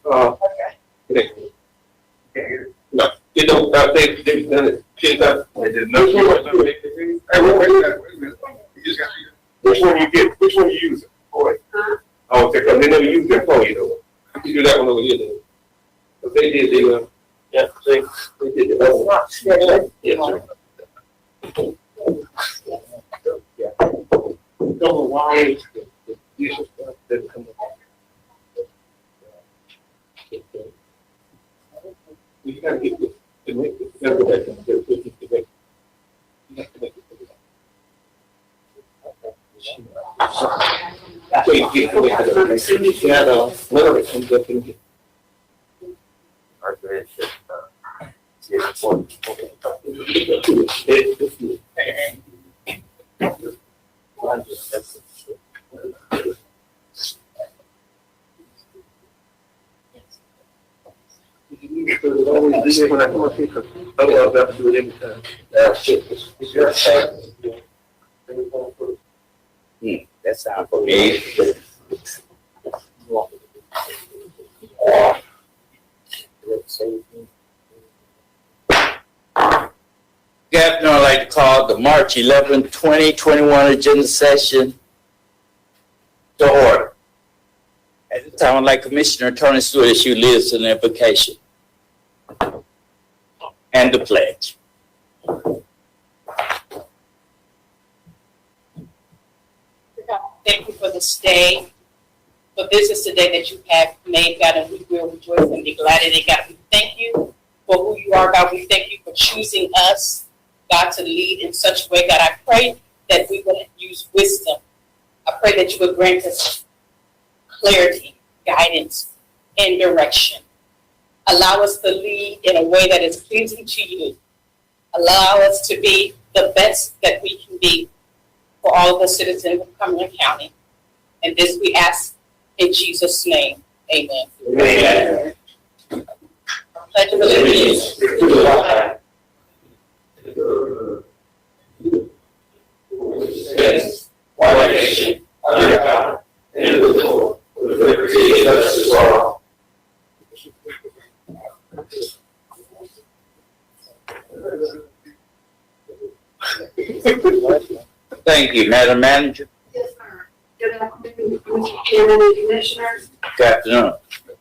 No, they don't, they've done it 10 times. They did not. Hey, wait a minute. You just got to. Which one you use? Boy. Oh, okay, because they never use their phone, you know. You do that one over here, though. But they did, yeah, they did the other one. Yes, sir. Yeah. Double wide. You gotta get this to make this. You have to make it. So you get none of it comes up in here. When I come up here, otherwise I have to do it every time. That's out for me. Captain, I'd like to call the March 11, 2021 agenda session to order. At this time, I'd like Commissioner Tony Stewart to issue leaders an invocation and the pledge. Thank you for this day, for this is the day that you have made, God, and we will rejoice and be glad in it, God. We thank you for who you are, God. We thank you for choosing us, God, to lead in such a way, God. I pray that we would use wisdom. I pray that you would grant us clarity, guidance, and direction. Allow us to lead in a way that is pleasing to you. Allow us to be the best that we can be for all of the citizens of Cumberland County. And this we ask in Jesus' name. Amen. Amen. Pledge of allegiance to the flag one nation, under God, indivisible, with liberty and justice for all. Thank you, Madam Manager. Yes, sir. Good afternoon, Mr. Chairman and Commissioners. Good afternoon.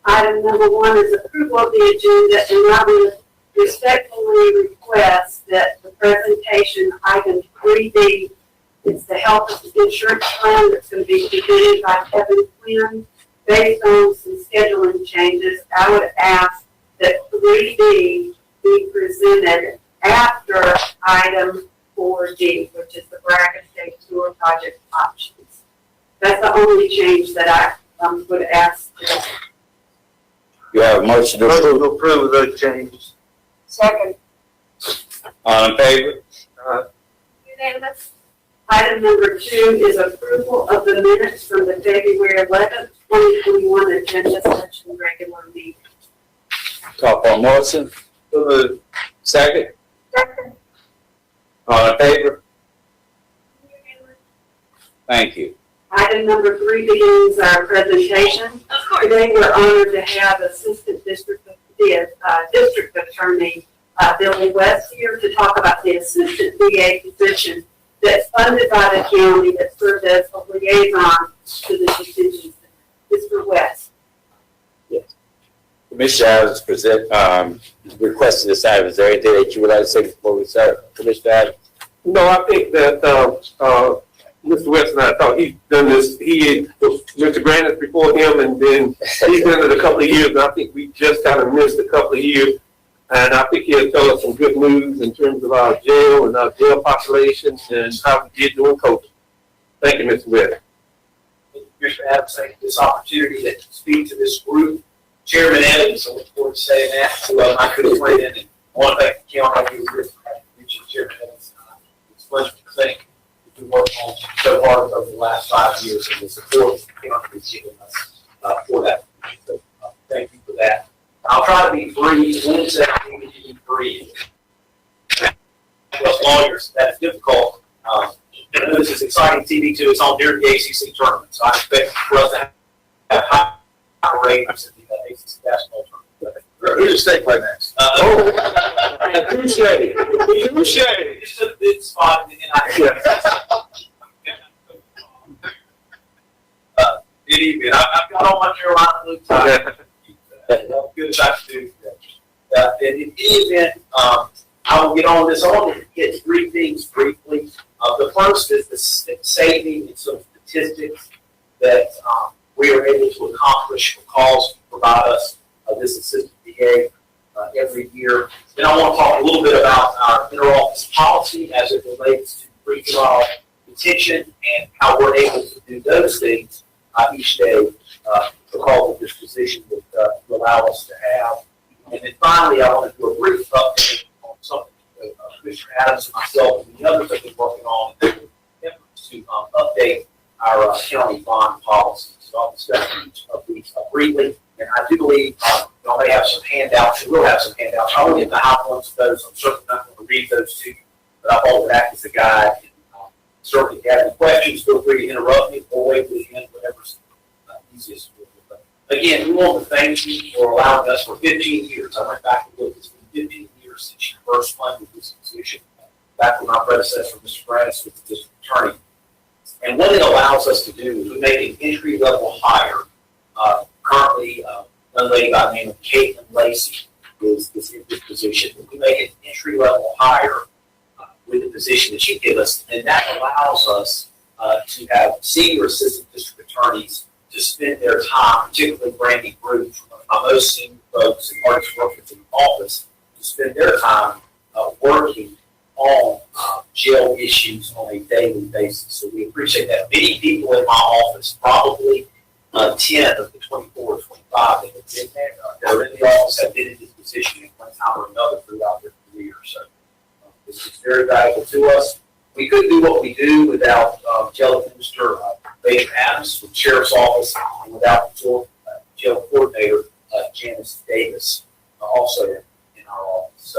Item number 1 is approval of the agenda, and I would respectfully request that the presentation, item 3D, is the health insurance plan that's going to be presented by Kevin Quinn. Based on some scheduling changes, I would ask that 3D be presented after item 4D, which is the Bracken State Sewer Project options. That's the only change that I would ask today. You have a motion to approve those changes. Second. All in favor? Unanimous. Item number 2 is approval of the minutes from the February 11th, 2021 agenda session regular meeting. Call for a motion. Second. Second. All in favor? Thank you. Item number 3 begins our presentation. Today we're honored to have Assistant District Attorney Billy West here to talk about the Assistant DA position that's funded by the county that serves as a liaison to the detention center. Mr. West. Yes. Commissioner Adams requested this item. Is there anything that you would like to say before we start, Commissioner Adams? No, I think that Mr. West and I thought he's done this. Mr. Grant is before him, and then he's done it a couple of years. And I think we just kind of missed a couple of years. And I think he'll tell us some good news in terms of our jail and our jail population and how we did doing coaching. Thank you, Mr. West. Commissioner Adams, thank you for this opportunity to speak to this group. Chairman Adams, I look forward to saying that to my good friend, and I want to thank the county for your Chairman Adams. It's a pleasure to think you've been working on so hard over the last 5 years, and the support the county has given us for that. So thank you for that. I'll try to be brief. Wednesday, I think we can be brief. Well, lawyers, that's difficult. This is exciting TV too. It's on during the ACC tournament, so I expect for us to have high ratings in the ACC cases, that's an alternative. Who's the state play next? Appreciate it. Appreciate it. It's a big spot, and good evening. I've got all my Carolina blue tie. Good as I can do. And in any event, I will get on this. I want to get three things briefly. The first is the saving and some statistics that we are able to accomplish because you provide us this assistant DA every year. Then I want to talk a little bit about our interoffice policy as it relates to pre-trial detention and how we're able to do those things each day because of this position that allow us to have. And then finally, I want to do a brief update on something that Commissioner Adams and myself and the others have been working on efforts to update our county bond policy. So I'll discuss each of these briefly. And I do believe y'all may have some handouts. You will have some handouts. I won't get the high points of those. I'm certainly not going to read those to you, but I'll hold it back as a guide. And, certainly, if you have any questions, feel free to interrupt me or wait to the end, whatever's easiest for you. But again, we want to thank you for allowing us for 15 years. I went back and looked. It's been 15 years since you first funded this position, back when my predecessor, Mr. Branis, was the district attorney. And what it allows us to do is we make an entry-level hire. Currently, a lady by the name of Caitlin Lacey is in this position. We make an entry-level hire with the position that you give us, and that allows us to have senior assistant district attorneys to spend their time, particularly Brandy Bruce, one of my most senior folks and hardest workers in the office, to spend their time working on jail issues on a daily basis. So we appreciate that. Many people in my office, probably 10 of the 24 or 25 that have been there, that are in the office, have been in this position at one time or another throughout their career. So this is very valuable to us. We couldn't do what we do without Jail Administrator David Adams from the Sheriff's Office and without the Jail Coordinator Janice Davis also in our office.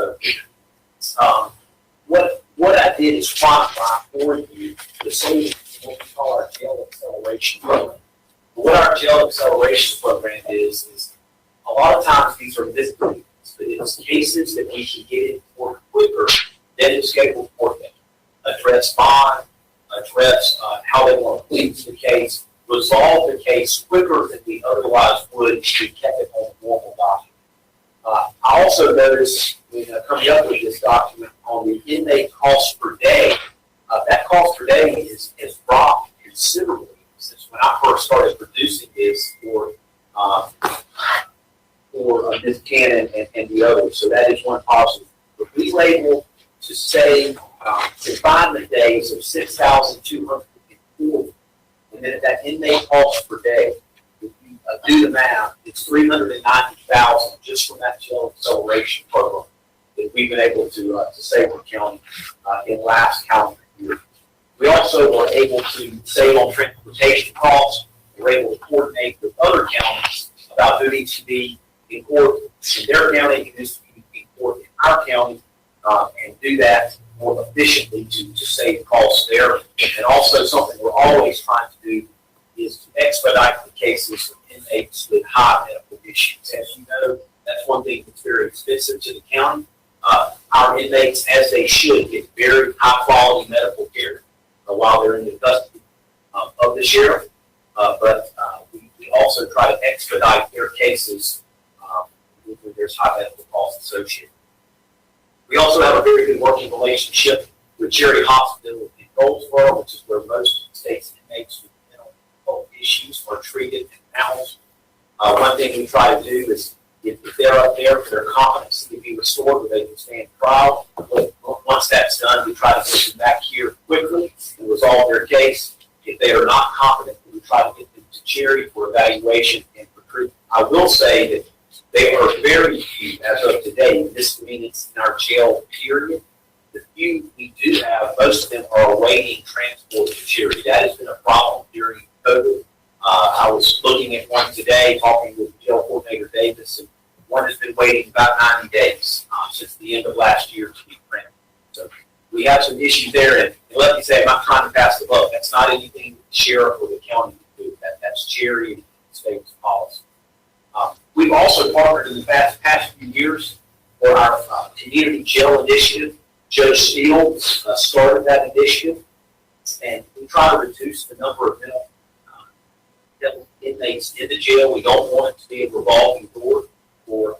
So what I did is quantify for you the savings in what we call our jail acceleration program. What our jail acceleration program is a lot of times these are misdemeanors, but it's cases that we can get in court quicker than the scheduled court date. Address bond, address how they want to plead to the case, resolve the case quicker than we otherwise would if we kept it on a normal document. I also noticed when coming up with this document on the inmate cost per day, that cost per day has dropped considerably since when I first started producing this for Ms. Cannon and the others. So that is one positive. But we were able to save confinement days of 6,240. And then that inmate cost per day, if you do the math, it's 390,000 just from that jail acceleration program that we've been able to save the county in last calendar year. We also were able to save on transportation costs. We were able to coordinate with other counties about who needs to be in court in their county, who needs to be in court in our county, and do that more efficiently to save costs there. And also something we're always trying to do is to expedite the cases of inmates with high medical issues. As you know, that's one thing that's very expensive to the county. Our inmates, as they should, get very high quality medical care while they're in the custody of the sheriff. But we also try to expedite their cases when there's high medical costs associated. We also have a very good working relationship with Cherry Hospital in Goldsboro, which is where most of the state's inmates with mental health issues are treated and housed. One thing we try to do is, if they're up there for their competency to be restored, where they can stand trial, once that's done, we try to get them back here quickly and resolve their case. If they are not competent, we try to get them to Cherry for evaluation and recruitment. I will say that there are very few, as of today, misdemeanors in our jail, period. The few we do have, most of them are awaiting transport to Cherry. That has been a problem during COVID. I was looking at one today, talking with Jail Coordinator Davis, and one has been waiting about 90 days since the end of last year to be transferred. So we have some issues there, and let me say, I'm not trying to pass the buck. That's not anything the sheriff or the county can do. That's Cherry and the state's policy. We've also partnered in the past few years for our community jail initiative. Judge Steele started that initiative, and we try to reduce the number of mental inmates in the jail. We don't want it to be a revolving door for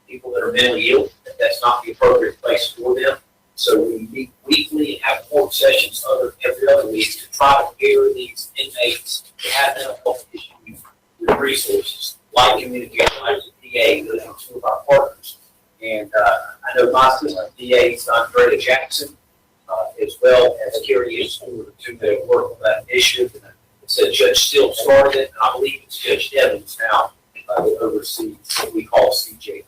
people that are mentally ill. That's not the appropriate place for them. So we meet weekly and have court sessions every other week to try to pair these inmates that have mental health issues with resources like community like the DA, those are two of our partners. And I know my assistant DA is Andrea Jackson, as well as Carrie Stewart, who they work on that initiative. And so Judge Steele started it, and I believe it's Judge Evans now that oversees what we call CJI.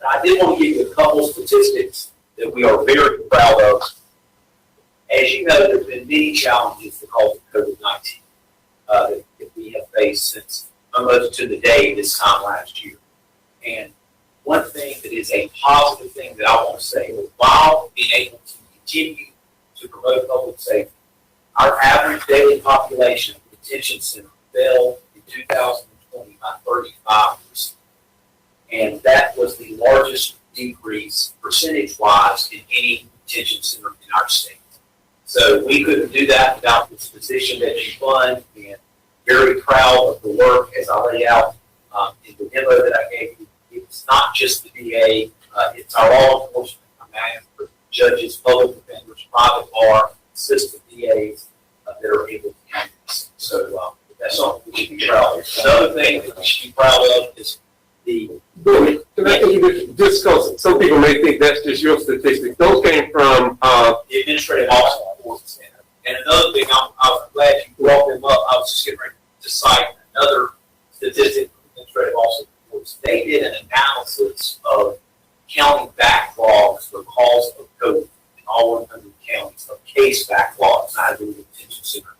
I did want to give you a couple statistics that we are very proud of. As you know, there have been many challenges because of COVID-19 that we have faced since almost to the day this time last year. And one thing that is a positive thing that I want to say is while being able to continue to promote public safety, our average daily population of the detention center fell in 2020 by 35%. And that was the largest decrease percentage-wise in any detention center in our state. So we couldn't do that without this position that you fund, and very proud of the work as I laid out in the demo that I gave you. It's not just the DA, it's our law enforcement command for judges, public defenders, private bar, assistant DAs that are able to do this. So that's something we should be proud of. Another thing that we should be proud of is the Billy, can I think just because some people may think that's just your statistics, those came from, the administrative office. And another thing, I'm glad you brought them up. I was just getting ready to cite another statistic from the administrative office. They did an analysis of county backlogs because of COVID in all 100 counties of case backlogs, not in the detention center.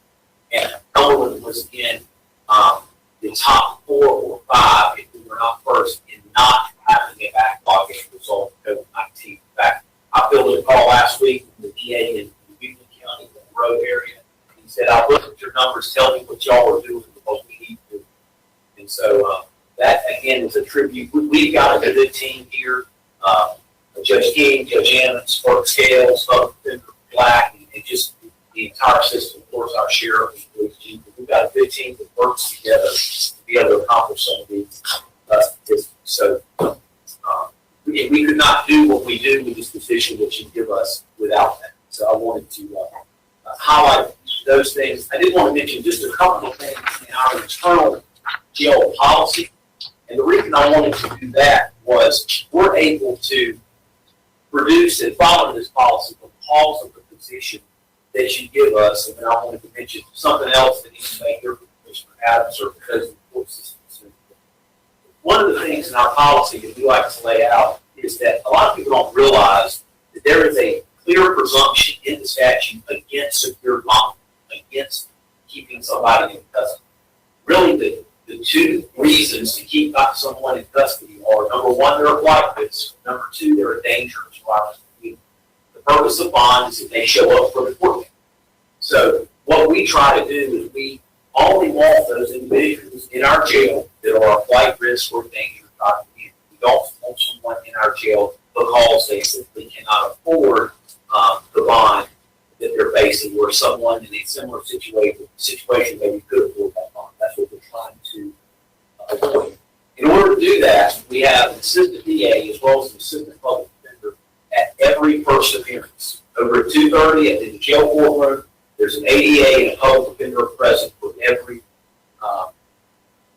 And Cumberland was in the top 4 or 5, if we were not first, in not having a backlog as a result of COVID-19. In fact, I filled a call last week with the DA in Union County, the road area. He said, I looked at your numbers, tell me what y'all are doing because we need to. And so that, again, is a tribute. We've got a good team here. Judge King, Judge Emmons, Burke Scales, Black, and just the entire system. Of course, our sheriff. We've got a good team that works together to be able to accomplish some of these statistics. So we could not do what we do with this position that you give us without that. So I wanted to highlight those things. I did want to mention just a couple of things in our internal jail policy. And the reason I wanted to do that was we're able to produce and follow this policy because of the position that you give us. And then I wanted to mention something else that needs to make your Commissioner Adams or because of the court system. One of the things in our policy that we like to lay out is that a lot of people don't realize that there is a clear presumption in the statute against secure bond, against keeping somebody in custody. Really, the two reasons to keep someone in custody are, number one, they're a flight risk. Number two, they're a danger to our community. The purpose of bond is that they show up for the court. So what we try to do is we only want those individuals in our jail that are a flight risk or danger to our community. We don't want someone in our jail because they simply cannot afford the bond that they're facing, or someone in a similar situation maybe could afford that bond. That's what we're trying to avoid. In order to do that, we have an assistant DA as well as an assistant public defender at every first appearance. Over at 2:30 in the jail courtroom, there's an ADA and a public defender present for every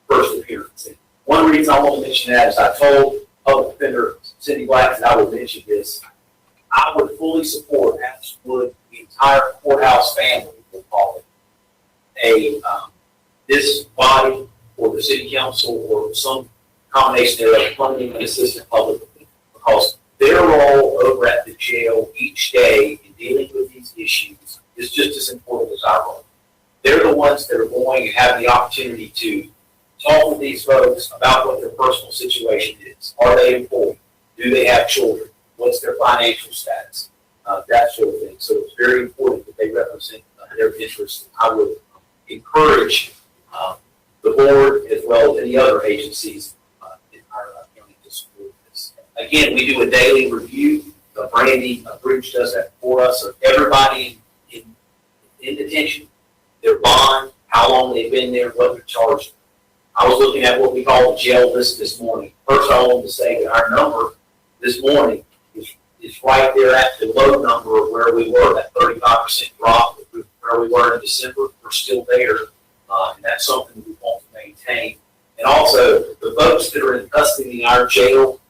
first appearance. And one reason I want to mention that is I told public defender Cindy Black that I would mention this. I would fully support, as would the entire courthouse family, we'll call it, this body or the city council or some combination of funding and assistant public defender, because their role over at the jail each day in dealing with these issues is just as important as our role. They're the ones that are going to have the opportunity to talk with these folks about what their personal situation is. Are they employed? Do they have children? What's their financial status? That sort of thing. So it's very important that they represent their interests. I would encourage the board as well as any other agencies Again, we do a daily review. Brandy Bruce does that for us, of everybody in detention, their bond, how long they've been there, what they're charged. I was looking at what we call the jail list this morning. First, I wanted to say that our number this morning is right there at the low number of where we were, that 35% drop where we were in December. We're still there, and that's something we want to maintain. And also, the folks that are in custody in our jail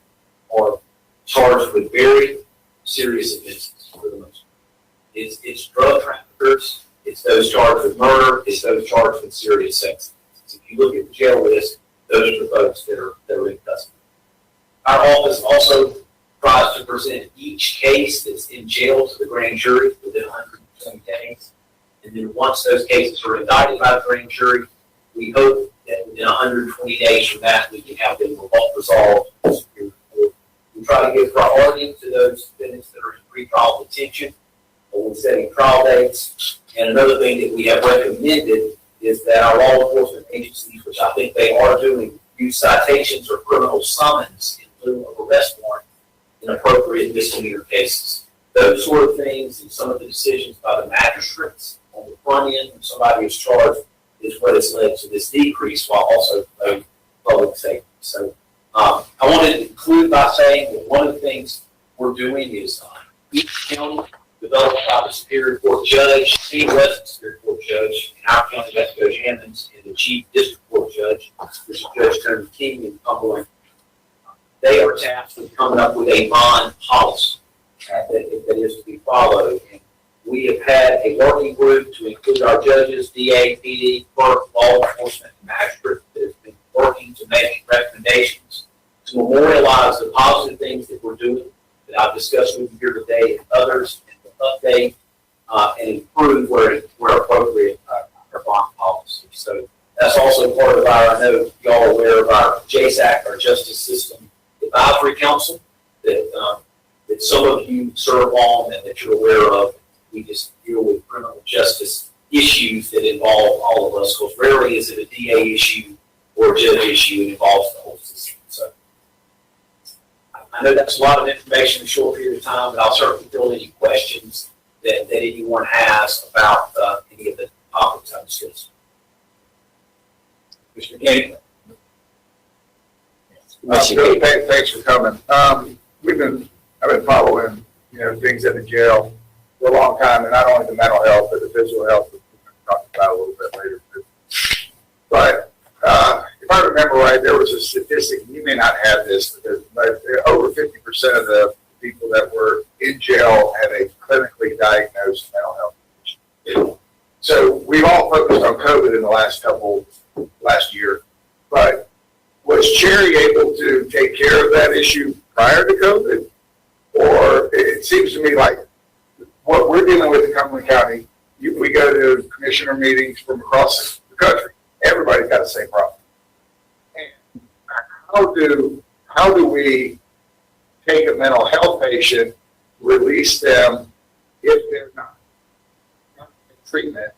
are charged with very serious offenses for the most part. It's drug traffickers, it's those charged with murder, it's those charged with serious sex offenses. If you look at the jail list, those are the folks that are in custody. Our office also tries to present each case that's in jail to the grand jury within 120 days. And then once those cases are indicted by the grand jury, we hope that within 120 days from that, we can have them resolved. We try to give priority to those defendants that are in pretrial detention or setting trial dates. And another thing that we have recommended is that our law enforcement agencies, which I think they are doing, use citations or criminal summons in lieu of arrest warrant in appropriate misdemeanor cases. Those sort of things and some of the decisions by the magistrates on the front end when somebody is charged is what has led to this decrease while also promoting public safety. So I wanted to conclude by saying that one of the things we're doing is each county developed by the Superior Court judge, he was the Superior Court judge, in our county, that's Judge Hammonds, and the Chief District Court judge, which is Judge Tony King in Cumberland. They are tasked with coming up with a bond policy that is to be followed. And we have had a working group to include our judges, DA, PD, clerk, law enforcement, and magistrate that has been working to make recommendations to memorialize the positive things that we're doing that I've discussed with you here today and others, and to update and improve where appropriate our bond policy. So that's also part of our, I know y'all are aware of our JSAC, our Justice System Advisory Council, that some of you serve on and that you're aware of. We just deal with criminal justice issues that involve all of us, because rarely is it a DA issue or a judge issue. It involves the whole system. So I know that's a lot of information in a short period of time, but I'll certainly fill any questions that anyone has about any of the topics I've discussed. Mr. Kennedy. Thanks for coming. I've been following, things at the jail for a long time, and not only the mental health, but the physical health, which we're going to talk about a little bit later. But if I remember right, there was a statistic, you may not have this, but over 50% of the people that were in jail had a clinically diagnosed mental health issue. So we've all focused on COVID in the last year, but was Cherry able to take care of that issue prior to COVID? Or it seems to me like what we're dealing with in Cumberland County, we go to commissioner meetings from across the country. Everybody's got the same problem. And how do we take a mental health patient, release them if they're not in treatment,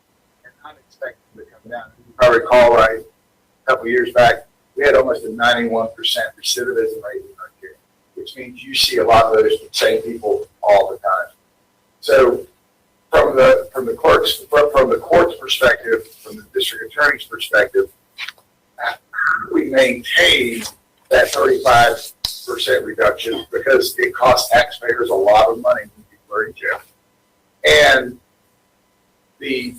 and not expect them to come down? If I recall right, a couple of years back, we had almost a 91% recidivism rate in our care, which means you see a lot of those same people all the time. So from the court's perspective, from the district attorney's perspective, how do we maintain that 35% reduction, because it costs taxpayers a lot of money when people are in jail? And did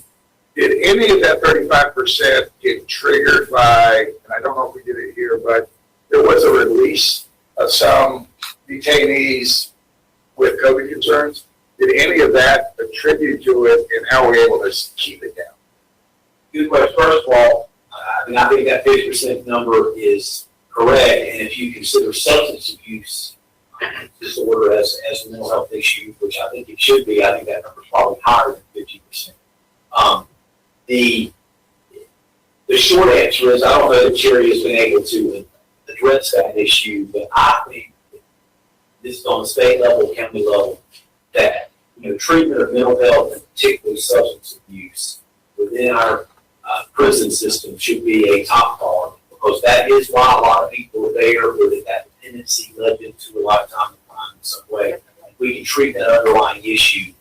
any of that 35% get triggered by, and I don't know if we did it here, but there was a release of some detainees with COVID concerns? Did any of that attribute to it, and how are we able to keep it down? Good question. First of all, I think that 50% number is correct, and if you consider substance abuse disorder as a mental health issue, which I think it should be, I think that number is probably higher than 50%. The short answer is I don't know that Cherry has been able to address that issue, but I think this is on the state level, county level, that treatment of mental health and particularly substance abuse within our prison system should be a top priority, because that is why a lot of people are there with that dependency led them to a lifetime of crime in some way. If we can treat that underlying issue,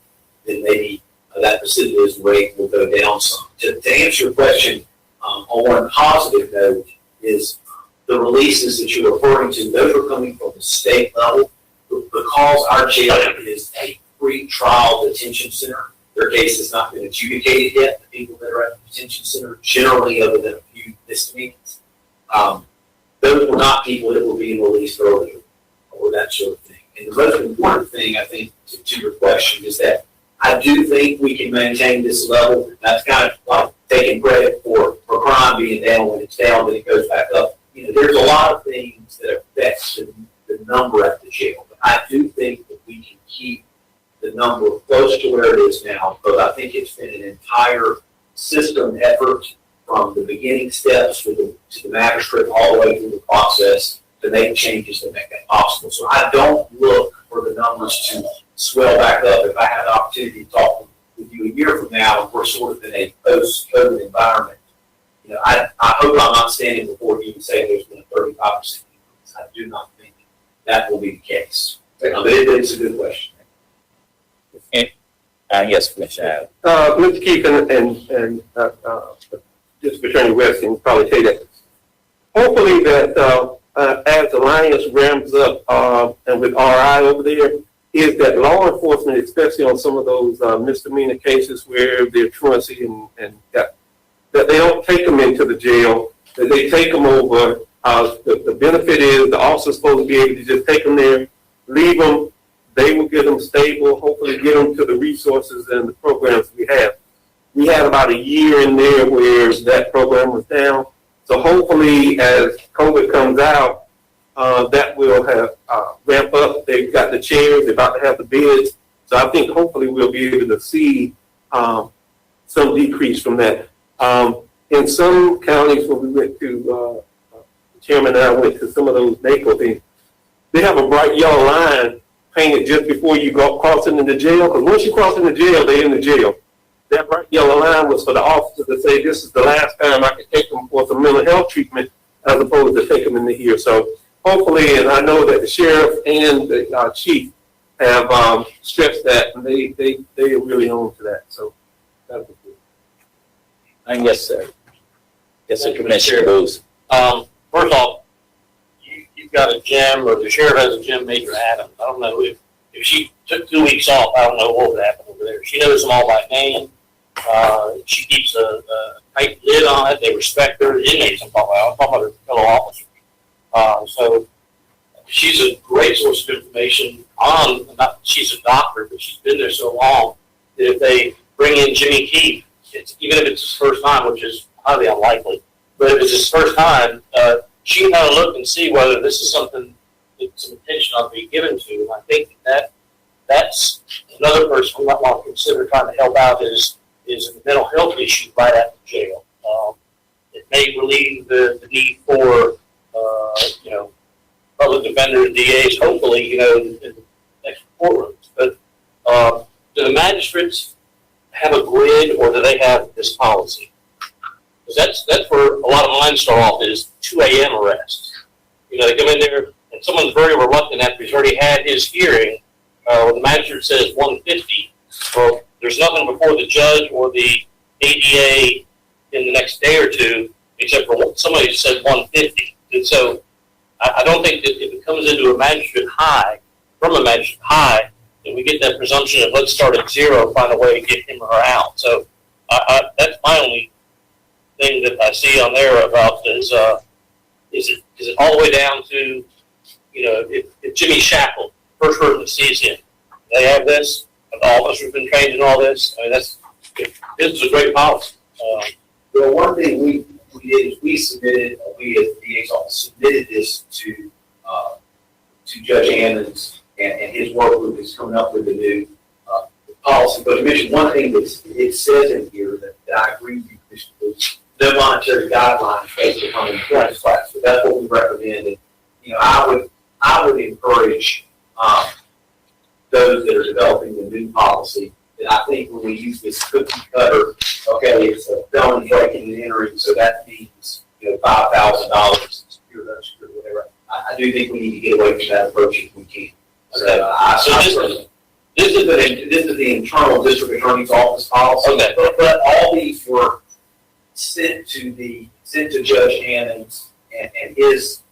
then maybe that recidivism rate will go down some. To answer your question, on one positive note, is the releases that you're referring to, those are coming from the state level. Because our jail is a pre-trial detention center, their case has not been adjudicated yet. The people that are at the detention center, generally other than a few misdemeanors, those were not people that were being released earlier or that sort of thing. And the most important thing, I think, to your question is that I do think we can maintain this level. That's kind of like taking credit for crime being down. When it's down, then it goes back up. You know, there's a lot of things that affect the number at the jail. But I do think that we can keep the number close to where it is now, because I think it's been an entire system effort from the beginning steps to the magistrate all the way through the process to make changes to make that possible. So I don't look for the numbers to swell back up. If I had the opportunity to talk with you a year from now, and we're sort of in a post-COVID environment, you know, I hope I'm not standing before you and saying there's been a 35% increase. I do not think that will be the case. But it's a good question. Yes, Commissioner. Mr. Keith and District Attorney West can probably tell you that. Hopefully that as Alliance ramps up and with RI over there, is that law enforcement, especially on some of those misdemeanor cases where they're truancy and that they don't take them into the jail, that they take them over. The benefit is the officer's supposed to be able to just take them there, leave them. They will get them stable, hopefully get them to the resources and the programs we have. We had about a year in there where that program was down. So hopefully as COVID comes out, that will have ramp up. They've got the chairs, they're about to have the beds. So I think hopefully we'll be able to see some decrease from that. In some counties when we went to, the chairman and I went to some of those NACO things, they have a bright yellow line painted just before you go crossing into jail, because once you cross into jail, they're in the jail. That bright yellow line was for the officer to say, this is the last time I can take them for some mental health treatment, as opposed to take them into here. So hopefully, and I know that the sheriff and the chief have stressed that, and they are really on to that. So that'll be good. And yes, sir. Yes, sir, Commissioner Booth. First off, you've got a gym, or the sheriff has a gym, Major Adams. I don't know if she took 2 weeks off, I don't know what would happen over there. She knows them all by name. She keeps a tight lid on it. They respect her. Inmates, I'm talking about her fellow officers. So she's a great source of information she's a doctor, but she's been there so long that if they bring in Jimmy Keith, even if it's his first time, which is highly unlikely, but if it's his first time, she can kind of look and see whether this is something that some attention ought to be given to. And I think that's another person we might want to consider trying to help out is a mental health issue right at the jail. It may relieve the need for, public defenders, DAs, hopefully, in the next courtrooms. But do the magistrates have a grid, or do they have this policy? Because that's where a lot of mine start off is 2 a.m. arrests. They come in there, and someone's very reluctant after he's already had his hearing. When the magistrate says 150, well, there's nothing before the judge or the ADA in the next day or two, except for somebody said 150. And so I don't think that if it comes into a magistrate high, from a magistrate high, that we get that presumption of let's start at zero and find a way to get him or her out. So that's my only thing that I see on there about is it all the way down to, if Jimmy Shackle, first person that sees him, they have this, the officer's been trained in all this. I mean, this is a great policy. Well, one thing we did is we as the DA's office submitted this to Judge Ammons, and his work group is coming up with a new policy. But to mention one thing that it says in here that I agree with you, Commissioner Booth, no monetary guidelines based upon the class. So that's what we recommend. And, I would encourage those that are developing the new policy that I think when we use this cookie cutter, okay, it's a felony breaking and entering, so that means $5,000 secured, unsecured, whatever. I do think we need to get away from that approach if we can. So, this is the internal district attorney's office policy. Okay. But all these were sent to Judge Hammons and his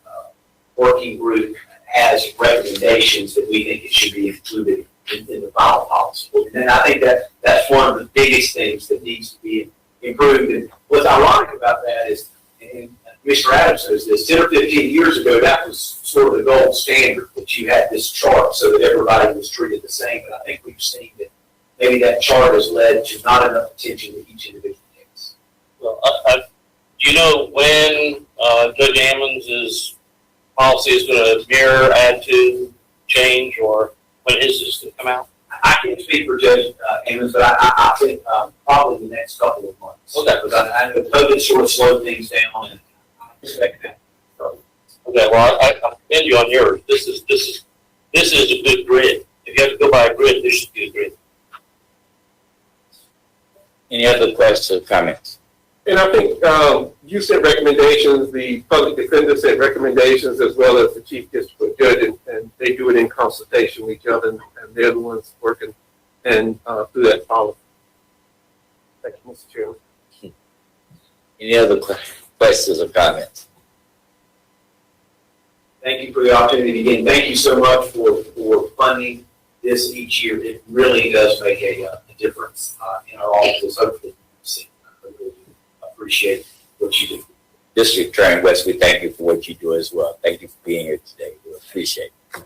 working group has recommendations that we think it should be included in the final policy. And I think that's one of the biggest things that needs to be improved. And what's ironic about that is, and Mr. Adams says this, 10 or 15 years ago, that was sort of the gold standard, that you had this chart so that everybody was treated the same. But I think we've seen that maybe that chart has led to not enough attention to each individual case. Well, do you know when Judge Ammons' policy is going to mirror, add to, change, or when his is going to come out? I can't speak for Judge Ammons, but I think probably the next couple of months. Okay. Because I know COVID sort of slowed things down, and I expect that. So, Okay, well, I commend you on yours. This is a good grid. If you have to go by a grid, this should be a grid. Any other questions or comments? And I think you said recommendations, the public defender said recommendations, as well as the chief district judge, and they do it in consultation with each other, and they're the ones working and through that policy. Thank you, Mr. Chairman. Any other questions or comments? thank you for the opportunity again. Thank you so much for funding this each year. It really does make a difference in our office. Hopefully, I really appreciate what you do. District Attorney West, we thank you for what you do as well. Thank you for being here today. We appreciate it.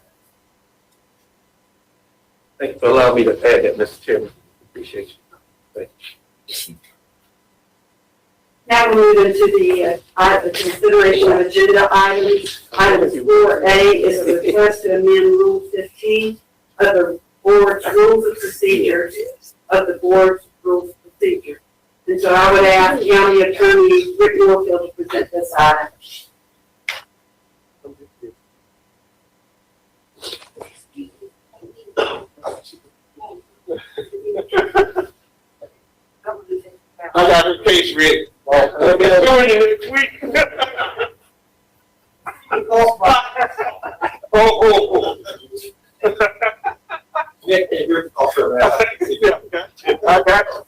Thank you for allowing me to add that, Mr. Chairman. Appreciate you. Thank you. Now we'll move into the consideration of agenda items. Item 4A is a request to amend Rule 15 of the Board's Rules of Procedure And so I would ask County Attorney Rick Norfield to present this item. I got his case, Rick. I've been doing it this week. Nick, you're also that. I got you.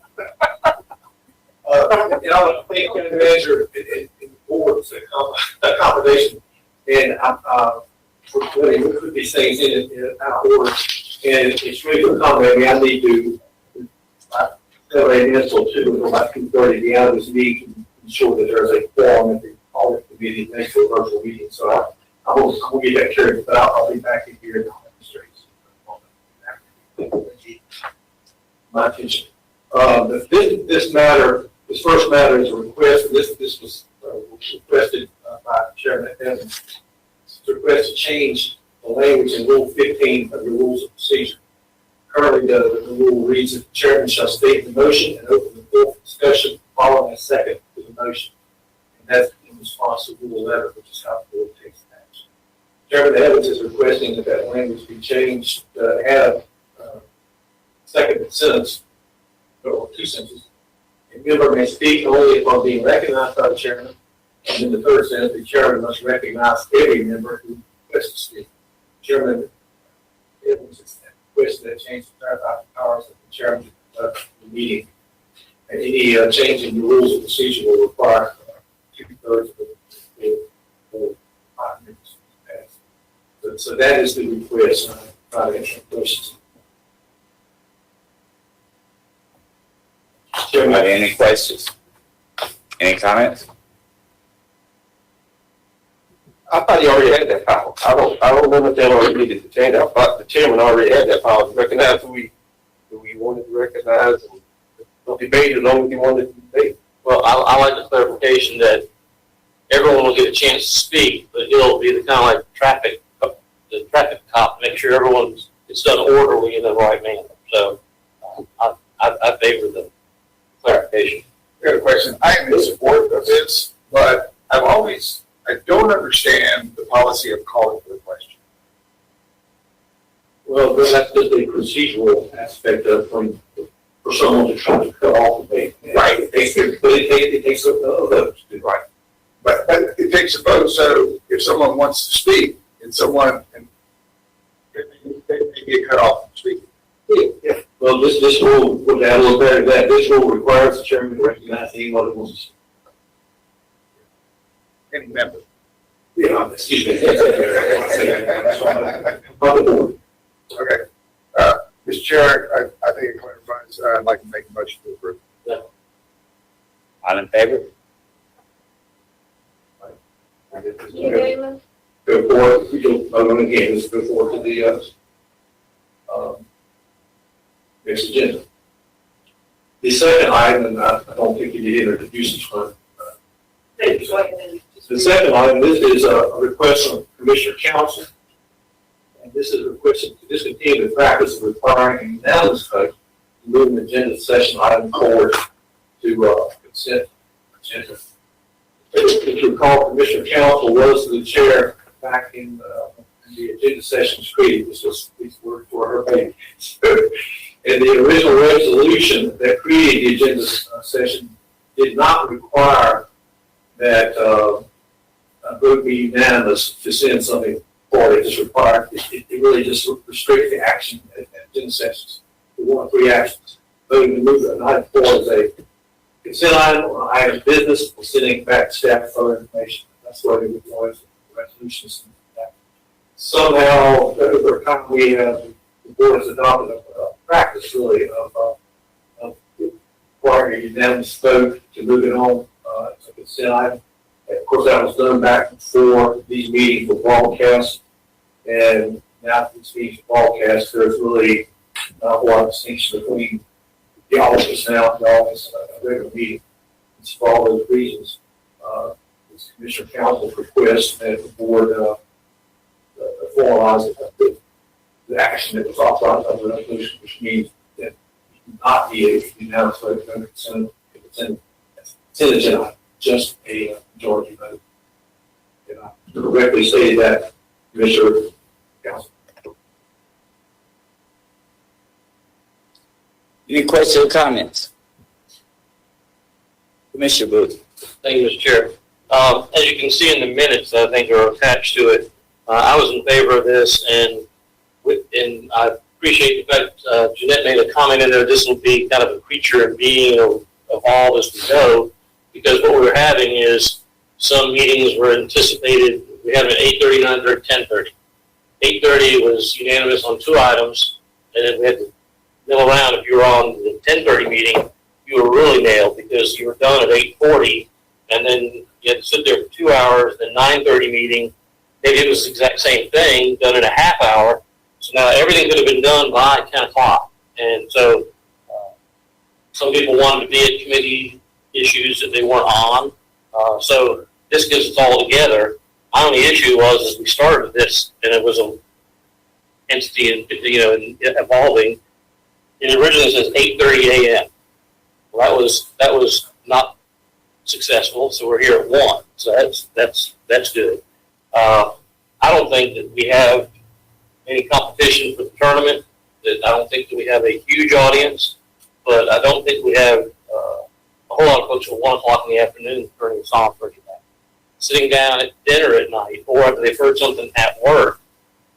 I think the measure in the board's accommodation, and we're putting these things in our order, and it's really accommodating. I need to elevate this till 2 until about 2:30. The others need to ensure that there's a quorum at the audit committee next to a virtual meeting. So I will get that carried, but I'll be back in here in the streets. My attention. This first matter is a request. This was requested by Chairman Evans. It's a request to change the language in Rule 15 of the Rules of Procedure. Currently, the rule reads that the chairman shall state the motion and open the floor for discussion following a second to the motion. And that's in response to Rule 11, which is how the board takes action. Chairman Evans is requesting that that language be changed to add a second sentence, or 2 sentences. A member may speak only upon being recognized by the chairman. And in the third sentence, the chairman must recognize every member who requests to speak. Chairman Evans is requesting that change to clarify the powers of the chairman of the meeting. And any change in the rules of procedure will require 2/3 of the 5 minutes to pass. So that is the request. I'll try to answer questions. Chairman, any questions? Any comments? I thought he already had that power. I don't remember if they already needed to change. I thought the chairman already had that power to recognize who we wanted to recognize, and don't debate as long as he wanted to debate. Well, I like the clarification that everyone will get a chance to speak, but he'll be the kind of like the traffic cop, make sure everyone's, it's done orderly in the right manner. So I favor the clarification. I got a question. I am in support of this, but I don't understand the policy of calling for the question. Well, that's just a procedural aspect of for someone to try to cut off the debate. Right. But it takes a vote to do right. But it takes a vote, so if someone wants to speak, and they get cut off from speaking. Yeah. Well, this rule, would add a little better to that, this rule requires the chairman to recognize anyone that wants to speak. Any member. Yeah, excuse me. Okay. Mr. Chair, I think it clarifies, I'd like to make a motion to approve. All in favor? Go forward, we can vote on again, let's go forward to the, next agenda. The second item, and I don't think you need to introduce this one. The second item, this is a request from Commissioner Council. And this is a request to discontinue the practice of requiring a unanimous vote to move an agenda session item forward to consent agenda. If you recall, Commissioner Council was the chair back in the agenda sessions created. These were for her baby. And the original resolution that created the agenda session did not require that a vote be unanimous to send something forward. It just required, it really just restricted the action at agenda sessions to 1 of 3 actions. Voting to move an item forward as a consent item or an item of business, or sending it back to staff for further information. That's what it was, the resolutions. Somehow, over time, we have, the board has adopted a practice really of requiring a unanimous vote to move it on to consent item. And of course, that was done back before these meetings were broadcast. And now these meetings are broadcast, there's really not a lot of distinction between the office now and the office of a regular meeting. It's for all those reasons. It's Commissioner Council's request that the board formalize the action that was authorized under the resolution, which means that it not be a unanimous vote under consent agenda, just a majority vote. And I directly stated that, Commissioner Council. Any questions or comments? Commissioner Booth. Thank you, Mr. Chair. As you can see in the minutes, I think are attached to it. I was in favor of this, and I appreciate the fact Jeanette made a comment in there. This will be kind of a creature and being of all as we go, because what we're having is some meetings were anticipated. We have an 8:30, 9:30, 10:30. 8:30 was unanimous on 2 items, and then we had to middle around. If you were on the 10:30 meeting, you were really nailed because you were done at 8:40, and then you had to sit there for 2 hours. The 9:30 meeting, maybe it was the exact same thing, done in a half hour. So now everything could have been done by 10 o'clock. And so some people wanted to be at committee issues that they weren't on. So this gives us all together. My only issue was as we started this, and it was an entity, evolving. It originally says 8:30 a.m. Well, that was not successful. So we're here at 1. So that's good. I don't think that we have any competition for the tournament. That I don't think that we have a huge audience, but I don't think we have a whole lot of folks at 1 o'clock in the afternoon turning us on for that. Sitting down at dinner at night, or if they've heard something at work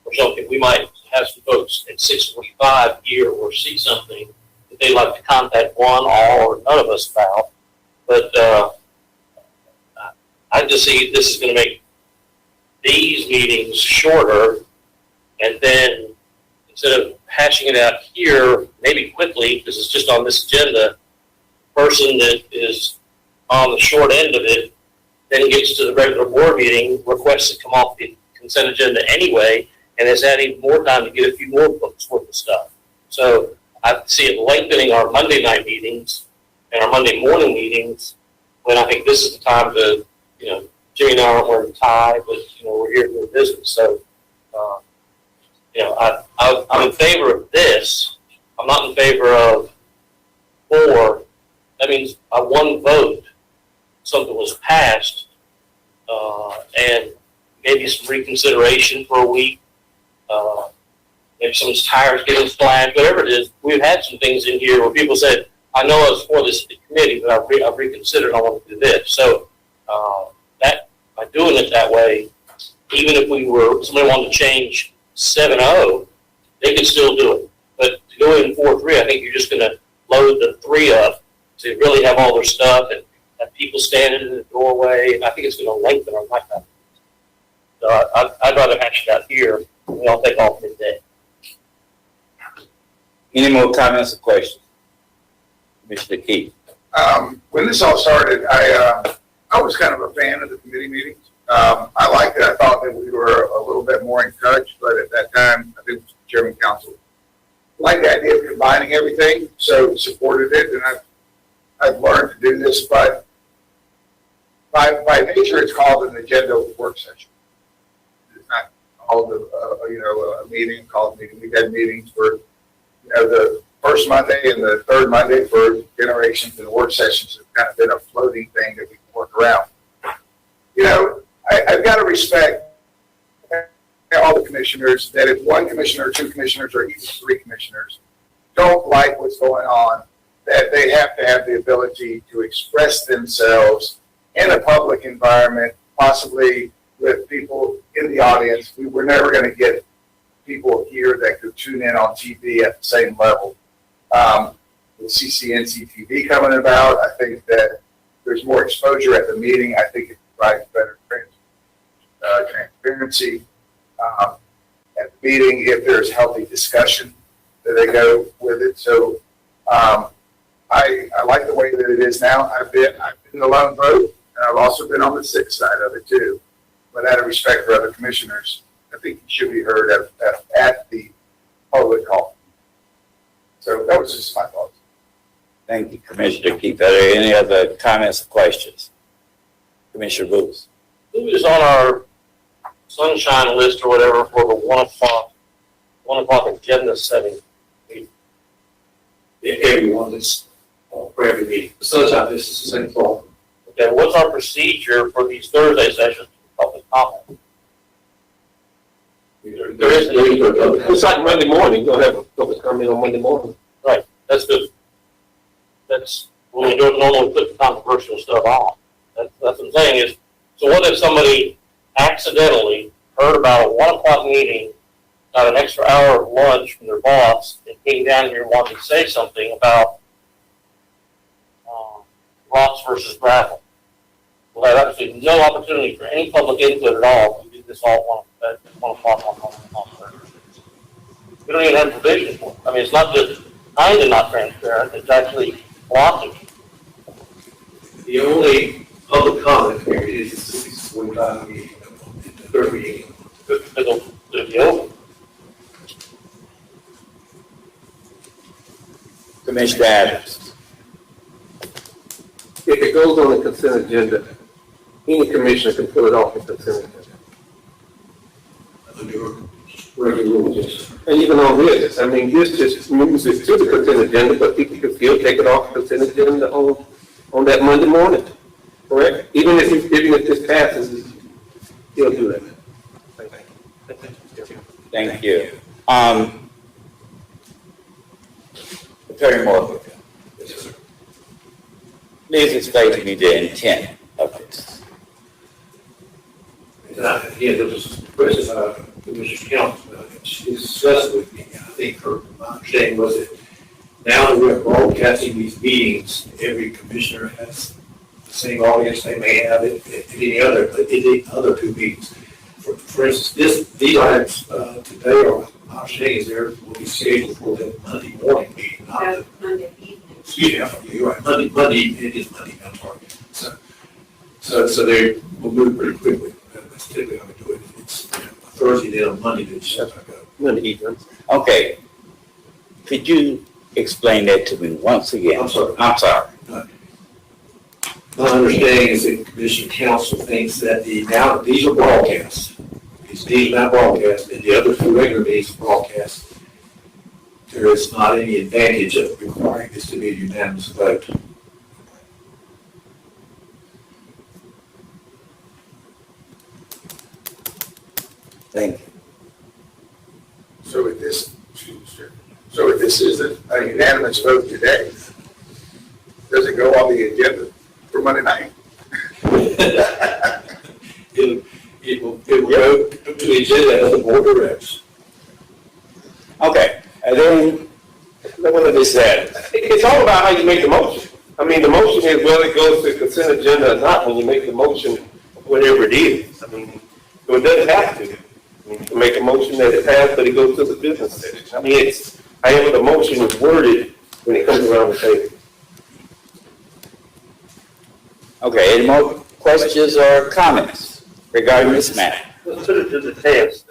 or something, we might have some folks at 6:45 hear or see something that they'd like to contact one, all, or none of us about. But I just see this is going to make these meetings shorter, and then instead of hashing it out here, maybe quickly, because it's just on this agenda, person that is on the short end of it then gets to the regular board meeting, requests to come off the consent agenda anyway, and has had even more time to get a few more books worth of stuff. So I see it lengthening our Monday night meetings and our Monday morning meetings, when I think this is the time to, Jimmy and I aren't wearing a tie, but, we're here doing business. So, I'm in favor of this. I'm not in favor of 4. That means by 1 vote, something was passed, and maybe some reconsideration for a week. Maybe someone's tires getting flagged, whatever it is. We've had some things in here where people said, I know I was for this committee, but I've reconsidered, I want to do this. So that by doing it that way, even if somebody wanted to change 7-0, they could still do it. But to go in 4-3, I think you're just gonna load the 3 up to really have all their stuff and have people standing in the doorway, and I think it's gonna lengthen our lifetime. So I'd rather hash it out here, and we all take off midday. Any more comments or questions? Commissioner Keith? When this all started, I was kind of a fan of the committee meetings. I liked it. I thought that we were a little bit more in touch, but at that time, I think Chairman Council liked the idea of combining everything, so supported it, and I've learned to do this, but by nature, it's called an agenda work session. It's not called a meeting, called a meeting. We've had meetings for, the first Monday and the third Monday for generations, and the work sessions have kind of been a floating thing that we can work around. I've got to respect all the commissioners, that if one commissioner, 2 commissioners, or even 3 commissioners don't like what's going on, that they have to have the ability to express themselves in a public environment, possibly with people in the audience. We were never going to get people here that could tune in on TV at the same level. With CCNC TV coming about, I think that there's more exposure at the meeting. I think it provides better transparency at the meeting if there's healthy discussion that they go with it. So I like the way that it is now. I've been the lone vote, and I've also been on the 6th side of it too. But out of respect for other commissioners, I think it should be heard at the public call. So that was just my thoughts. Thank you, Commissioner Keith. Are there any other comments or questions? Commissioner Booth? Who is on our sunshine list or whatever for the 1 o'clock agenda setting? Everyone is for every meeting. The sunshine list is the same thought. Okay, what's our procedure for these Thursday sessions for public comment? There is, it's like Monday morning, you'll have a public comment on Monday morning. Right, that's good. That's when we don't normally put the controversial stuff on. That's what I'm saying is, so what if somebody accidentally heard about a 1 o'clock meeting, got an extra hour of lunch from their boss, and came down here and wanted to say something about rocks versus gravel? We'll have absolutely no opportunity for any public input at all. We do this all at 1 o'clock on Thursday. We don't even have provision for it. I mean, it's not just kind of not transparent, it's actually blocking. The only public comment period is the 6:45 meeting, the third meeting. It'll be open. Commissioner Adams? If it goes on the consent agenda, any commissioner can pull it off the consent agenda. Regular rules. And even on this, I mean, this just moves it to the consent agenda, but people can still take it off the consent agenda on that Monday morning, correct? Even if this passes, still do that. Thank you. Attorney Moore, please explain to me the intent of this. Again, there was a question, Commissioner Council, she discussed with me. I think my understanding was that now that we're broadcasting these meetings, every commissioner has the same audience they may have at any other 2 meetings. For instance, these items today, or my understanding is there will be scheduled for the Monday morning meeting, not the Monday evening. excuse me, you're right, Monday, it is Monday, I'm sorry. So they will move pretty quickly. That's typically how we do it. It's a Thursday, then on Monday, then it's Monday evening. Okay. Could you explain that to me once again? I'm sorry. My understanding is that Commissioner Council thinks that now these are broadcasts. These are not broadcasts, and the other 2 regular meetings are broadcasts. There is not any advantage of requiring this to be a unanimous vote. Thank you. So if this isn't a unanimous vote today, does it go on the agenda for Monday night? it will go to the agenda as the board directs. Okay, and then, what is that? It's all about how you make the motion. I mean, the motion is whether it goes to consent agenda or not when you make the motion, whatever it is. I mean, so it doesn't have to. I mean, you can make a motion that it passed, but it goes to the business section. I mean, it's, however the motion is worded when it comes around the table. Okay, any more questions or comments regarding this matter? Let's put it to the test.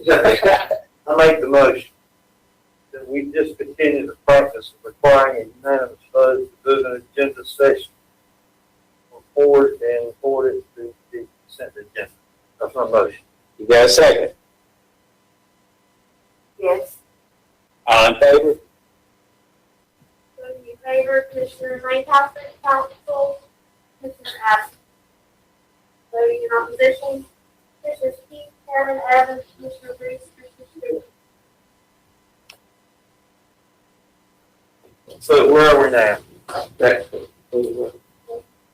I make the motion that we just continue the practice of requiring a unanimous vote to move an agenda session forward and forward it to the consent agenda. That's my motion. You got a second? Yes. All in favor? Voting in favor, Commissioner Lancaster, Council, Commissioner Adams. Voting in opposition, Commissioner Keith, Chairman Evans, Commissioner Reese, Commissioner Stewart. So where are we now?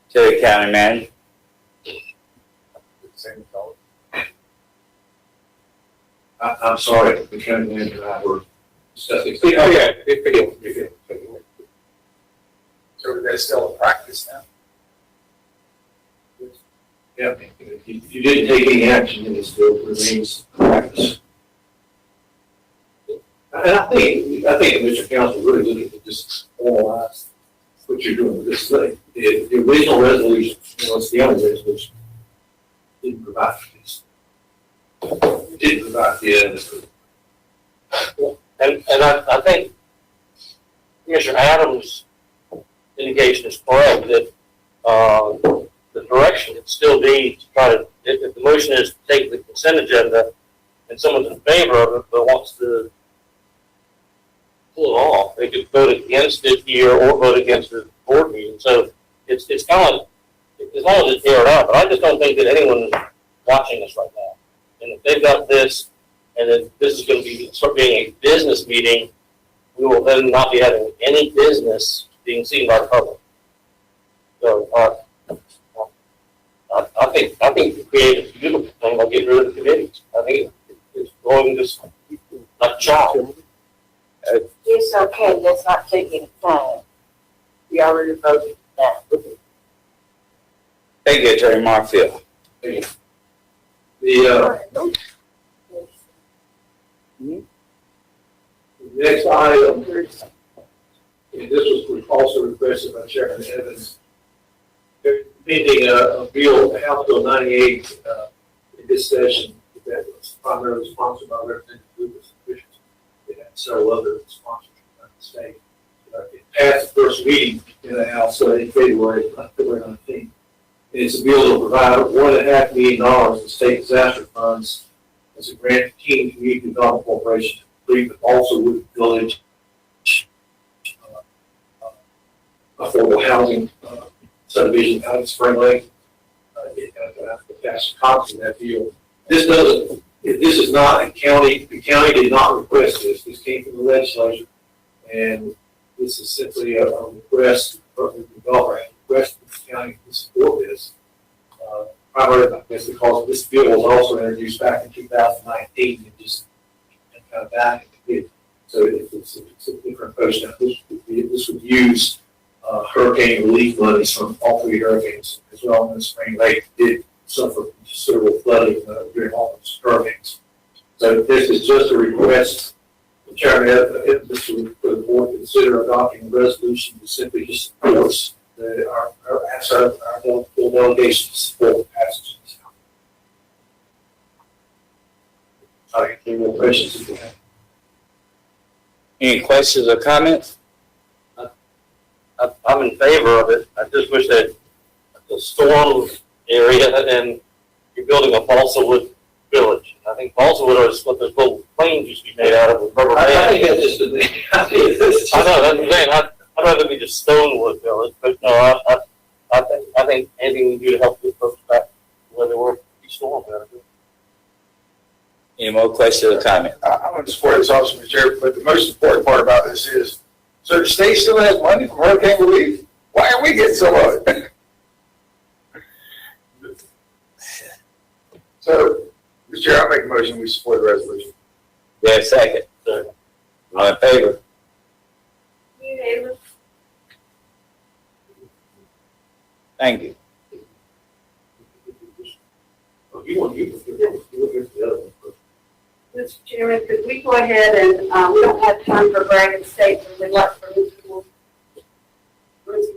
To the county manager. Same color. I'm sorry, the county manager and I were discussing. Oh, yeah, it. So that's still a practice now. Yeah, if you didn't take any action, then it still remains practice. And I think Mr. Council really looking to just formalize what you're doing with this thing. The original resolution, it's the only resolution, didn't provide for this. It didn't provide the other. And I think Commissioner Adams' indication is correct that, the direction would still be to try to, if the motion is to take the consent agenda and someone's in favor of it but wants to pull it off, they could vote against it here or vote against the board meeting. So it's kind of, as long as it's aired out, but I just don't think that anyone is watching us right now. And if they've got this, and then this is going to start being a business meeting, we will then not be having any business being seen by the public. So, I think to create a beautiful thing by getting rid of the committees. I think it's going just like a child. It's okay, that's not taking time. We already voted that. Thank you, Attorney Marfield. The next item, and this was also requested by Chairman Evans, pending a bill, House Bill 98, in this session, that was primarily sponsored by Representative Lucas and Bishop. It had several other sponsors from the state. It passed the first reading in the House in February 19th. And it's a bill to provide $1.5 million in state disaster funds as a grant to King Community Development Corporation to complete the Balsawood Village affordable housing subdivision out in Spring Lake. That's copy of that deal. This is not a county, the county did not request this. This came from the legislature. And this is simply a request from the developer, a request from the county to support this. Primarily, I guess, because this bill was also introduced back in 2019 and just kind of died. So it's a different approach now. This would use hurricane relief monies from all three hurricanes, as well as Spring Lake did suffer considerable flooding during all those hurricanes. So this is just a request. The chairman for the board to consider adopting a resolution to simply just endorse our full delegation to support the passage of this. Any more questions if you have? Any questions or comments? I'm in favor of it. I just wish that the storm area and you're building a balsa wood village. I think balsa wood is what those little planes used to be made out of with rubber bands. I think that's just the thing. I think that's just. I know, that's what I'm saying. I'd rather be just Stonewood Village, but no, I think anything we can do to help get folks back where they were before storm. Any more questions or comments? I want to support this also, Mr. Chair, but the most important part about this is, so the state still has money for hurricane relief? Why are we getting so much? So, Mr. Chair, I'll make a motion, we support the resolution. Yeah, second. All in favor? Unanimous. Thank you. Oh, you look at the other one first. Mr. Chairman, could we go ahead and, we don't have time for Brandon's statement, we'd like for Mr.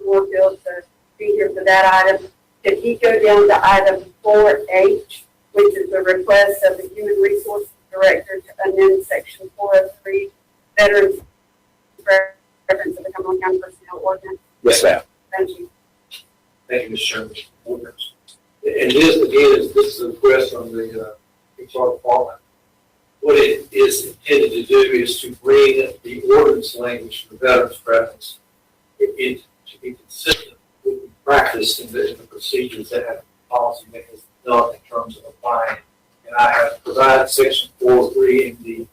Moorfield to be here for that item. Could he go down to item 4H, which is the request of the Human Resources Director to amend section 403, Veterans Preference of the Cumberland County Personnel Ordinance? Yes, ma'am. Thank you. Thank you, Mr. Chairman. And this, again, this is a request from the HR department. What it is intended to do is to bring the ordinance language for veterans preference to be consistent with the practice and the procedures that have policy that is done in terms of applying. And I have provided section 403 in the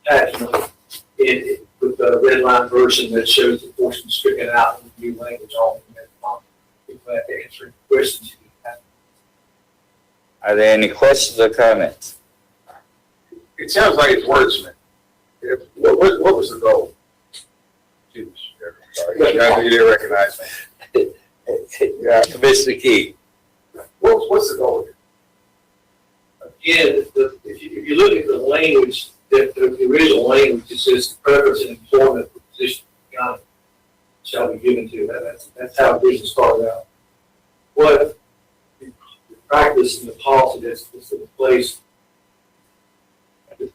attachment with the red line version that shows the portion stricken out and new language on it. I'm glad to answer any questions you have. Are there any questions or comments? It sounds like it's wordsmith. What was the goal? Excuse me, Mr. Chairman, sorry, you didn't recognize me. Yeah, Commissioner Key. What's the goal here? Again, if you look at the language, the original language, it says the preference in employment for position of the county shall be given to. That's how the vision started out. What the practice and the policy that's in place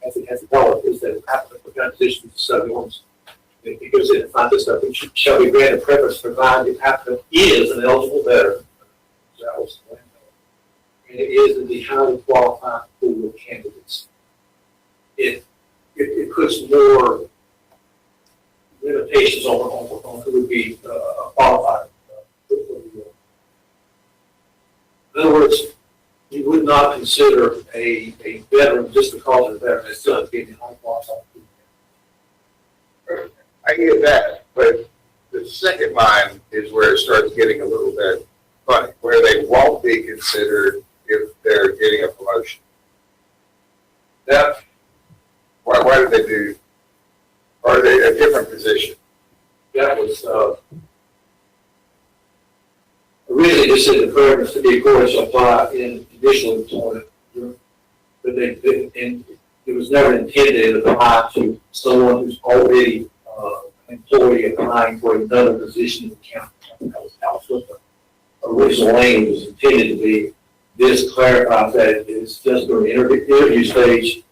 as it has developed is that applicant for that position is sub-ordinance. It goes in and finds this stuff, which shall be granted preference provided the applicant is an eligible veteran. And it is in the highly qualified pool of candidates. It puts more limitations on who would be qualified. In other words, you would not consider a veteran just because they're a veteran. It's still being high qualified. I get that, but the second line is where it starts getting a little bit funny, where they won't be considered if they're getting a promotion. That, why did they do, are they a different position? That was, originally just said the preference to be according to apply in additional employment. But and it was never intended to apply to someone who's already an employee applying for another position in the county. That was what the original language was intended to be. This clarifies that it's just during the interview stage.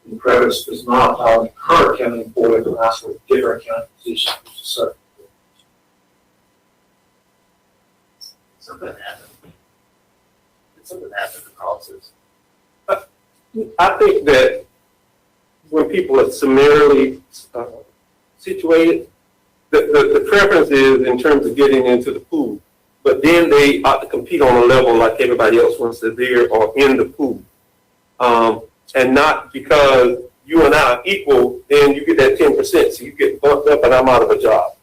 The preference does not apply to the current county employee who asks for a different county position, which is certain. Something happened. Something happened to causes. I think that when people are similarly situated, the preference is in terms of getting into the pool, but then they ought to compete on a level like everybody else once they're there or in the pool. And not because you and I are equal, then you get that 10%, so you get bumped up and I'm out of a job.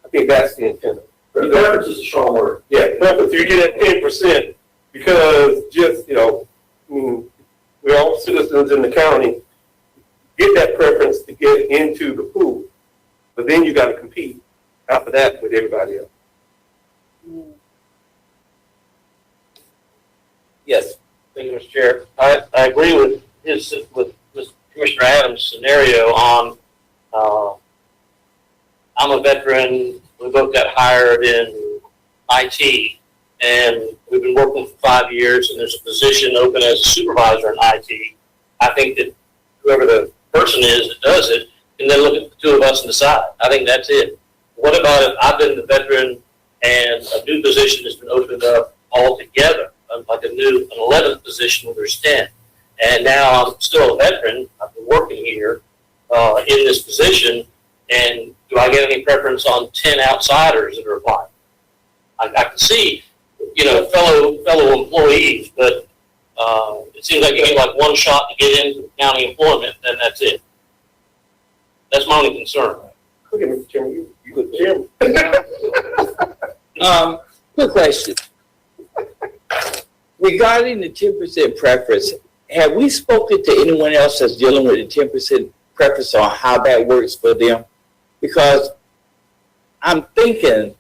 I think that's the intent. Preference is a strong word. Yeah, preference, you get that 10% because just, we're all citizens in the county, get that preference to get into the pool. But then you got to compete after that with everybody else. Yes. Thank you, Mr. Chair. I agree with Commissioner Adams' scenario on, I'm a veteran, we both got hired in IT, and we've been working for 5 years, and there's a position open as a supervisor in IT. I think that whoever the person is that does it can then look at the two of us and decide. I think that's it. What about if I've been the veteran and a new position has been opened up altogether? Like an 11th position where there's 10. And now I'm still a veteran, I've been working here in this position, and do I get any preference on 10 outsiders that are applying? I can see, fellow employees, but it seems like you get like one shot to get into county employment, then that's it. That's my only concern. Look at Mr. Chairman, you good chairman. Quick question. regarding the 10% preference, have we spoken to anyone else that's dealing with the 10% preference on how that works for them? Because I'm thinking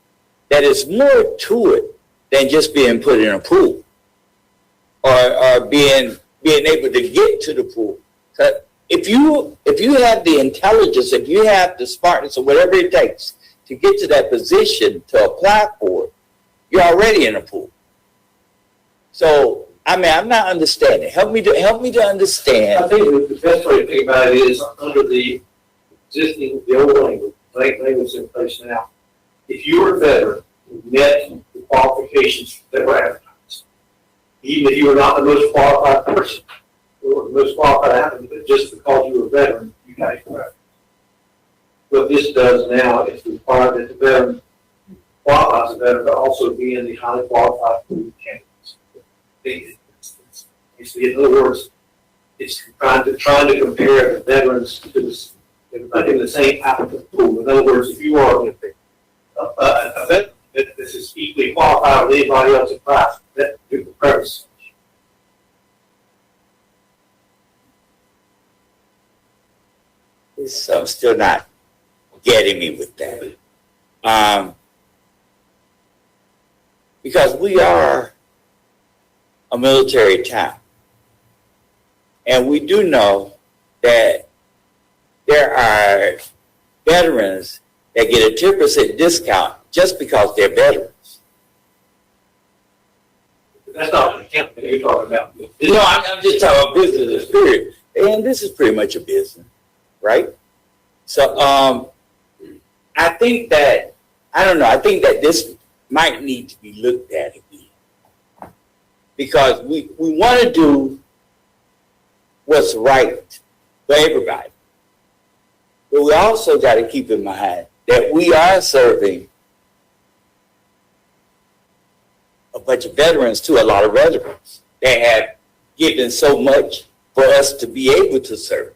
that it's more to it than just being put in a pool or being able to get to the pool. If you have the intelligence, if you have the smartness or whatever it takes to get to that position to apply for it, you're already in a pool. So, I mean, I'm not understanding. Help me to I understand. think the best way to think about it is under the old language in place now. If you were a veteran, who met the qualifications that were advertised, even if you were not the most qualified person, or the most qualified applicant, but just because you were a veteran, you got it correct. What this does now is require that the veteran qualifies as a veteran, but also be in the highly qualified pool of candidates. In other words, it's trying to compare the veterans to the same applicant pool. In other words, if you are a veteran that is equally qualified with anybody else in class, that is the preference. So I'm still not getting me with that. Because we are a military town. And we do know that there are veterans that get a 10% discount just because they're veterans. That's not an account that you're talking about. No, I'm just talking about business period. And this is pretty much a business, right? So I think that, I don't know, I think that this might need to be looked at again. Because we want to do what's right for everybody. But we also got to keep in mind that we are serving a bunch of veterans too, a lot of veterans that have given so much for us to be able to serve.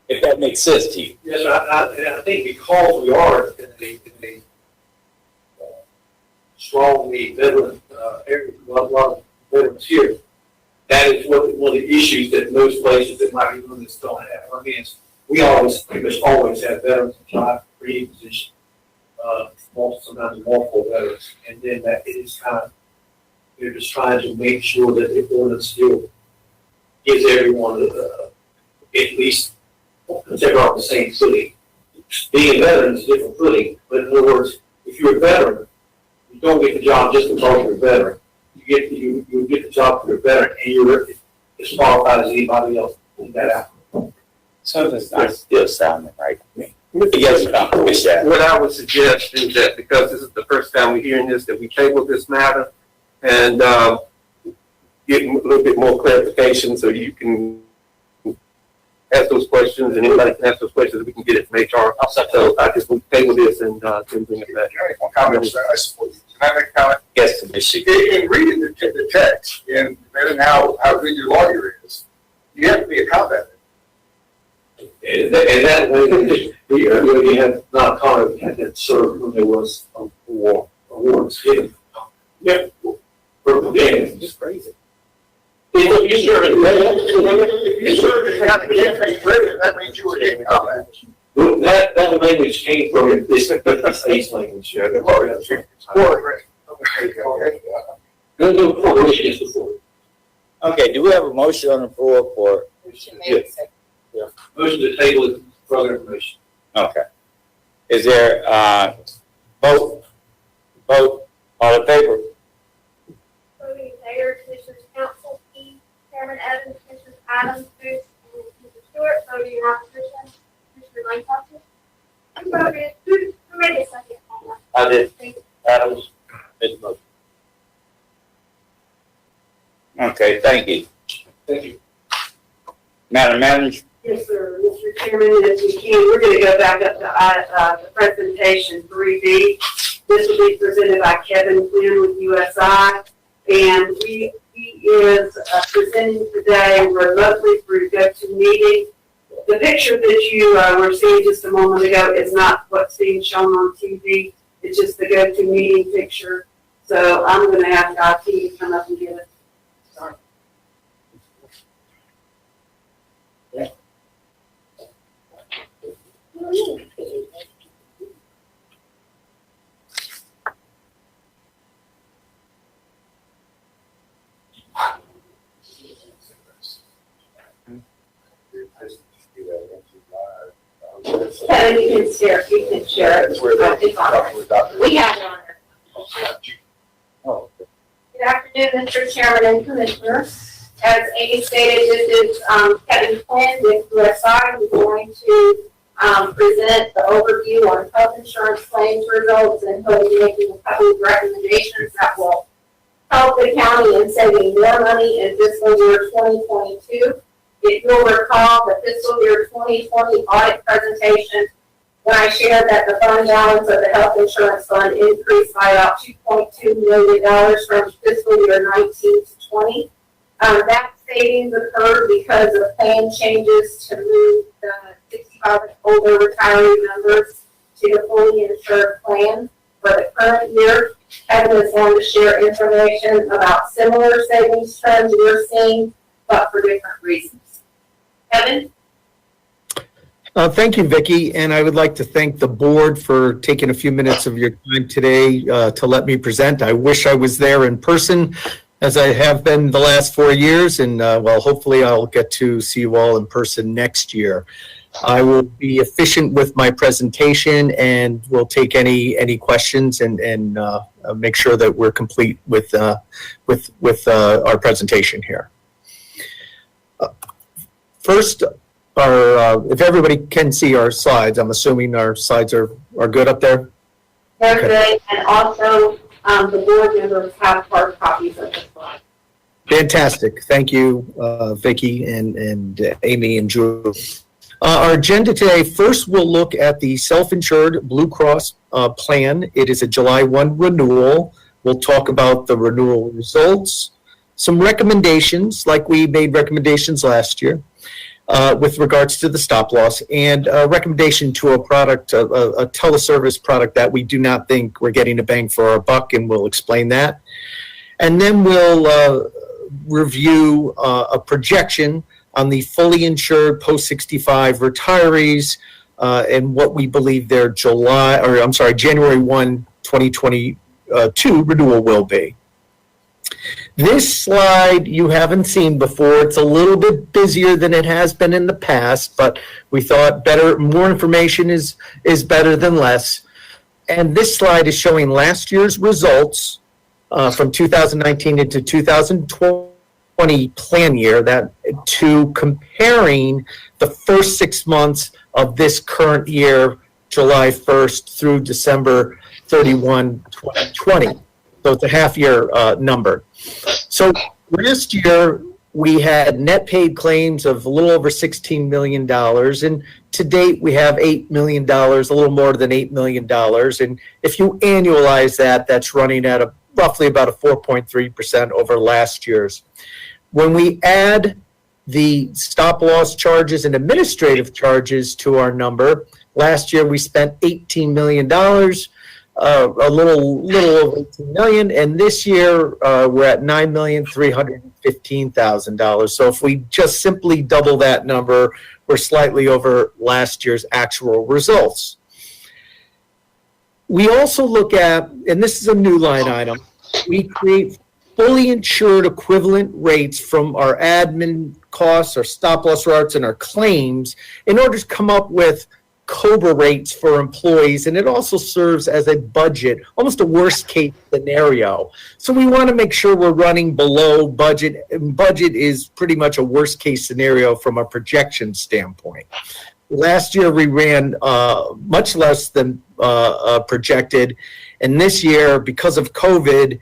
If that makes sense to you. Yes, I think because we are in a strongly veteran area, a lot of veterans here, that is one of the issues that most places that might be doing this don't have. I mean, we pretty much always have veterans apply for any position, sometimes multiple veterans, and then that is kind of, they're just trying to make sure that the ordinance still gives everyone at least, because they're on the same footing. Being a veteran is a different footing, but in other words, if you're a veteran, you don't get the job just because you're a veteran. You get the job because you're a veteran, and you're as qualified as anybody else in that applicant. Something's not still sounding right to me. Yes, Michelle. what I would suggest is that because this is the first time we're hearing this, that we table this matter and get a little bit more clarification so you can ask those questions and anybody can ask those questions. We can get it from HR. So I just will table this and then bring it back. One comment, I support you. Can I make a comment? Yes, Commissioner. In reading the text and depending how good your lawyer is, you have to be a combat. And that way, we had not comment had that served when there was a war, awards given. Yeah. It's just crazy. You serve in You served in county campaign president, that means you were getting combat. That language came from this state's language. Okay, do we have a motion on the floor for? Motion to table it for further information. Okay. Is there vote, all in favor? Voting Mayor, Commissioners Council, Key, Chairman Evans, Commissioners Adams, Booth, and Commissioner Stewart. Voting in opposition, Commissioner Lancaster. You voted, who made a second? I did. Thank you. Adams made the motion. Okay, thank you. Thank you. Madam Manager? Yes, sir. Mr. Chairman, if we can, we're going to go back up to the presentation 3B. This will be presented by Kevin Quinn with USI, and he is presenting today remotely through GoToMeeting. The picture that you were seeing just a moment ago is not what's being shown on TV. It's just the GoToMeeting picture. So I'm gonna ask IT to come up and give us. Kevin, you can share it. That's where they It's on there. We have it on there. Oh, Good afternoon, Mr. Chairman and Commissioners. As Amy stated, this is Kevin Quinn with USI. We're going to present the overview on health insurance claims results, and he'll be making a couple of recommendations that will help the county in saving more money in fiscal year 2022. If you'll recall, the fiscal year 2020 audit presentation, when I shared that the fund balance of the health insurance fund increased by about $2.2 million from fiscal year 19 to 20. That savings occurred because of plan changes to move the 65 and older retiree members to the fully insured plan for the current year. Kevin is going to share information about similar savings trends we're seeing, but for different reasons. Kevin? Thank you, Vicki, and I would like to thank the board for taking a few minutes of your time today to let me present. I wish I was there in person, as I have been the last 4 years, and well, hopefully I'll get to see you all in person next year. I will be efficient with my presentation and will take any questions and make sure that we're complete with our presentation here. First, if everybody can see our slides, I'm assuming our slides are good up there? They're good, and also, the board members have hard copies of the slide. Fantastic. Thank you, Vicki and Amy and Julie. Our agenda today, first we'll look at the self-insured Blue Cross plan. It is a July 1 renewal. We'll talk about the renewal results, some recommendations, like we made recommendations last year, with regards to the stop loss, and a recommendation to a product, a teleservice product that we do not think we're getting a bang for our buck, and we'll explain that. And then we'll review a projection on the fully insured post-65 retirees and what we believe their January 1, 2022 renewal will be. This slide you haven't seen before. It's a little bit busier than it has been in the past, but we thought more information is better than less. And this slide is showing last year's results from 2019 into 2020 plan year, that to comparing the first 6 months of this current year, July 1st through December 31, 2020. So it's a half-year number. So last year, we had net paid claims of a little over $16 million, and to date, we have $8 million, a little more than $8 million. And if you annualize that, that's running at roughly about a 4.3% over last year's. When we add the stop loss charges and administrative charges to our number, last year we spent $18 million. A little over $18 million, and this year we're at $9,315,000. So if we just simply double that number, we're slightly over last year's actual results. We also look at, and this is a new line item, we create fully insured equivalent rates from our admin costs, our stop loss rates, and our claims in order to come up with COBRA rates for employees, and it also serves as a budget, almost a worst case scenario. So we want to make sure we're running below budget, and budget is pretty much a worst case scenario from a projection standpoint. Last year we ran much less than projected, and this year, because of COVID,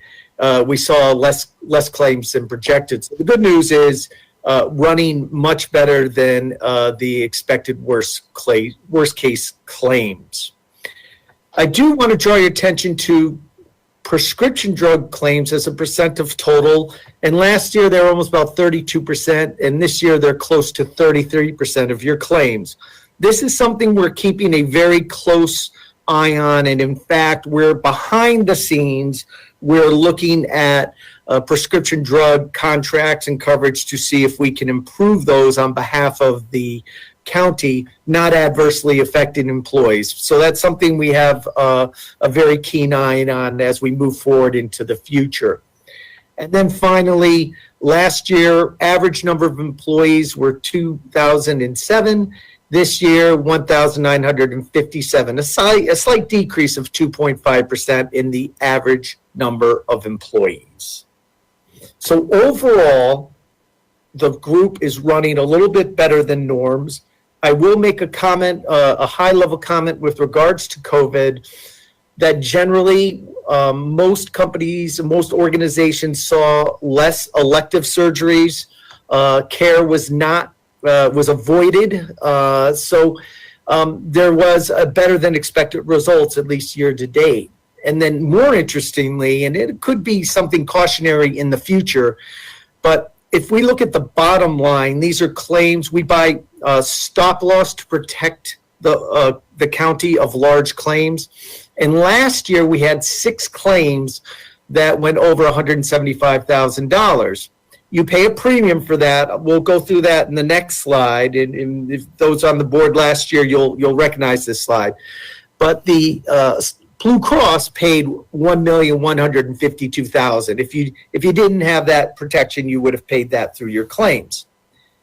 we saw less claims than projected. So the good news is running much better than the expected worst case claims. I do want to draw your attention to prescription drug claims as a percent of total. And last year they were almost about 32%, and this year they're close to 33% of your claims. This is something we're keeping a very close eye on. And in fact, we're behind the scenes. We're looking at prescription drug contracts and coverage to see if we can improve those on behalf of the county, not adversely affecting employees. So that's something we have a very keen eye on as we move forward into the future. And then finally, last year, average number of employees were 2,007. This year, 1,957, a slight decrease of 2.5% in the average number of employees. So overall, the group is running a little bit better than norms. I will make a comment, a high-level comment with regards to COVID, that generally most companies, most organizations saw less elective surgeries. Care was avoided. So there was a better than expected results, at least year to date. And then more interestingly, and it could be something cautionary in the future, but if we look at the bottom line, these are claims. We buy stop loss to protect the county of large claims. And last year we had 6 claims that went over $175,000. You pay a premium for that. We'll go through that in the next slide. And if those on the board last year, you'll recognize this slide. But the Blue Cross paid $1,152,000. If you didn't have that protection, you would have paid that through your claims.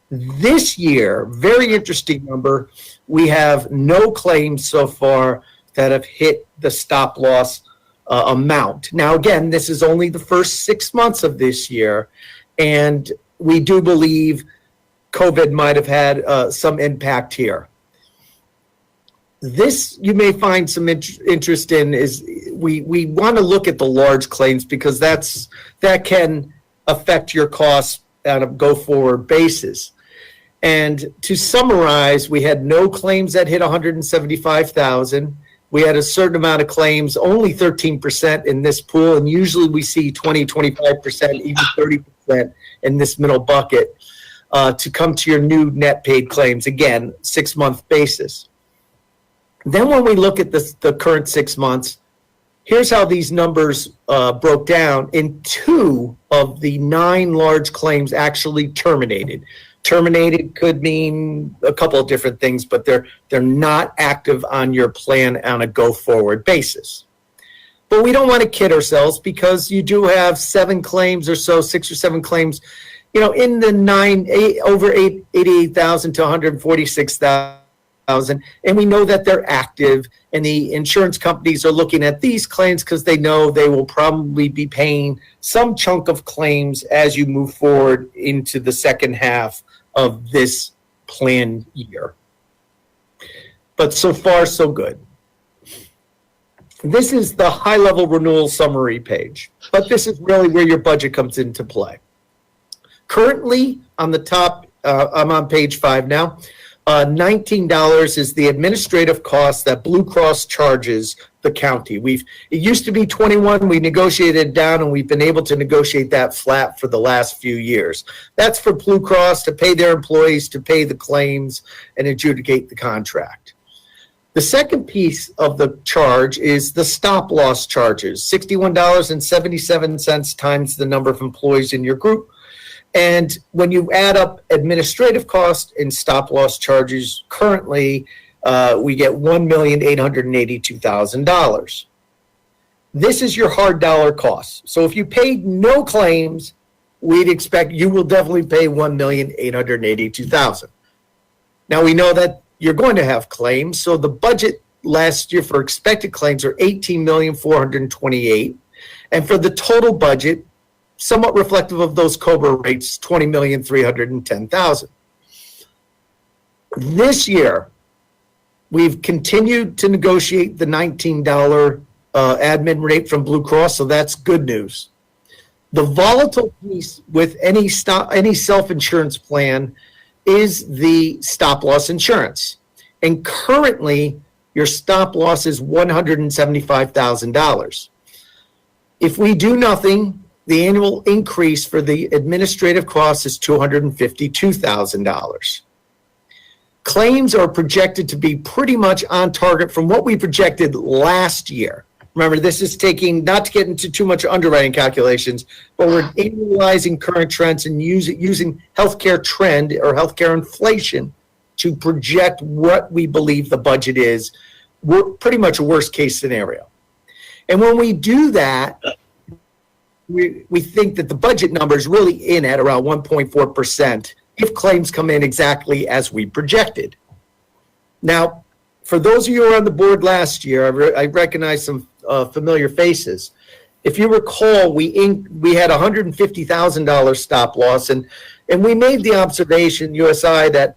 This year, very interesting number, we have no claims so far that have hit the stop loss amount. Now, again, this is only the first 6 months of this year, and we do believe COVID might have had some impact here. This you may find some interest in is we want to look at the large claims because that can affect your costs on a go-forward basis. And to summarize, we had no claims that hit $175,000. We had a certain amount of claims, only 13% in this pool, and usually we see 20, 25%, even 30% in this middle bucket to come to your new net paid claims, again, 6-month basis. Then when we look at the current 6 months, here's how these numbers broke down. In 2 of the 9 large claims actually terminated. Terminated could mean a couple of different things, but they're not active on your plan on a go-forward basis. But we don't want to kid ourselves because you do have 7 claims or so, 6 or 7 claims, in the over 88,000 to 146,000. And we know that they're active, and the insurance companies are looking at these claims because they know they will probably be paying some chunk of claims as you move forward into the second half of this plan year. But so far, so good. This is the high-level renewal summary page, but this is really where your budget comes into play. Currently, on the top, I'm on page 5 now, $19 is the administrative cost that Blue Cross charges the county. It used to be 21, we negotiated it down, and we've been able to negotiate that flat for the last few years. That's for Blue Cross to pay their employees, to pay the claims, and adjudicate the contract. The second piece of the charge is the stop loss charges, $61.77 times the number of employees in your group. And when you add up administrative costs and stop loss charges, currently we get $1,882,000. This is your hard dollar cost. So if you paid no claims, we'd expect you will definitely pay $1,882,000. Now we know that you're going to have claims. So the budget last year for expected claims are $18,428,000, and for the total budget, somewhat reflective of those COBRA rates, $20,310,000. This year, we've continued to negotiate the $19 admin rate from Blue Cross, so that's good news. The volatile piece with any self-insurance plan is the stop loss insurance. And currently, your stop loss is $175,000. If we do nothing, the annual increase for the administrative cost is $252,000. Claims are projected to be pretty much on target from what we projected last year. Remember, this is taking, not to get into too much underwriting calculations, but we're analyzing current trends and using healthcare trend or healthcare inflation to project what we believe the budget is. We're pretty much a worst case scenario. And when we do that, we think that the budget number is really in at around 1.4% if claims come in exactly as we projected. Now, for those of you who were on the board last year, I recognize some familiar faces. If you recall, we had $150,000 stop loss, and we made the observation, USI, that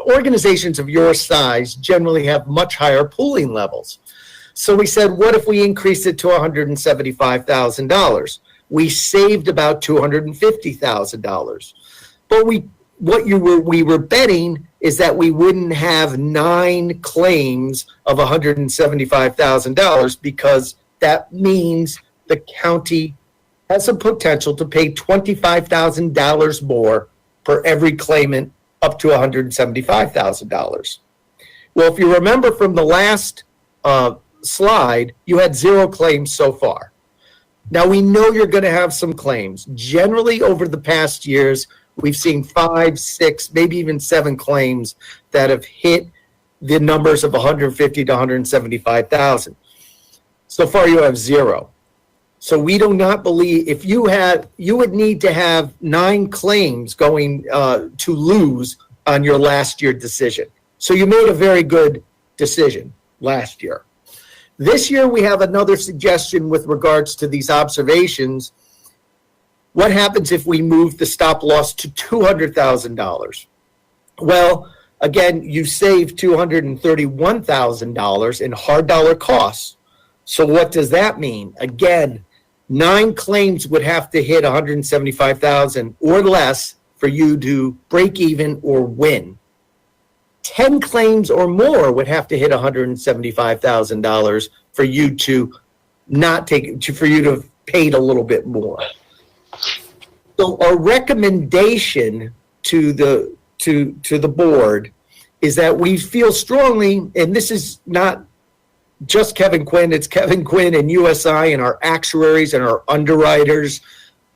organizations of your size generally have much higher pooling levels. So we said, what if we increase it to $175,000? We saved about $250,000. But we were betting is that we wouldn't have 9 claims of $175,000 because that means the county has a potential to pay $25,000 more per every claimant up to $175,000. Well, if you remember from the last slide, you had 0 claims so far. Now, we know you're going to have some claims. Generally, over the past years, we've seen 5, 6, maybe even 7 claims that have hit the numbers of 150 to 175,000. So far, you have 0. So we do not believe if you would need to have 9 claims going to lose on your last year decision. So you made a very good decision last year. This year, we have another suggestion with regards to these observations. What happens if we move the stop loss to $200,000? Well, again, you save $231,000 in hard dollar costs. So what does that mean? Again, 9 claims would have to hit $175,000 or less for you to break even or win. 10 claims or more would have to hit $175,000 for you to not take for you to have paid a little bit more. So our recommendation to the board is that we feel strongly, and this is not just Kevin Quinn, it's Kevin Quinn and USI and our actuaries and our underwriters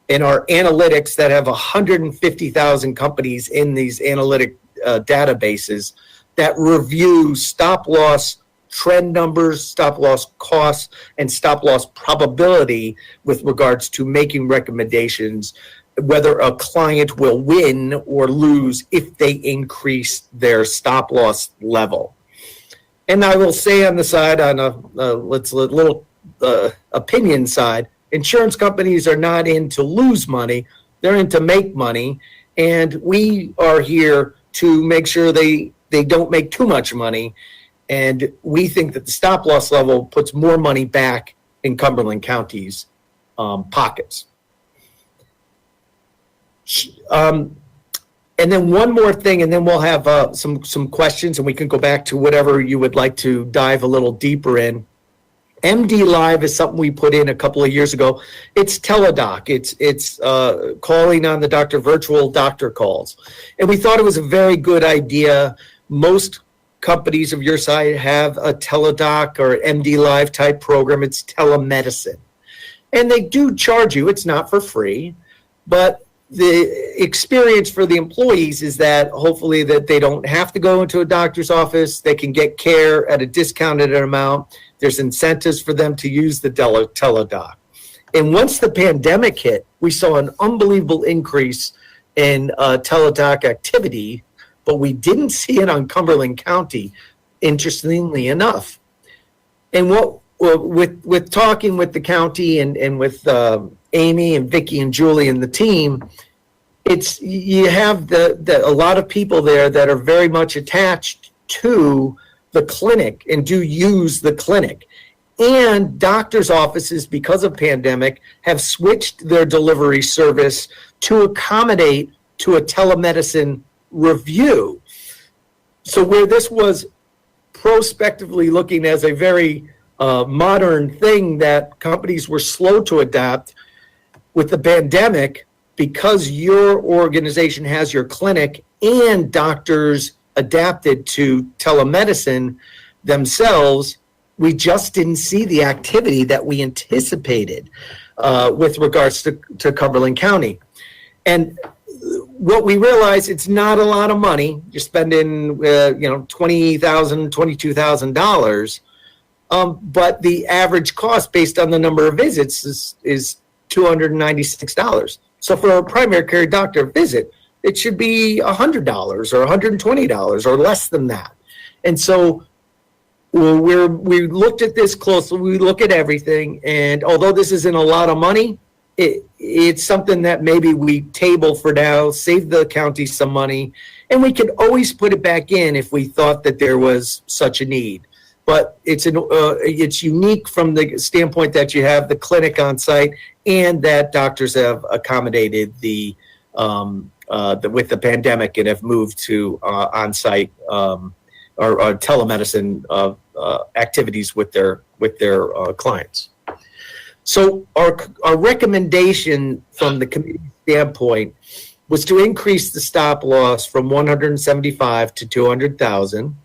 and our analytics that have 150,000 companies in these analytic databases that review stop loss trend numbers, stop loss costs, and stop loss probability with regards to making recommendations whether a client will win or lose if they increase their stop loss level. And I will say on the side, on a little opinion side, insurance companies are not in to lose money, they're in to make money, and we are here to make sure they don't make too much money. And we think that the stop loss level puts more money back in Cumberland County's pockets. And then one more thing, and then we'll have some questions, and we can go back to whatever you would like to dive a little deeper in. MD Live is something we put in a couple of years ago. It's teledoc. It's calling on the doctor, virtual doctor calls. And we thought it was a very good idea. Most companies of your size have a teledoc or MD Live type program. It's telemedicine. And they do charge you. It's not for free. But the experience for the employees is that hopefully that they don't have to go into a doctor's office. They can get care at a discounted amount. There's incentives for them to use the teledoc. And once the pandemic hit, we saw an unbelievable increase in teledoc activity, but we didn't see it on Cumberland County, interestingly enough. And with talking with the county and with Amy and Vicky and Julie and the team, you have a lot of people there that are very much attached to the clinic and do use the clinic. And doctors' offices, because of pandemic, have switched their delivery service to accommodate to a telemedicine review. So where this was prospectively looking as a very modern thing that companies were slow to adopt, with the pandemic, because your organization has your clinic and doctors adapted to telemedicine themselves, we just didn't see the activity that we anticipated with regards to Cumberland County. And what we realize, it's not a lot of money. You're spending, $20,000, $22,000. But the average cost based on the number of visits is $296. So for a primary care doctor visit, it should be $100 or $120 or less than that. And so we looked at this closely. We look at everything, and although this isn't a lot of money, it's something that maybe we table for now, save the county some money, and we could always put it back in if we thought that there was such a need. But it's unique from the standpoint that you have the clinic on site and that doctors have accommodated with the pandemic and have moved to on-site or telemedicine activities with their clients. So our recommendation from the committee standpoint was to increase the stop loss from 175 to 200,000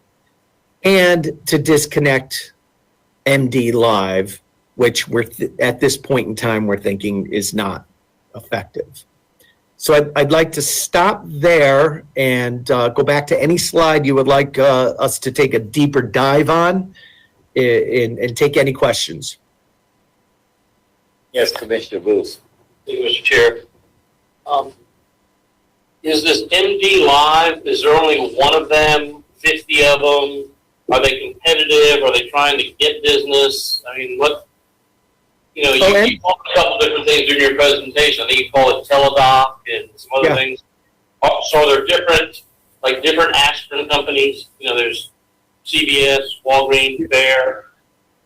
and to disconnect MD Live, which at this point in time we're thinking is not effective. So I'd like to stop there and go back to any slide you would like us to take a deeper dive on and take any questions. Yes, Commissioner Booth. Thank you, Mr. Chair. Is this MD Live, is there only one of them, 50 of them? Are they competitive? Are they trying to get business? I mean, you called a couple different things during your presentation. I think you call it teledoc and some other things. So are there different aspirin companies? There's CVS, Walgreens, Bayer.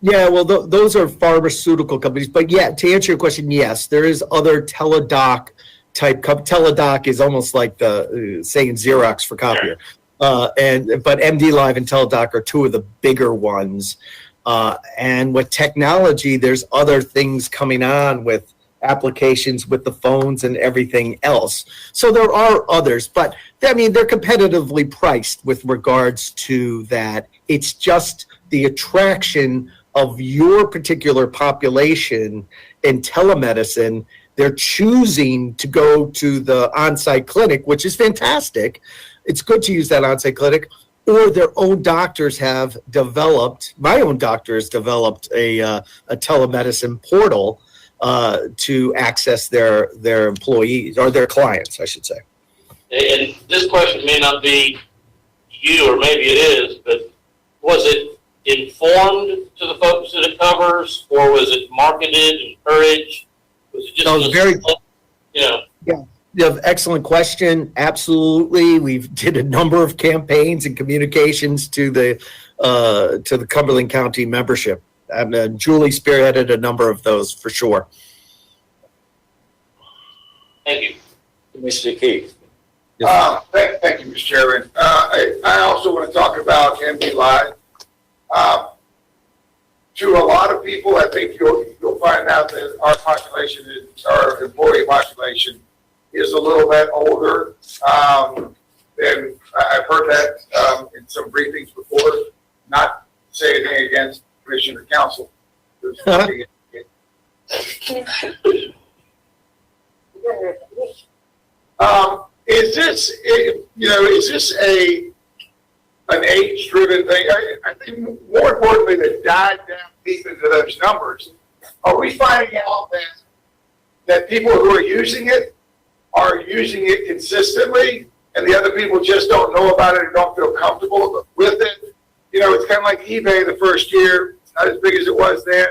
Yeah, well, those are pharmaceutical companies. But yeah, to answer your question, yes, there is other teledoc type. Teledoc is almost like the saying Xerox for copier. But MD Live and Teledoc are two of the bigger ones. And with technology, there's other things coming on with applications with the phones and everything else. So there are others, but they're competitively priced with regards to that. It's just the attraction of your particular population in telemedicine. They're choosing to go to the on-site clinic, which is fantastic. It's good to use that on-site clinic, or their own doctors have developed, my own doctor has developed a telemedicine portal to access their employees, or their clients, I should say. And this question may not be you, or maybe it is, but was it informed to the folks that it covers, or was it marketed, encouraged? Was it just excellent question. Absolutely. We did a number of campaigns and communications to the Cumberland County membership. And Julie spearheaded a number of those for sure. Thank you. Mr. Keith. Thank you, Mr. Chairman. I also want to talk about MD Live. To a lot of people, I think you'll find out that our employee population is a little bit older. And I've heard that in some briefings before. Not to say anything against Commissioner Council. Is this an age-driven thing? I think more importantly, to dive down deep into those numbers, are we finding out that people who are using it are using it consistently, and the other people just don't know about it and don't feel comfortable with it? It's kind of like eBay the first year. It's not as big as it was then.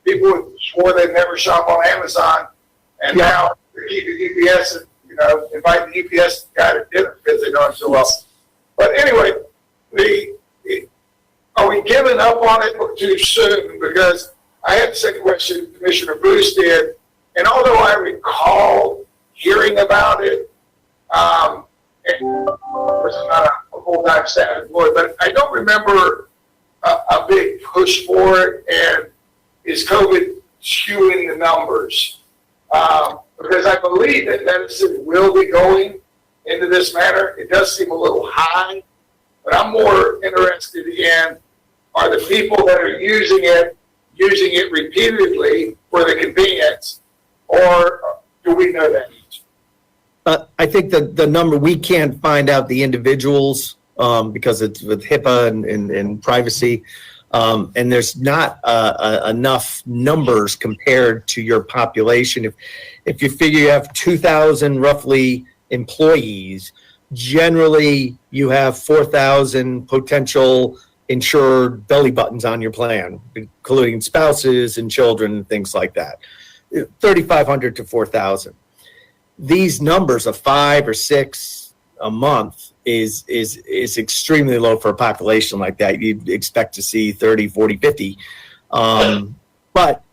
People swore they'd never shop on Amazon, and now they're keeping UPS and, inviting the UPS guy to dinner because they know him so well. But anyway, are we giving up on it too soon? Because I had the same question Commissioner Bruce did, and although I recall hearing about it, and of course I'm not a full-time staff employee, but I don't remember a big push for it. And is COVID skewing the numbers? Because I believe that medicine will be going into this manner. It does seem a little high But I'm more interested in, are the people that are using it repeatedly for the convenience, or do we know that each? I think the number, we can't find out the individuals because it's with HIPAA and privacy. And there's not enough numbers compared to your population. If you figure you have 2,000 roughly employees, generally you have 4,000 potential insured belly buttons on your plan, including spouses and children and things like that. 3,500 to 4,000. These numbers of 5 or 6 a month is extremely low for a population like that. You'd expect to see 30, 40, 50. But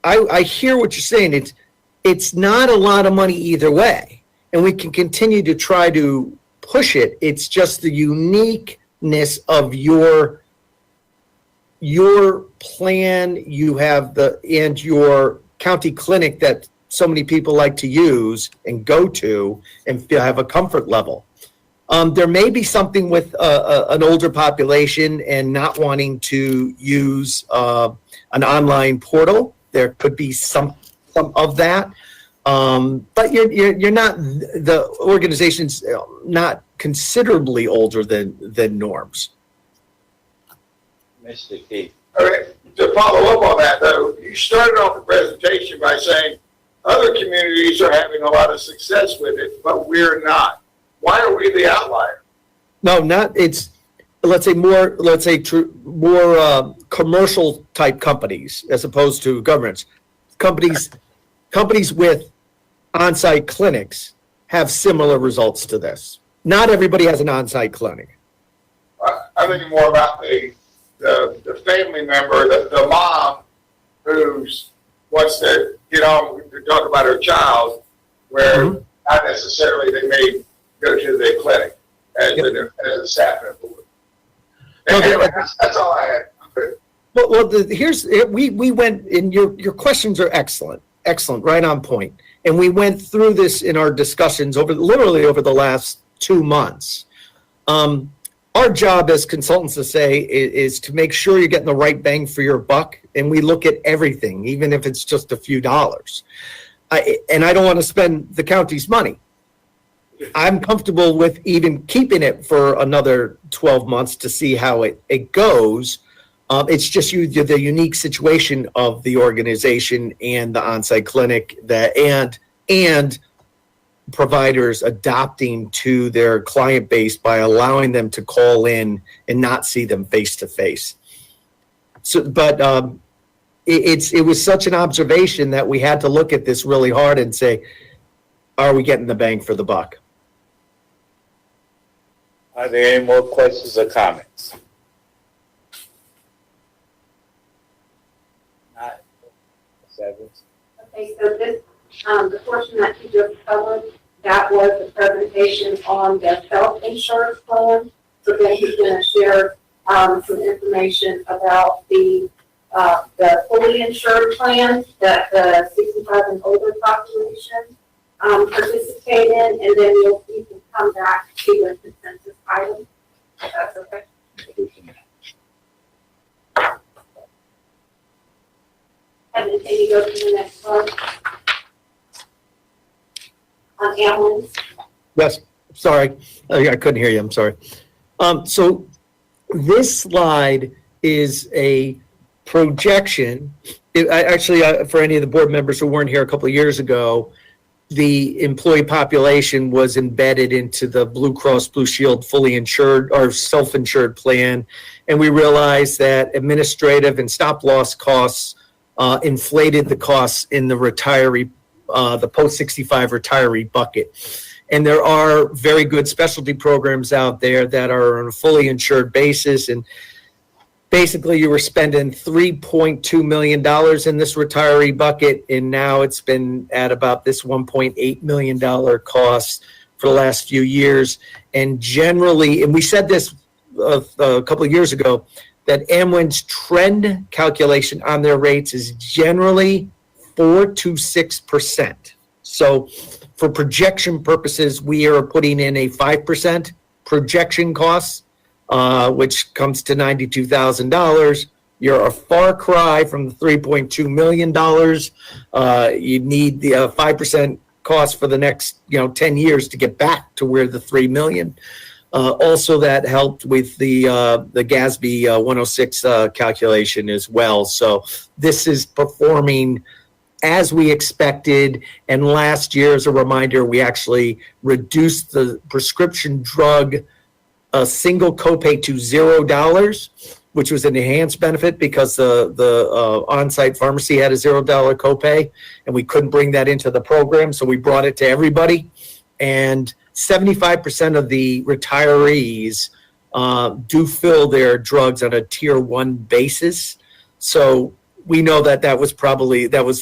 I hear what you're saying. It's not a lot of money either way. And we can continue to try to push it. It's just the uniqueness of your plan. You have and your county clinic that so many people like to use and go to and have a comfort level. There may be something with an older population and not wanting to use an online portal. There could be some of that. But you're not, the organization's not considerably older than norms. Mr. Keith. All right, to follow up on that though, you started off the presentation by saying other communities are having a lot of success with it, but we're not. Why are we the outlier? No, it's, let's say more commercial type companies as opposed to governments. Companies with on-site clinics have similar results to this. Not everybody has an on-site clinic. I'm thinking more about the family member, the mom who wants to get on to talk about her child, where not necessarily they may go to the clinic as a staff member. Anyway, that's all I had. Well, we went, and your questions are excellent, right on point. And we went through this in our discussions literally over the last 2 months. Our job as consultants to say is to make sure you're getting the right bang for your buck. And we look at everything, even if it's just a few dollars. And I don't want to spend the county's money. I'm comfortable with even keeping it for another 12 months to see how it goes. It's just the unique situation of the organization and the on-site clinic and providers adopting to their client base by allowing them to call in and not see them face to face. So, but it was such an observation that we had to look at this really hard and say, are we getting the bang for the buck? Are there any more questions or comments? Not. Okay, so this, the portion that you just covered, that was the presentation on the self-insured plan. So then he's going to share some information about the fully insured plan that the 65 and older population participate in, and then you can come back to the consensus item. If that's okay. And then can you go to the next slide? On ambulance. Yes, sorry. I couldn't hear you. I'm sorry. So this slide is a projection. Actually, for any of the board members who weren't here a couple of years ago, the employee population was embedded into the Blue Cross Blue Shield fully insured or self-insured plan. And we realized that administrative and stop-loss costs inflated the costs in the retiree, the post-65 retiree bucket. And there are very good specialty programs out there that are on a fully insured basis. And basically you were spending $3.2 million in this retiree bucket. And now it's been at about this $1.8 million cost for the last few years. And generally, and we said this a couple of years ago, that Amwin's trend calculation on their rates is generally 4 to 6%. So for projection purposes, we are putting in a 5% projection costs, which comes to $92,000. You're a far cry from the $3.2 million. You need the 5% cost for the next 10 years to get back to where the 3 million. Also, that helped with the GASB 106 calculation as well. So this is performing as we expected. And last year, as a reminder, we actually reduced the prescription drug single copay to $0, which was an enhanced benefit because the on-site pharmacy had a $0 copay, and we couldn't bring that into the program, so we brought it to everybody. And 75% of the retirees do fill their drugs on a tier 1 basis. So we know that was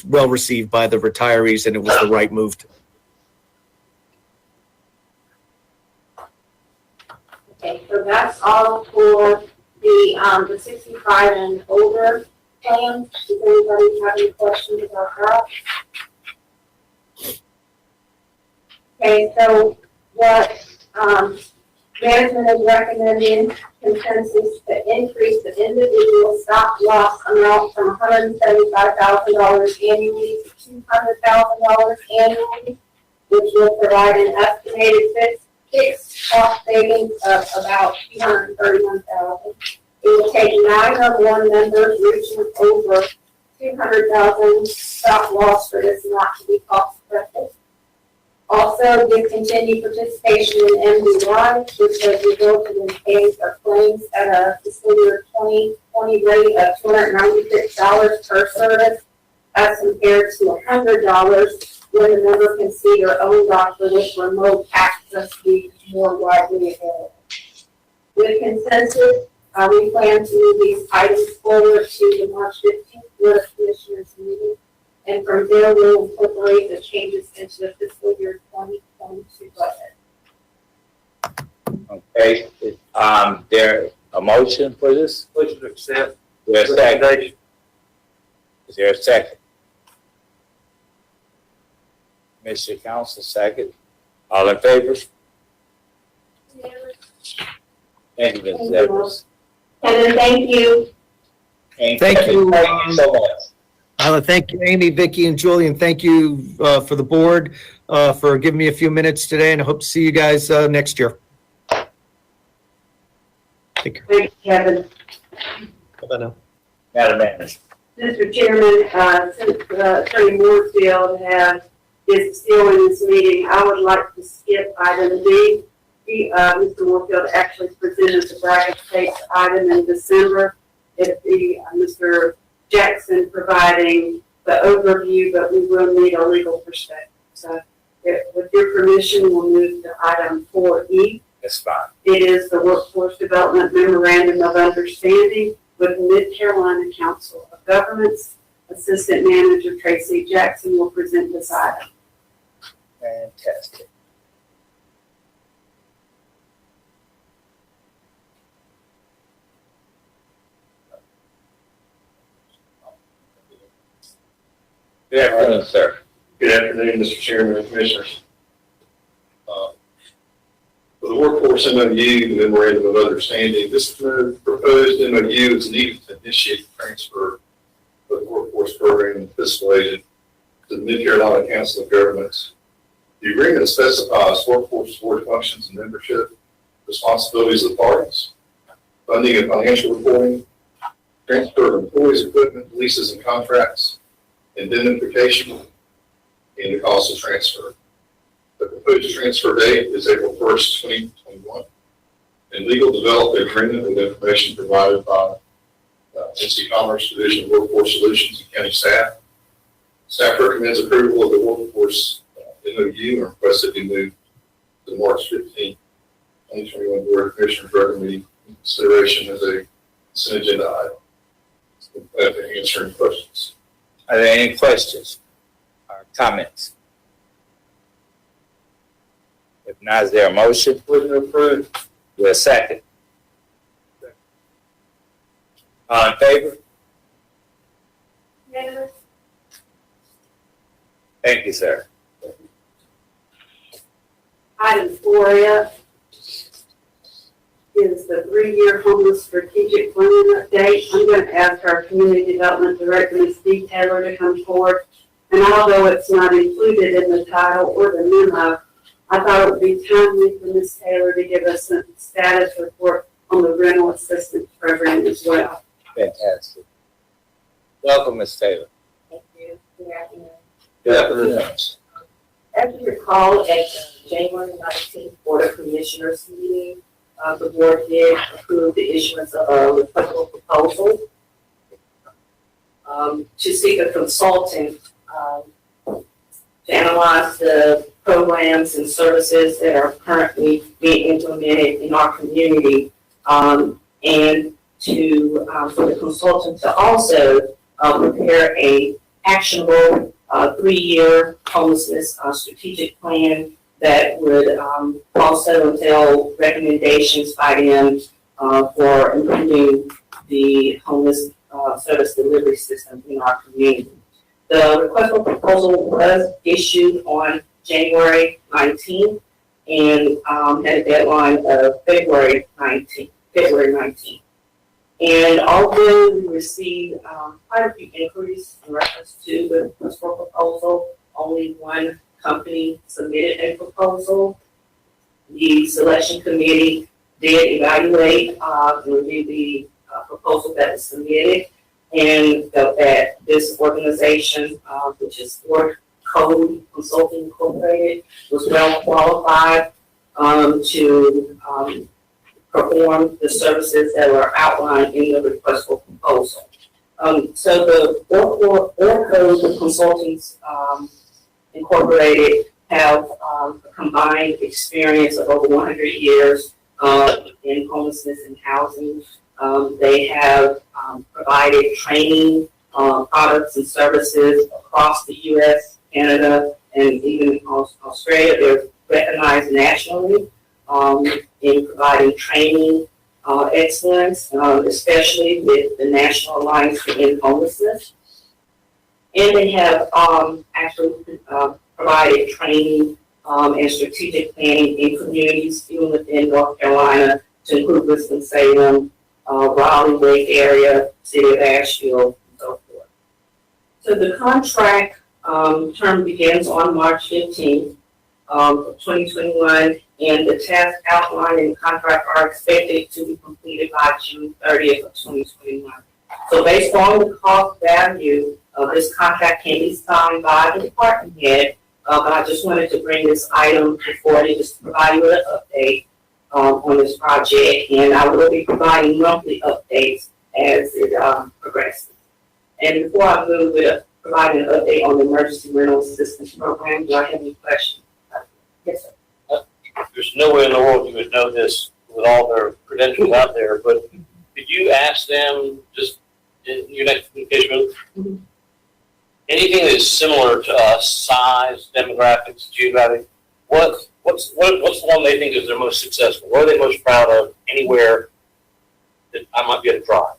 well received by the retirees, and it was the right move. Okay, so that's all for the 65 and older plan. Does anybody have any questions about that? Okay, so what management is recommending consensus to increase the individual stop loss amount from $175,000 annually to $200,000 annually, which will provide an estimated fixed cost savings of about $231,000. It will take 901 members reaching over 200,000 stop loss for this not to be cost effective. Also, discontinued participation in MDY, which has resulted in paying for claims at a fiscal year 2020 rate of $296 per service, as compared to $100 when the member can see their own doctor with remote access being more widely available. With consensus, we plan to move these items forward to the March 15th Board of Commissioners meeting, and from there we'll incorporate the changes into the fiscal year 2022 budget. Okay, there a motion for this? Motion to accept. Is there a second? Is there a second? Mr. Council, second. All in favor? Thank you, Ms. Edwards. And then thank you. Thank you. Thank you so much. Thank you, Amy, Vicky, and Julian. Thank you for the board for giving me a few minutes today, and I hope to see you guys next year. Take care. Thanks, Kevin. Bye now. Madam Manager. Mr. Chairman, since Attorney Moorefield is still in this meeting, I would like to skip item D. Mr. Moorefield actually presented the bracket case item in December. It'd be Mr. Jackson providing the overview, but we will need a legal perspective. So with your permission, we'll move to item 4E. That's fine. It is the Workforce Development Memorandum of Understanding with Mid-Carolina Council of Governments. Assistant Manager Tracy Jackson will present this item. Fantastic. Good afternoon, sir. Good afternoon, Mr. Chairman and Commissioners. For the Workforce MOU, the Memorandum of Understanding, this proposed MOU is needed to initiate transfer of the Workforce Program and Fiscal Agent to the Mid-Carolina Council of Governments. The agreement specifies workforce support functions and membership, responsibilities of the parties, funding and financial reporting, transfer of employees, equipment, leases, and contracts, indemnification, and the cost of transfer. The proposed transfer date is April 1st, 2021, and legal developed the agreement with information provided by NC Commerce Division of Workforce Solutions and county staff. Staff recommends approval of the Workforce MOU and requests it be moved to the March 15th, 2021 Board of Commissioners recommending consideration as a consent agenda item. Glad to answer any questions. Are there any questions or comments? If not, is there a motion? Motion approved. With a second? All in favor? Unanimous. Thank you, sir. Item 4F is the 3-year homeless strategic plan update. I'm going to ask our community development director, Ms. Dee Taylor, to come forward. And although it's not included in the title or the memo, I thought it would be timely for Ms. Taylor to give us a status report on the rental assistance program as well. Fantastic. Welcome, Ms. Taylor. Thank you. Good afternoon. Good afternoon. As you recall, at the January 19th Board of Commissioners meeting, the board did approve the issuance of a requestable proposal to seek a consultant to analyze the programs and services that are currently being implemented in our community, and to for the consultant to also prepare a actionable 3-year homelessness strategic plan that would also entail recommendations by them for improving the homeless service delivery system in our community. The request for proposal was issued on January 19th and had a deadline of February 19th. And although we received quite a few inquiries in reference to the request for proposal, only one company submitted a proposal. The selection committee did evaluate and review the proposal that was submitted and felt that this organization, which is Work Code Consulting Incorporated, was well qualified to perform the services that were outlined in the request for proposal. So the Work Code Consulting Incorporated have a combined experience of over 100 years in homelessness and housing. They have provided training, products and services across the U.S., Canada, and even Australia. They're recognized nationally in providing training excellence, especially with the National Alliance to End Homelessness. And they have actually provided training and strategic planning in communities, even within North Carolina, to include Winston-Salem, Raleigh-Lake area, City of Asheville, and so forth. So the contract term begins on March 15th of 2021, and the tasks outlined in the contract are expected to be completed by June 30th of 2021. So based on the cost value, this contract can be signed by the department head, but I just wanted to bring this item before you, just to provide you an update on this project, and I will be providing monthly updates as it progresses. And before I move to provide an update on the emergency rental assistance program, do I have any questions? Yes, sir. There's no way in the world you would know this with all their credentials out there, but could you ask them, just in your next communication, anything that is similar to us, size, demographics, geographic, what's the one they think is their most successful? What are they most proud of anywhere that I might be able to try?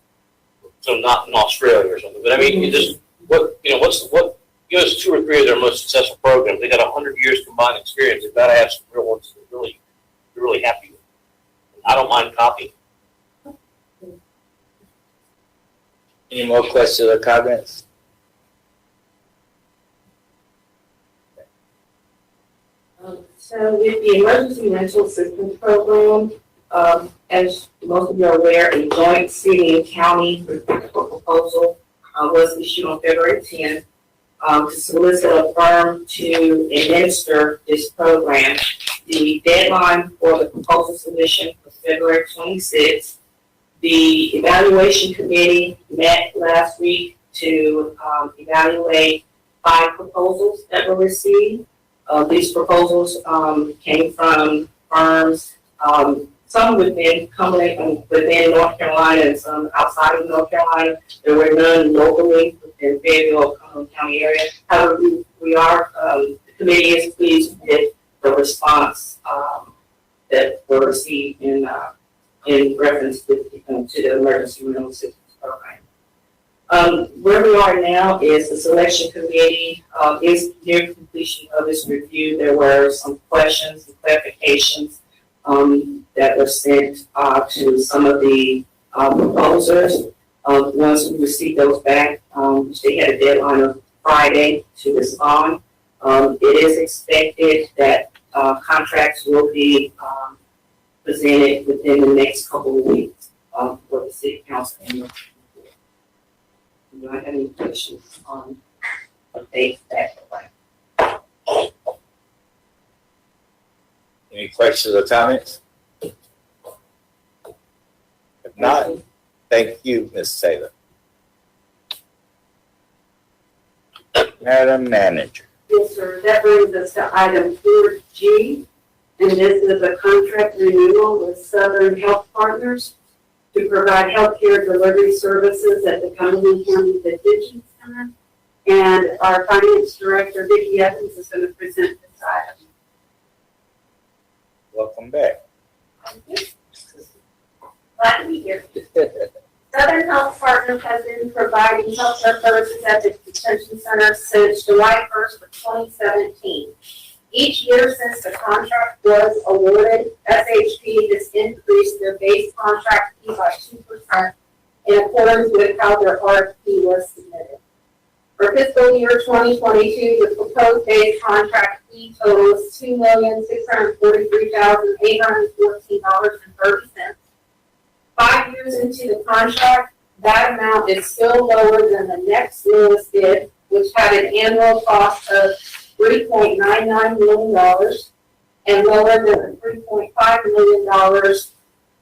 So not in Australia or something, but I mean, give us 2 or 3 of their most successful programs. They got 100 years combined experience. They've got to have some real ones that you're really happy with. I don't mind copying. Any more questions or comments? So with the emergency rental assistance program, as most of you are aware, a joint city and county proposal was issued on February 10th to solicit a firm to administer this program. The deadline for the proposal submission was February 26th. The evaluation committee met last week to evaluate 5 proposals that were received. These proposals came from firms, some within North Carolina and some outside of North Carolina. There were none locally within Fayetteville, Cumberland County area. However, the committee is pleased with the response that were received in reference to the emergency rental assistance program. Where we are now is the selection committee is near completion of this review. There were some questions and clarifications that were sent, to some of the, proposers. Once we received those back, they had a deadline of Friday to respond. It is expected that, contracts will be, presented within the next couple of weeks, for the city council. Do I have any questions on what they expect? Any questions or comments? If not, thank you, Ms. Taylor. Madam Manager. Yes, sir. That brings us to item 4G, and this is a contract renewal with Southern Health Partners to provide healthcare delivery services at the Cumberland County Detention Center. And our finance director, Vicki Evans, is going to present this item. Welcome back. Glad to be here. Southern Health Partners has been providing healthcare services at the detention center since July 1st of 2017. Each year since the contract was awarded, SHP has increased their base contract fee by 2% in accordance with how their RFP was submitted. For fiscal year 2022, the proposed base contract fee totals $2,643,814.30. 5 years into the contract, that amount is still lower than the next lowest bid, which had an annual cost of $3.99 million and lower than the $3.5 million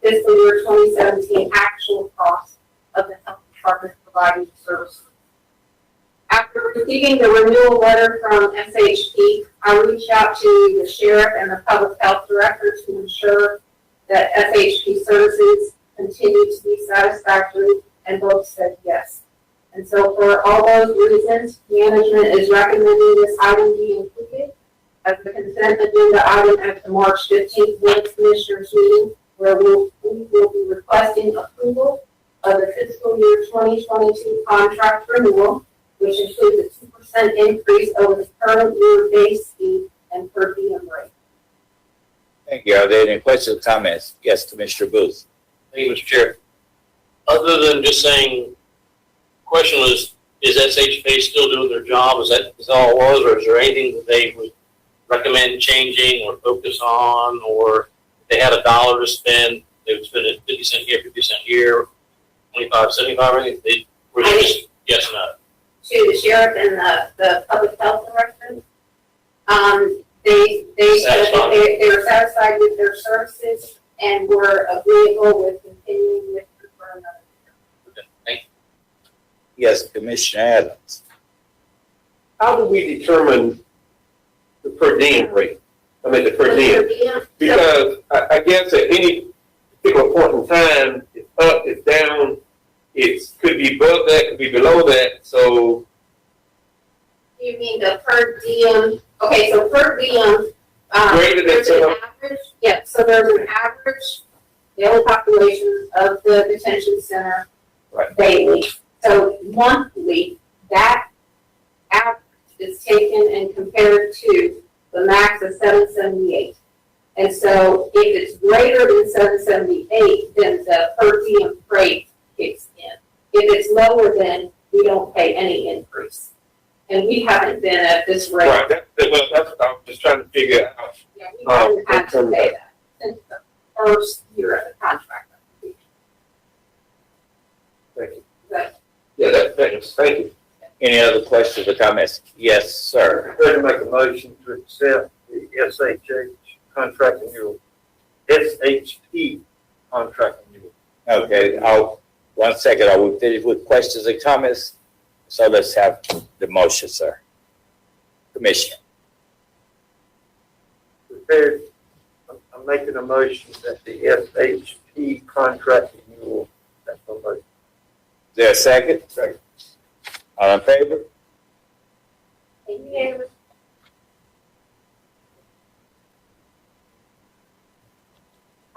fiscal year 2017 actual cost of the health department providing services. After receiving the renewal letter from SHP, I reached out to the sheriff and the public health director to ensure that SHP services continue to be satisfactory, and both said yes. And so for all those reasons, management is recommending this item be included as the consent agenda item at the March 15th Board of Commissioners meeting, where we will be requesting approval of the fiscal year 2022 contract renewal, which includes a 2% increase over the current year base fee and per diem rate. Thank you. Are there any questions or comments? Yes, Commissioner Booth. Thank you, Mr. Chair. Other than just saying, question is SHP still doing their job? Is that all it was, or is there anything that they would recommend changing or focus on, or if they had $1 to spend, they would spend it 50 cents here, 50 cents here, 25, 75, or anything? They were just yes or no? To the sheriff and the public health director, they said that they were satisfied with their services and were agreeable with continuing with them for another year. Okay, thank you. Yes, Commissioner Adams. How do we determine the per diem rate? I mean, the per diem? Because I guess at any particular point in time, it's up, it's down, it could be above that, could be below that, so. You mean the per diem? Okay, so per diem, Greater than there's an average, yeah, so there's an average daily population of the detention center Right. daily. So monthly, that average is taken and compared to the max of 778. And so if it's greater than 778, then the per diem rate kicks in. If it's lower, then we don't pay any increase. And we haven't been at this rate. Right, that's what I was just trying to figure out. Yeah, we haven't had to pay that since the first year of the contract. Thank you. But Yeah, thank you. Any other questions or comments? Yes, sir. Ready to make a motion to accept the SHH contract renewal, SHP contract renewal. Okay, one second. Are we finished with questions and comments? So let's have the motion, sir. Commissioner. Prepared, I'm making a motion that the SHP contract renewal, that's the motion. Is there a second? Second. All in favor? Unanimous.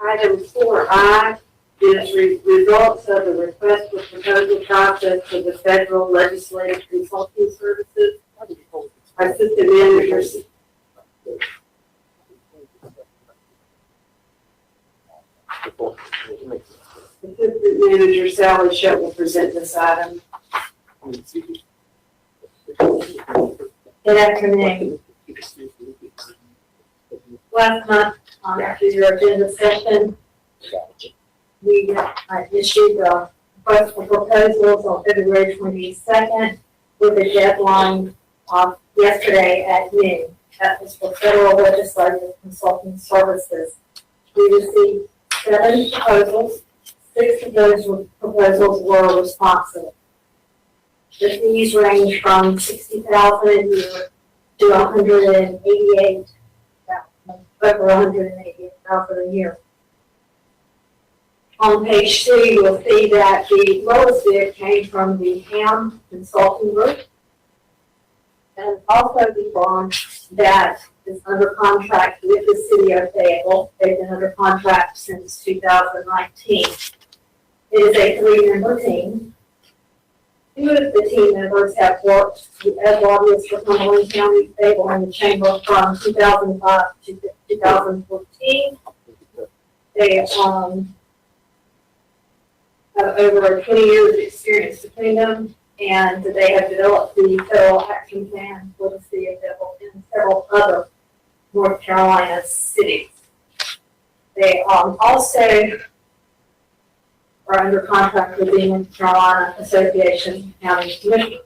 item 4I is results of the request for proposal process for the federal legislative consulting services. Assistant managers. Assistant Manager Sally Shutt will present this item. Good afternoon. Last month, after your agenda session, we issued a request for proposals on February 22nd with a deadline yesterday at noon. That was for federal legislative consulting services. We received 7 proposals. 6 of those proposals were responsive. The fees range from $60,000 a year to $188,000, over $188,000 a year. On page 2, you'll see that the lowest bid came from the Ham Consulting Group, and also the firm that is under contract with the City of Fayetteville. They've been under contract since 2019. It is a 3-member team. 2 of the team members have worked as lobbyists for Cumberland County, Fayetteville, and the Chamber from 2005 to 2014. They have over 20 years of experience between them, and they have developed the federal action plan for the City of Fayetteville and several other North Carolina cities. They also are under contract with the North Carolina Association of County Commissioners.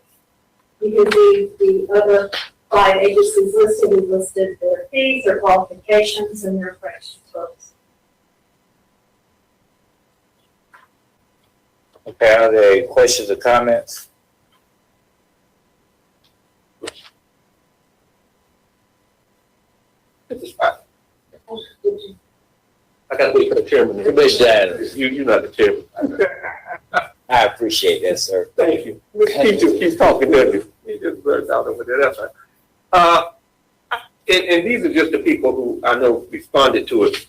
You can see the other 5 agencies listed. We listed their fees, their qualifications, and their correction service. Okay, are there questions or comments? This is fine. I gotta wait for the chairman. Commissioner Adams, You're not the chairman. I appreciate that, sir. Thank you. Keep talking, doesn't you? He just burns out over there, that's right. And these are just the people who I know responded to it.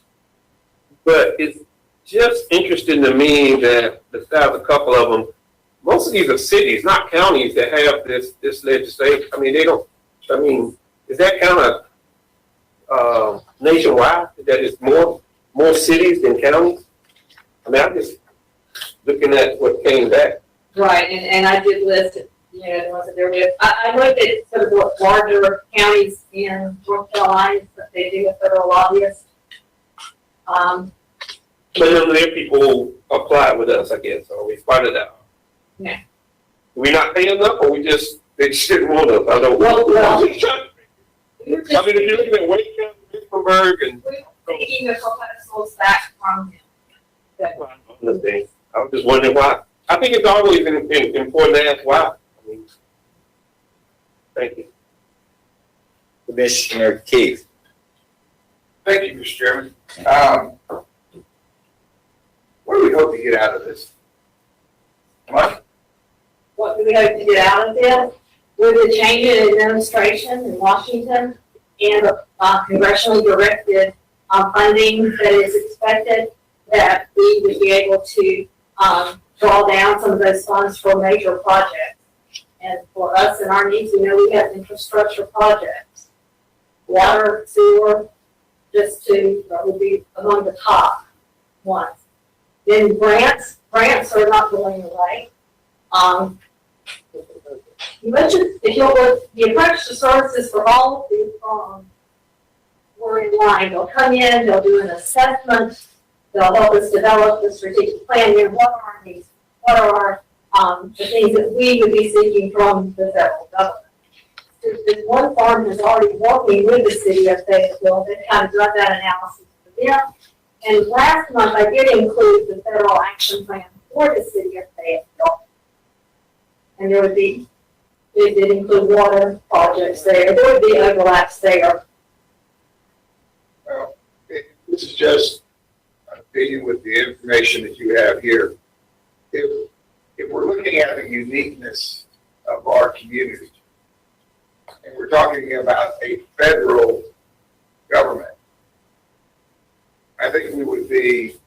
But it's just interesting to me that besides a couple of them, most of these are cities, not counties, that have this legislation. I mean, is that kind of nationwide? That is more cities than counties? I mean, I'm just looking at what came back. Right, and I did list, the ones that they're with. I looked at some of the larger counties in North Carolina, but they do have federal lobbyists. But none of their people apply with us, I guess, or we spotted out. Yeah. We not paying enough, or they just didn't want us? I don't know. Well, I mean, if you're looking at Wake County, Wittenberg, and we're taking the proposals back from them. understand. I was just wondering why. I think it's always important to ask why. I mean, thank you. Commissioner Keith. Thank you, Mr. Chairman. What do we hope to get out of this? What? What do we hope to get out of this? With the change in administration in Washington and congressionally directed funding that is expected, that we would be able to draw down some of those funds for major projects. And for us and our needs, we know we have infrastructure projects, water, sewer, would be among the top ones. Then grants are not going away. If you'll look, the approach to services for all of these we're in line. They'll come in, they'll do an assessment, they'll help us develop the strategic plan. And what are our needs? What are the things that we would be seeking from the federal government? There's one farm that's already working with the City of Fayetteville that kind of done that analysis for them. And last month, I did include the federal action plan for the City of Fayetteville. And it did include water projects there. There would be overlaps there. Well, this is just an opinion with the information that you have here. If we're looking at the uniqueness of our community, and we're talking about a federal government, I think we wouldn't be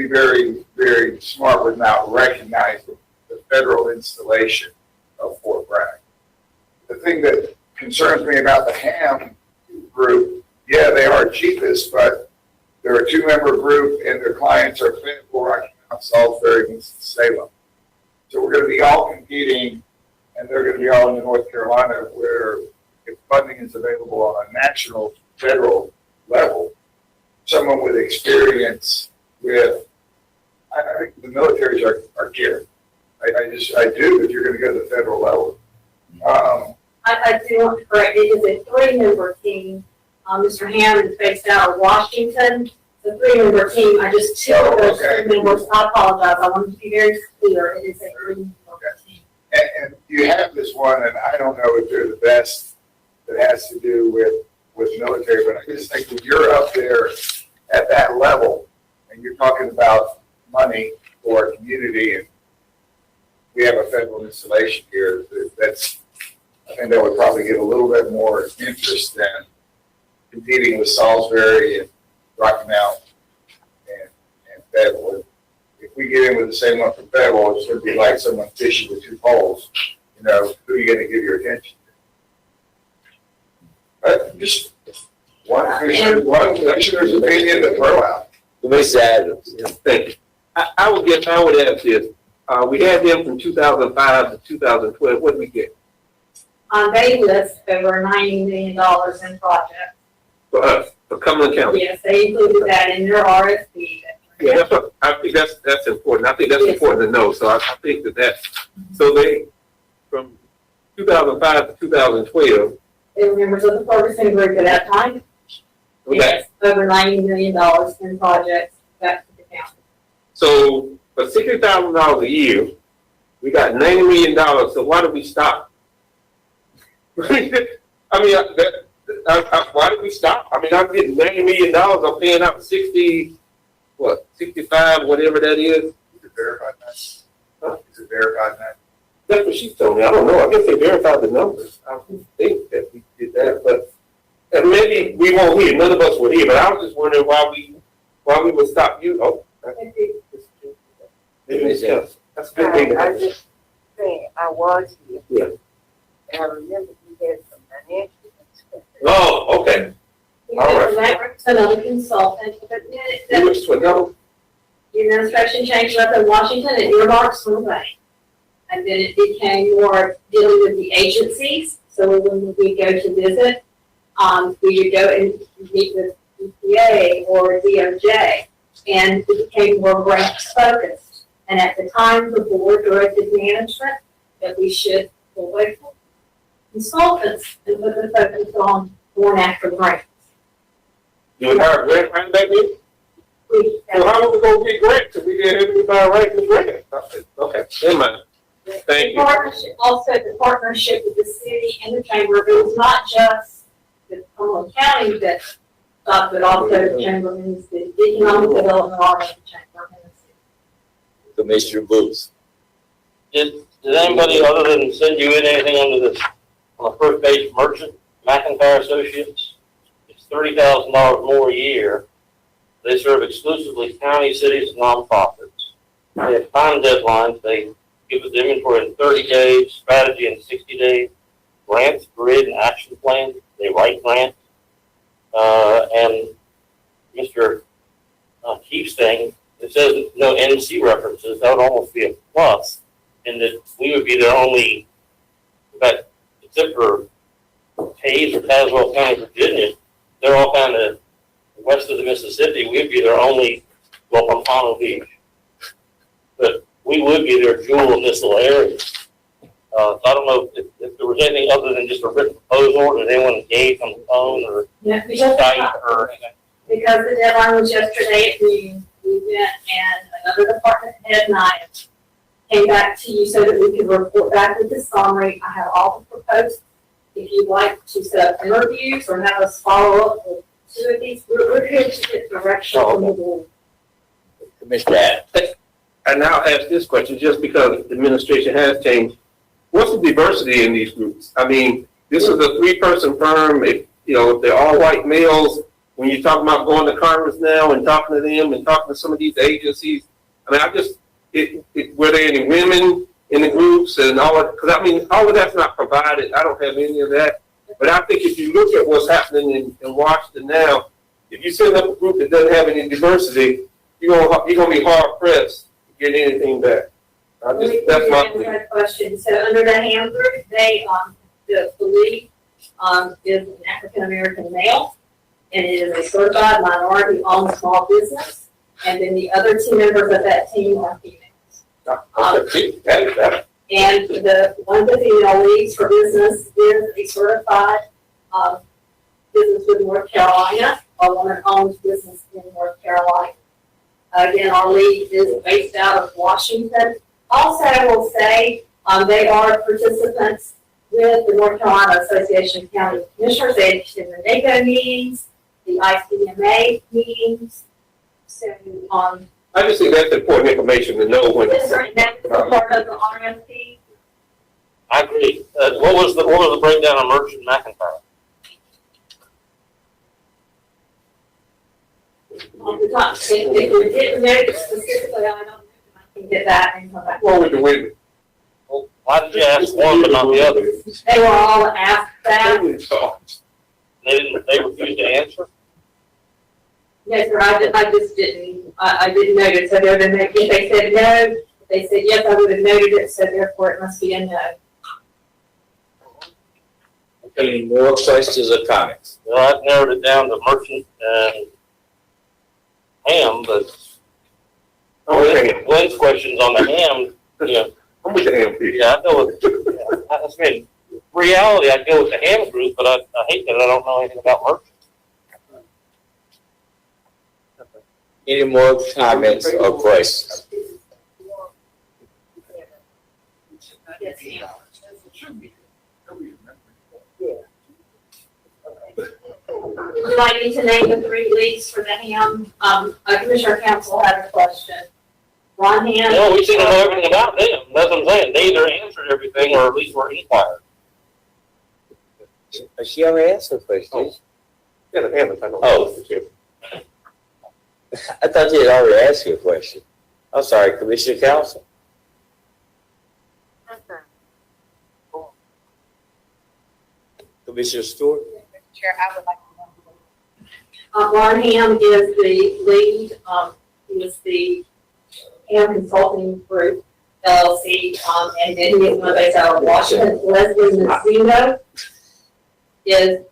very, very smart without recognizing the federal installation of Fort Bragg. The thing that concerns me about the Ham group, yeah, they are cheapest, but They're a two-member group, and their clients are Fayetteville, Rocky Mount, Salisbury, and Salem. So we're gonna be all competing, and they're gonna be all in North Carolina, where if funding is available on a national, federal level, someone with experience with, I think the militaries are geared. I do, if you're gonna go to the federal level. I do want to correct, it is a three-member team. Mr. Hammond is based out of Washington. The three-member team, I just took those Okay. three members. I apologize. I want to be very clear. It is a three-member team. And you have this one, and I don't know if they're the best that has to do with military, but I just think when you're up there at that level, and you're talking about money for a community, and we have a federal installation here, I think that would probably get a little bit more interest than competing with Salisbury and Rocky Mount and Fayetteville. If we get in with the same one from Fayetteville, it's going to be like someone fishing with two poles. You know, who are you going to give your attention to? Just one commissioner's opinion to throw out. Commissioner Adams. Thank you. I would add this. We had them from 2005 to 2012. What did we get? They list over $90 million in projects. For us, for Cumberland County? Yes, they included that in their RFP. Yeah, that's what, I think that's important. I think that's Yes. important to know. So I think so they, from 2005 to 2012. They were members of the Ferguson group at that time. Okay. Yes, over $90 million in projects back to the county. So for $60,000 a year, we got $90 million. So why did we stop? I mean, why did we stop? I mean, I'm getting $90 million. I'm paying out 65, whatever that is. Is it verified now? Huh? Is it verified now? That's what she told me. I don't know. I guess they verified the numbers. I don't think that we did that, but and maybe we won't hear. None of us were here, but I was just wondering why we would stop you. Oh, that's a good thing. I just saying, I was here. Yeah. And I remember you had some financial expenses. Oh, okay. All right. That's another consultant, but then You wish to know? the administration changed up in Washington and earmarks went away. And then it became more dealing with the agencies. So when we go to visit, we would go and meet with EPA or DOJ, and it became more grant focused. And at the time, the board directed management that we should pull away from consultants and put the focus on going after grants. You would hire a grant writer back then? So how are we gonna get grants if we didn't have anybody writing the grant? Okay, never mind. Thank you. Partnership, also the partnership with the city and the chamber, it was not just the Cumberland County that thought, but also the chamber and the city, the economic development arm of the chamber and the city. Commissioner Booth. Did anybody other than send you in anything under this, on the first page, Merchant McIntyre Associates? It's $30,000 more a year. They serve exclusively county, cities, and nonprofits. They have time deadlines. They give us inventory in 30 days, strategy in 60 days, grants, grid, and action plans. They write grants. And Mr. Keith's thing, it says no NC references. That would almost be a plus, in that we would be their only, but except for Hayes or Tazewell County, Virginia, they're all kind of west of the Mississippi. We'd be their only, well, Pompano Beach. But we would be their jewel in this little area. So I don't know if there was anything other than just a written proposal, or anyone engaged on the phone or Yeah, because Skype or anything. the deadline was yesterday at noon, we went and another department head and I came back to you so that we could report back with the summary. I have all the proposed. If you'd like to set up interviews or have us follow up with two of these, we're here to get direction from the board. Commissioner Adams. And I'll ask this question, just because the administration has changed. What's the diversity in these groups? I mean, this is a 3-person firm. If they're all white males. When you're talking about going to Congress now and talking to them and talking to some of these agencies, I mean, were there any women in the groups and all of, because I mean, all of that's not provided. I don't have any of that. But I think if you look at what's happening in Washington now, if you set up a group that doesn't have any diversity, you're gonna be hard pressed to get anything back. That's my Answer that question. So under the HAM group, they, the lead, is an African-American male, and it is a certified minority-owned small business. And then the other two members of that team are females. And the one of the female leads for business is a certified, business with North Carolina, a woman-owned business in North Carolina. Again, our lead is based out of Washington. Also, I will say, they are participants with the North Carolina Association of County Commissioners. They attend the NACO meetings, the ICMA meetings. So, I just think that's important information to know when. this is part of the RFP. I agree. What was the breakdown on Merchant McIntyre? On the top, if we didn't know specifically, I don't know if I can get that and come back. What with the women? Well, why did you ask one but not the other? They were all asked that. They refused to answer? Yes, sir, I just didn't, I didn't notice, so if they said no, they said yes, I would have noted it, so therefore it must be a no. Any more questions or comments? Well, I've narrowed it down to Merchant and Ham, but Glenn's questions on the Ham, you know. I'm with the Ham people. Yeah, I go with, I mean, reality, I'd go with the Ham group, but I hate that I don't know anything about Merchant. Any more comments or questions? Yes, ma'am. Would you like me to name the three leads for the Ham? Commissioner Council had a question. Ron Ham. No, we seem to know everything about them. That's what I'm saying. They either answered everything or at least were inquired. She already asked her question. Yeah, the Ham, I know. Oh. I thought you had already asked you a question. I'm sorry, Commissioner Council. Commissioner Stewart? Chair, I would like to know. Ron Ham is the lead, he is the Ham Consulting Group, LLC, and then he is one based out of Washington. Leslie Mazzino is,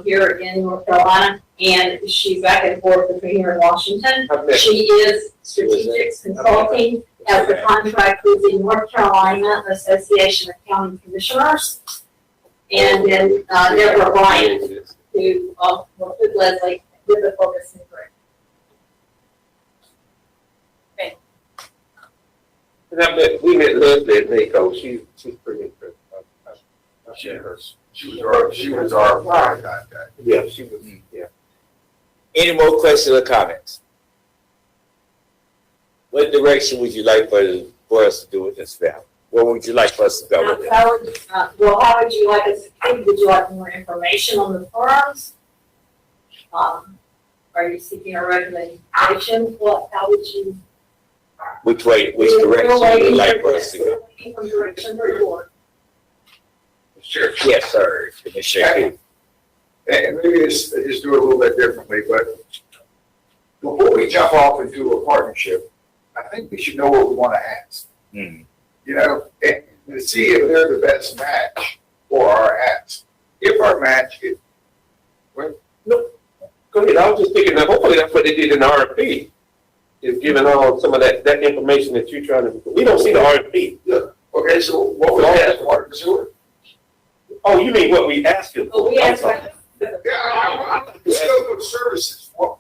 here in North Carolina, and she's back and forth between here and Washington. She is strategic consulting as the contract with the North Carolina Association of County Commissioners. And then, Deborah Bryant, who, worked with Leslie with the focus group. And we met Leslie at NACO. She's pretty impressive. She was our contact. Yeah, she was, yeah. Any more questions or comments? What direction would you like for us to do with this, Val? Where would you like for us to go with it? How would you like us to proceed? Would you like more information on the firms? Are you seeking a recommendation? How would you? Which direction would you like for us to go? From direction to board. Sure. Yes, sir, Commissioner. And maybe just do it a little bit differently, but before we jump off and do a partnership, I think we should know what we want to ask. Hmm. You know, and to see if they're the best match for our ask. If our match is, Go ahead. I was just thinking that hopefully that's what they did in the RFP, is giving all some of that information that you're trying to, we don't see the RFP. okay, so what was that, water and sewer? Oh, you mean what we asked you? But we asked. Yeah, the scope of services, what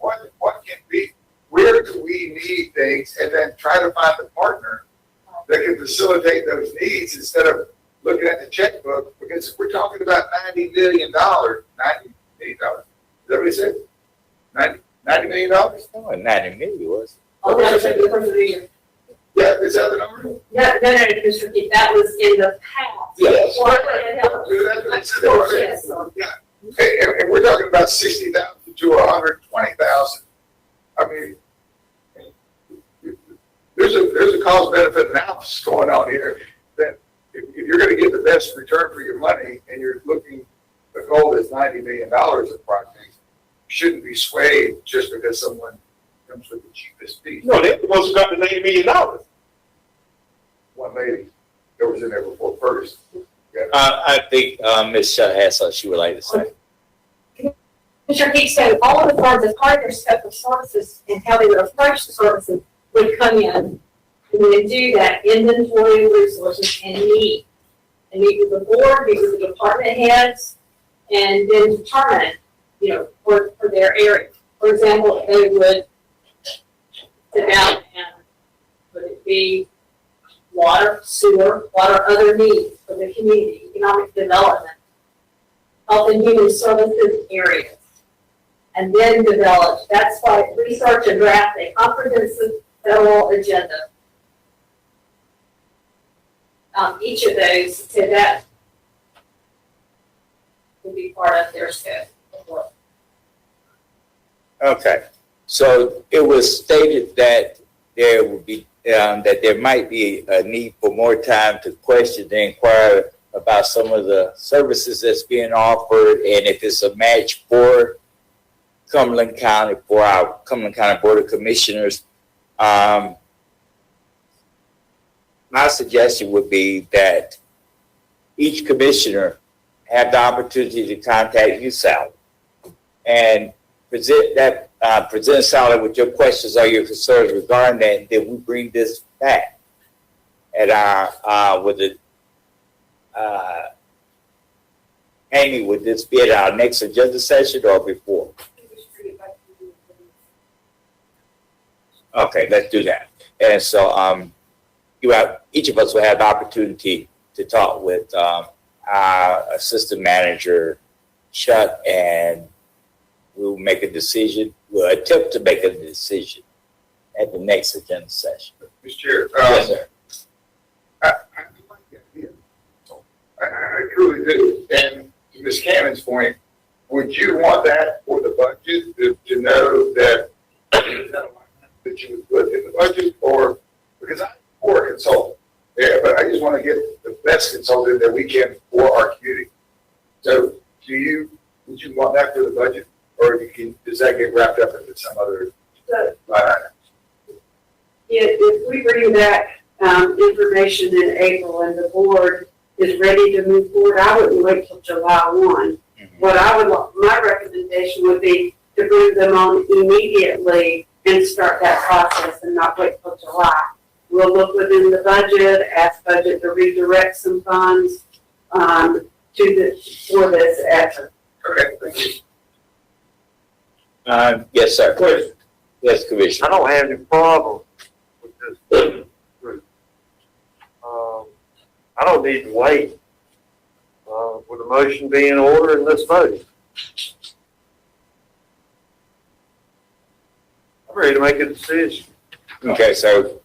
can be, where do we need things, and then try to find a partner that can facilitate those needs instead of looking at the checkbook, because we're talking about $90 million, $90 million. Is that what he said? $90 million? Oh, 90 million was. Oh, that's a different year. Yeah, is that the number? No, Mr. Keith, that was in the past. Yes. Or- Yes. Yes. Okay, and we're talking about 60,000 to 120,000. I mean, there's a cost benefit analysis going on here that if you're going to get the best return for your money and you're looking, the goal is $90 million of projects, shouldn't be swayed just because someone comes with the cheapest piece. No, they're the ones who got the $90 million. One lady that was in there before first. I think, Ms. Shaw has something she would like to say. Mr. Keith said all of the funds as part of their scope of services and how they would approach the services would come in. And then do that inventory of resources and meet. And meet with the board, meet with the department heads, and then determine, for their area. For example, they would sit down and would it be water, sewer, what are other needs for the community, economic development, health and human services areas. And then develop, that's why research and draft a comprehensive federal agenda. Each of those, so that will be part of their scope of work. Okay, so it was stated that there would be, that there might be a need for more time to question and inquire about some of the services that's being offered, and if it's a match for Cumberland County, for our Cumberland County Board of Commissioners. My suggestion would be that each commissioner have the opportunity to contact you, Sally, and present Sally with your questions or your concerns regarding that, and then we bring this back at our, Amy, would this be at our next agenda session or before? Okay, let's do that. And so, each of us will have the opportunity to talk with our assistant manager, Chuck, and we'll make a decision. We'll attempt to make a decision at the next agenda session. Mr. Chair. Yes, sir. I like that idea. I truly do. And to Ms. Cannon's point, would you want that for the budget to know that you would put in the budget, or because I'm for a consultant, yeah, but I just want to get the best consultant that we can for our community. So, would you want that for the budget, or does that get wrapped up into some other line item? If we bring back information in April and the board is ready to move forward, I wouldn't wait till July 1. My recommendation would be to bring them on immediately and start that process and not wait till July. We'll look within the budget, ask budget to redirect some funds for this effort. Okay, thank you. Yes, sir. Yes, Commissioner. I don't have any problem with this group. I don't need to wait. With the motion being in order, and let's vote. I'm ready to make a decision. Okay, so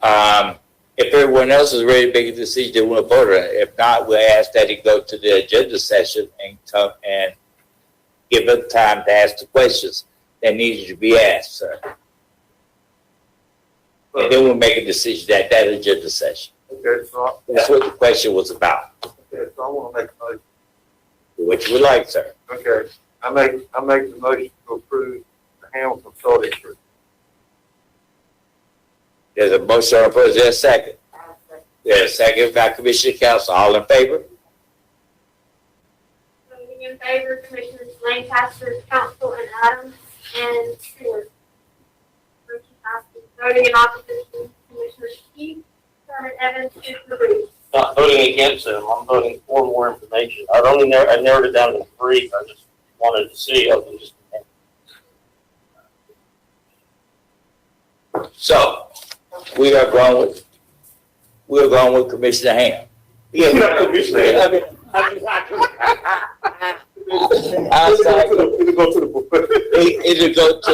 if everyone else is ready to make a decision, they want to vote on it. If not, we'll ask that it go to the agenda session and come and give them time to ask the questions that needed to be asked, sir. And then we'll make a decision at that agenda session. Okay, so That's what the question was about. I want to make a motion. What you would like, sir. Okay, I make the motion to approve the Hamilton Consulting Group. There's a motion on the floor. Is there a second? There's a second by Commissioner Council. All in favor? Voting in favor, Commissioners Lancaster, Council, and Adams, and Stewart. Motion passes. Voting in opposition, Commissioners Keith, Sherman, Evans, and Ruth. Not voting against them, I'm voting for more information. I narrowed it down to 3, I just wanted to see, other than just. So, we're going with Commissioner Ham. Yeah, Commissioner. I'm sorry. It'll go to the board. It'll go to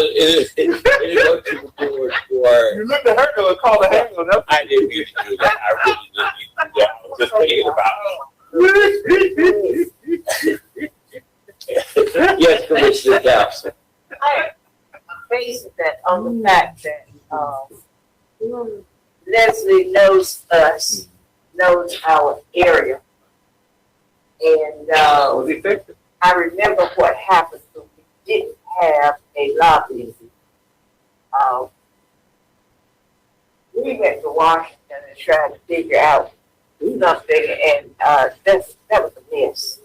the board for. You looked at her, though, and called her handle. I didn't mean to do that. I really didn't mean to do that. I was just thinking about it. Yes, Commissioner Council. I base that on the fact that, Leslie knows us, knows our area. And, Was effective. I remember what happened when we didn't have a lobbyist. We went to Washington and tried to figure out something, and that was a mess.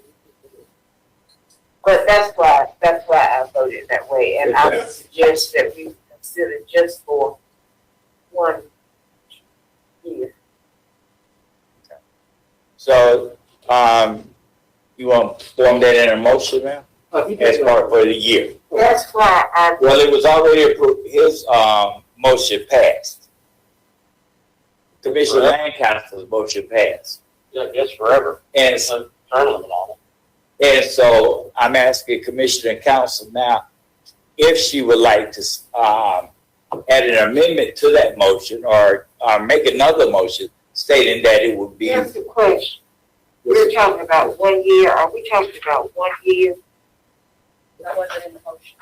But that's why I voted that way, and I would suggest that we consider just for 1 year. So, you want to form that in a motion now? As part for the year? That's why I. Well, it was already approved, his, motion passed. Commissioner Lancaster's motion passed. Yeah, I guess forever. And, Term limit on and so I'm asking Commissioner and Council now, if she would like to, add an amendment to that motion or, make another motion stating that it would be. Here's the question. We're talking about 1 year. Are we talking about 1 year? That wasn't in the motion.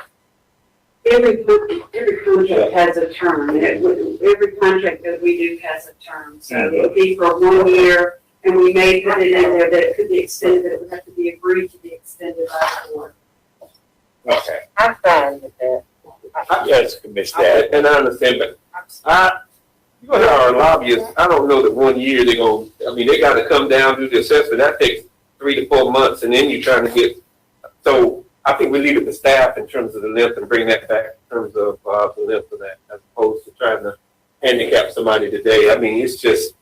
Every contract has a term. Every contract that we do has a term. So it would be for 1 year, and we may put it in there that it could be extended, but it would have to be agreed to be extended by the board. Okay. I'm fine with that. Yes, Commissioner. And I understand, but you gonna have our lobbyists, I don't know that 1 year they're gonna, I mean, they gotta come down, do the assessment, that takes 3 to 4 months, and then you're trying to get, so I think we leave it to staff in terms of the length and bring that back in terms of, the length of that, as opposed to trying to handicap somebody today. I mean, it's just,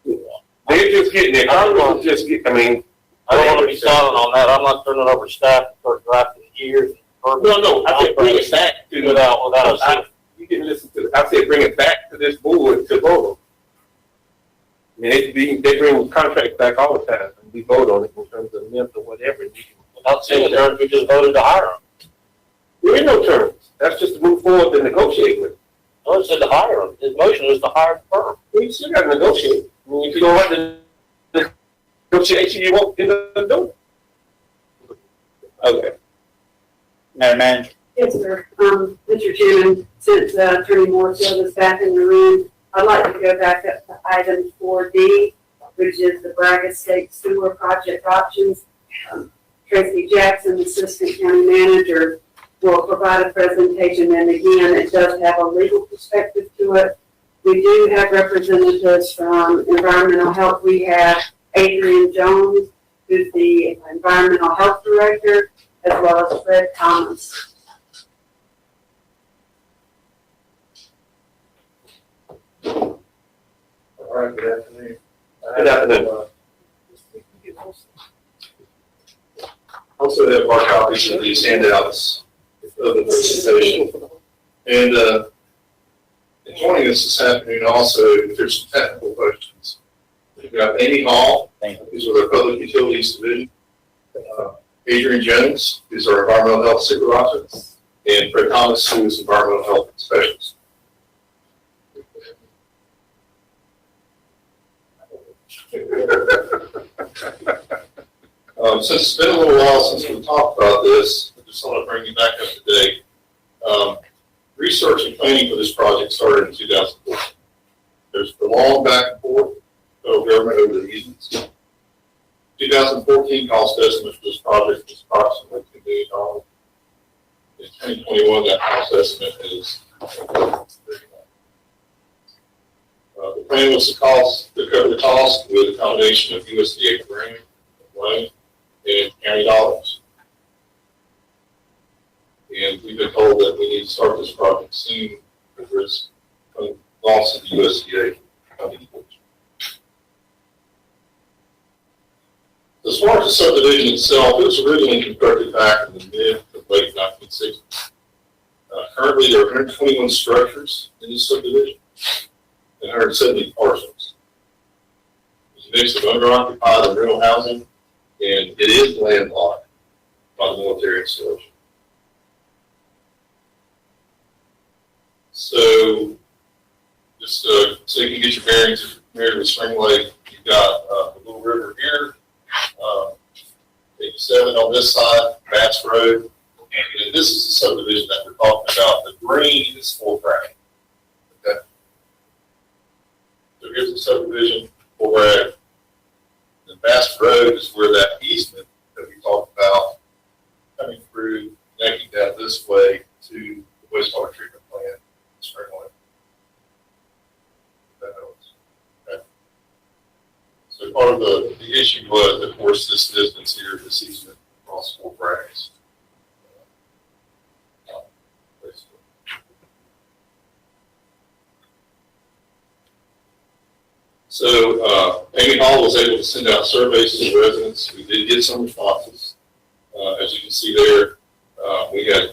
they're just getting it, I don't want to just get, I mean. I don't want to be silent on that. I'm not turning over staff for drafting years. No, I said bring it back to, Without a. you didn't listen to, I said bring it back to this board to vote on. I mean, they bring contracts back all the time, and we vote on it in terms of length or whatever. Without saying terms, we just voted to hire them. There is no terms, that's just to move forward and negotiate with. No, it said to hire them. His motion is to hire the firm. We still gotta negotiate. I mean, if you don't like the negotiation, you won't end up doing it. Okay. Madam Manager? Yes, sir. Mr. Chairman, since Attorney Moorefield is back in the room, I'd like to go back up to item 4D, which is the Braga State Sewer Project options. Tracy Jackson, Assistant County Manager, will provide a presentation, and again, it does have a legal perspective to it. We do have representatives from Environmental Health. We have Adrian Jones, who's the Environmental Health Director, as well as Fred Thomas. All right, good afternoon. Good afternoon. Also have our copies of these handouts of the presentation. And joining us this afternoon also, if there's some technical questions. We've got Amy Hall, who's with our Public Utilities Division. Adrian Jones, who's our Environmental Health Supervisor. And Fred Thomas, who is Environmental Health Specialist. Since it's been a little while since we talked about this, I just want to bring you back up to date. Research and planning for this project started in 2014. There's the long back and forth federal government over the easements. 2014 cost estimate for this project is approximately $2 billion. In 2021, that cost estimate is the plan was to cover the cost with a combination of USDA grant, loan, and county dollars. And we've been told that we need to start this project soon because there's a loss of the USDA funding. As far as the subdivision itself, it was originally constructed back in the mid to late 1960s. Currently, there are 121 structures in this subdivision and 170 parcels. It's a mix of owner-occupied and rental housing, and it is landlocked by the military installation. So, just so you can get your bearings, if you're familiar with Spring Lake, you've got a little river here, 87 on this side, Bass Road, and this is the subdivision that we're talking about. The green is full brag. Okay. So here's the subdivision, full brag. The Bass Road is where that easement that we talked about coming through, connecting that this way but of course, this distance here, this easement across 4 brackets. So, Amy Hall was able to send out surveys to the residents. We did get some responses. As you can see there, we had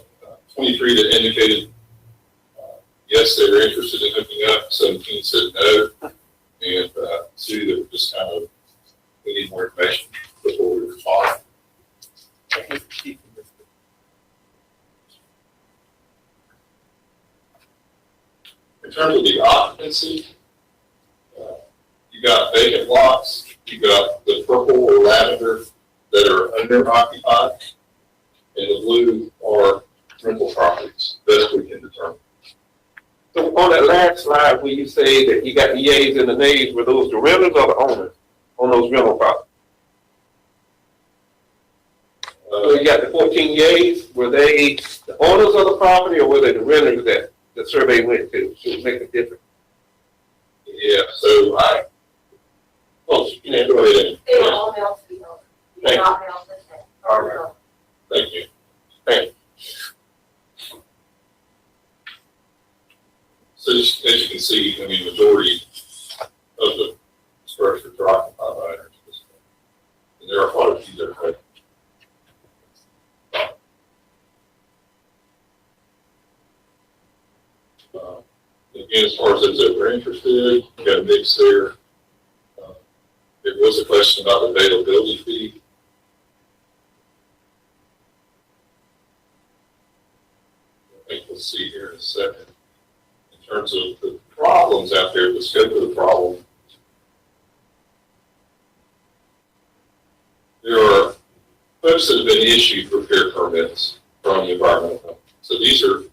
23 that indicated, yes, they were interested in hooking up. 17 said no. And 2 that were just kind of, we need more information before we respond. In terms of the occupancy, you got vacant lots, you got the purple or lavender that are under occupied, and the blue are rental properties, best we can determine. So on that last slide where you say that you got the yays and the nays, were those the renters or the owners on those rental properties? So you got the 14 yays, were they the owners of the property or were they the renters that the survey went to? Should make a difference. Yeah, so go ahead. They were all male to be owners. Thank you. Not male to stay. All right. Thank you. So as you can see, I mean, majority of the structures are occupied by owners. And there are quite a few that are. Again, as far as those that were interested, we got a mix there. There was a question about the availability fee. I think we'll see here in a second. In terms of the problems out there, the scope of the problem, there are folks that have been issued repair permits from the environmental company. So these are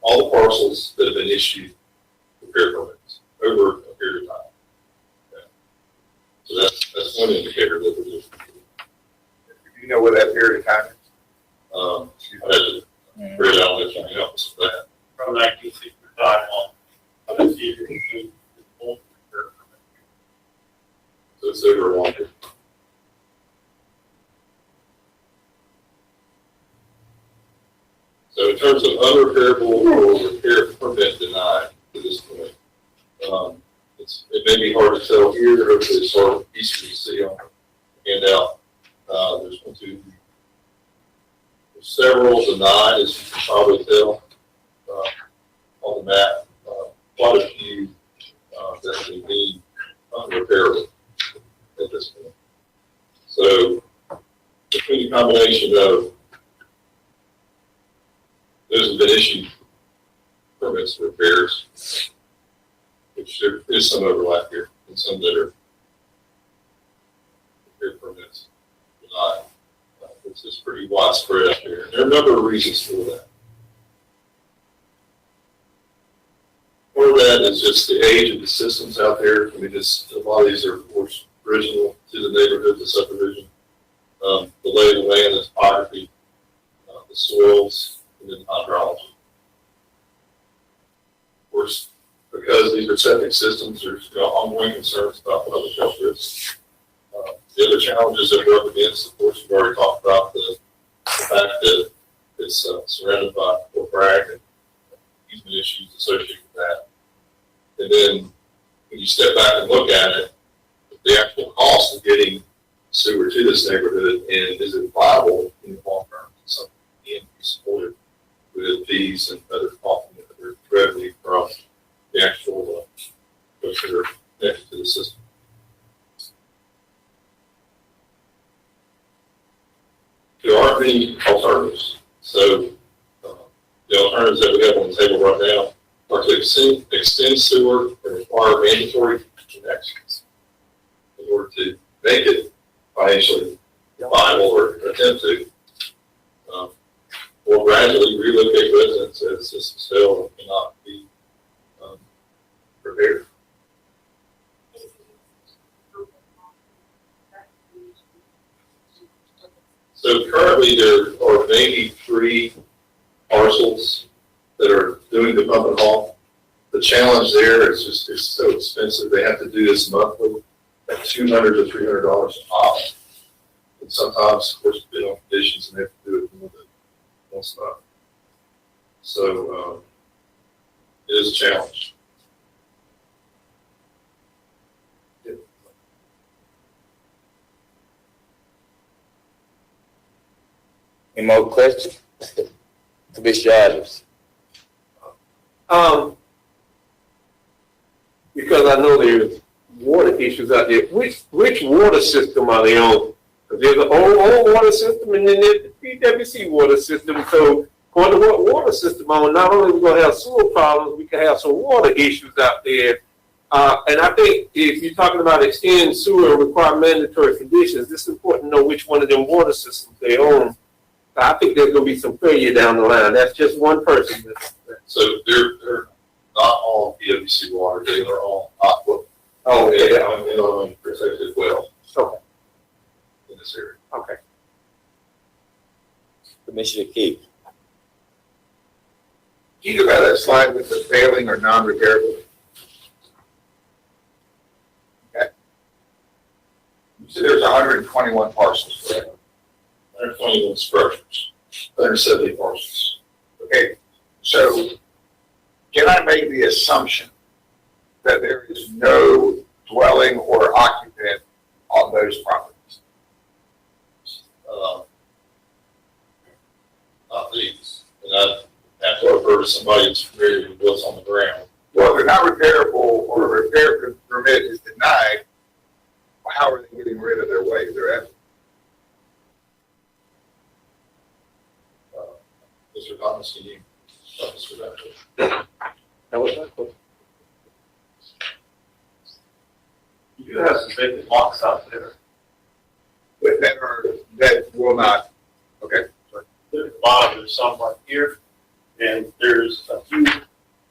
all the parcels that have been issued repair permits over a period of time. Okay. So that's one indicator that we're doing. Do you know what that period of time is? I had to read out that you help us with that. From 1965 on. Let's see if we can do the So it's over a long period. So in terms of unrepairable or repair permit denied to this point, it may be hard to tell here, hopefully it's hard easy to see on the handout. There's several denied, as you can probably tell on the map. Quite a few that we need unrepairable at this point. So between the combination of those have been issued permits for repairs, which there is some overlap here, and some that are repair permits denied. It's pretty widespread out there. There are a number of reasons for that. Part of that is just the age of the systems out there. I mean, a lot of these are, of course, original to the neighborhood, the subdivision. The lay of the land, the topography, the soils, and then hydrology. Of course, because these are septic systems, there's ongoing concerns about public health risks. The other challenges that we're up against, of course, we've already talked about the fact that it's surrounded by Fort Bragg and easement issues associated with that. And then when you step back and look at it, the actual cost of getting sewer to this neighborhood and is it viable in the long term? Something that can be supported with fees and other costs that are revenue from the actual folks that are connected to the system. There aren't many alternatives. So the alternatives that we have on the table right now are to extend sewer and require mandatory connections in order to make it financially viable or attempt to, or gradually relocate residents as systems fail and cannot be repaired. So currently there are maybe 3 parcels that are doing the pump and haul. The challenge there is just it's so expensive. They have to do this monthly at $200 to $300 a pop. And sometimes, of course, depending on conditions, and they have to do it more than once a month. So, it is a challenge. Any more questions? Commissioner Adams? Because I know there's water issues out there, which water system are they on? Because there's an old water system and then there's the PWC water system, so according to what water system on, not only we're gonna have sewer problems, we can have some water issues out there. And I think if you're talking about extending sewer and require mandatory conditions, it's important to know which one of them water systems they own. I think there's gonna be some failure down the line. That's just one person. So they're not all PWC water, they are all aqua. Oh, yeah. And protected well. Okay. In this area. Okay. Commissioner Keith? Can you go back to that slide with the failing or non-repairable? Okay. So there's 121 parcels, correct? 121 structures, 170 parcels. Okay, so can I make the assumption that there is no dwelling or occupant on those properties? Not these. And I have to refer to somebody who's familiar with what's on the ground. Well, if they're not repairable or a repair permit is denied, how are they getting rid of their waste, their effort? Mr. Thomas, can you help us with that? That was my question. You do have some vacant lots out there. But that will not, okay. There's a lot, there's some right here, and there's a few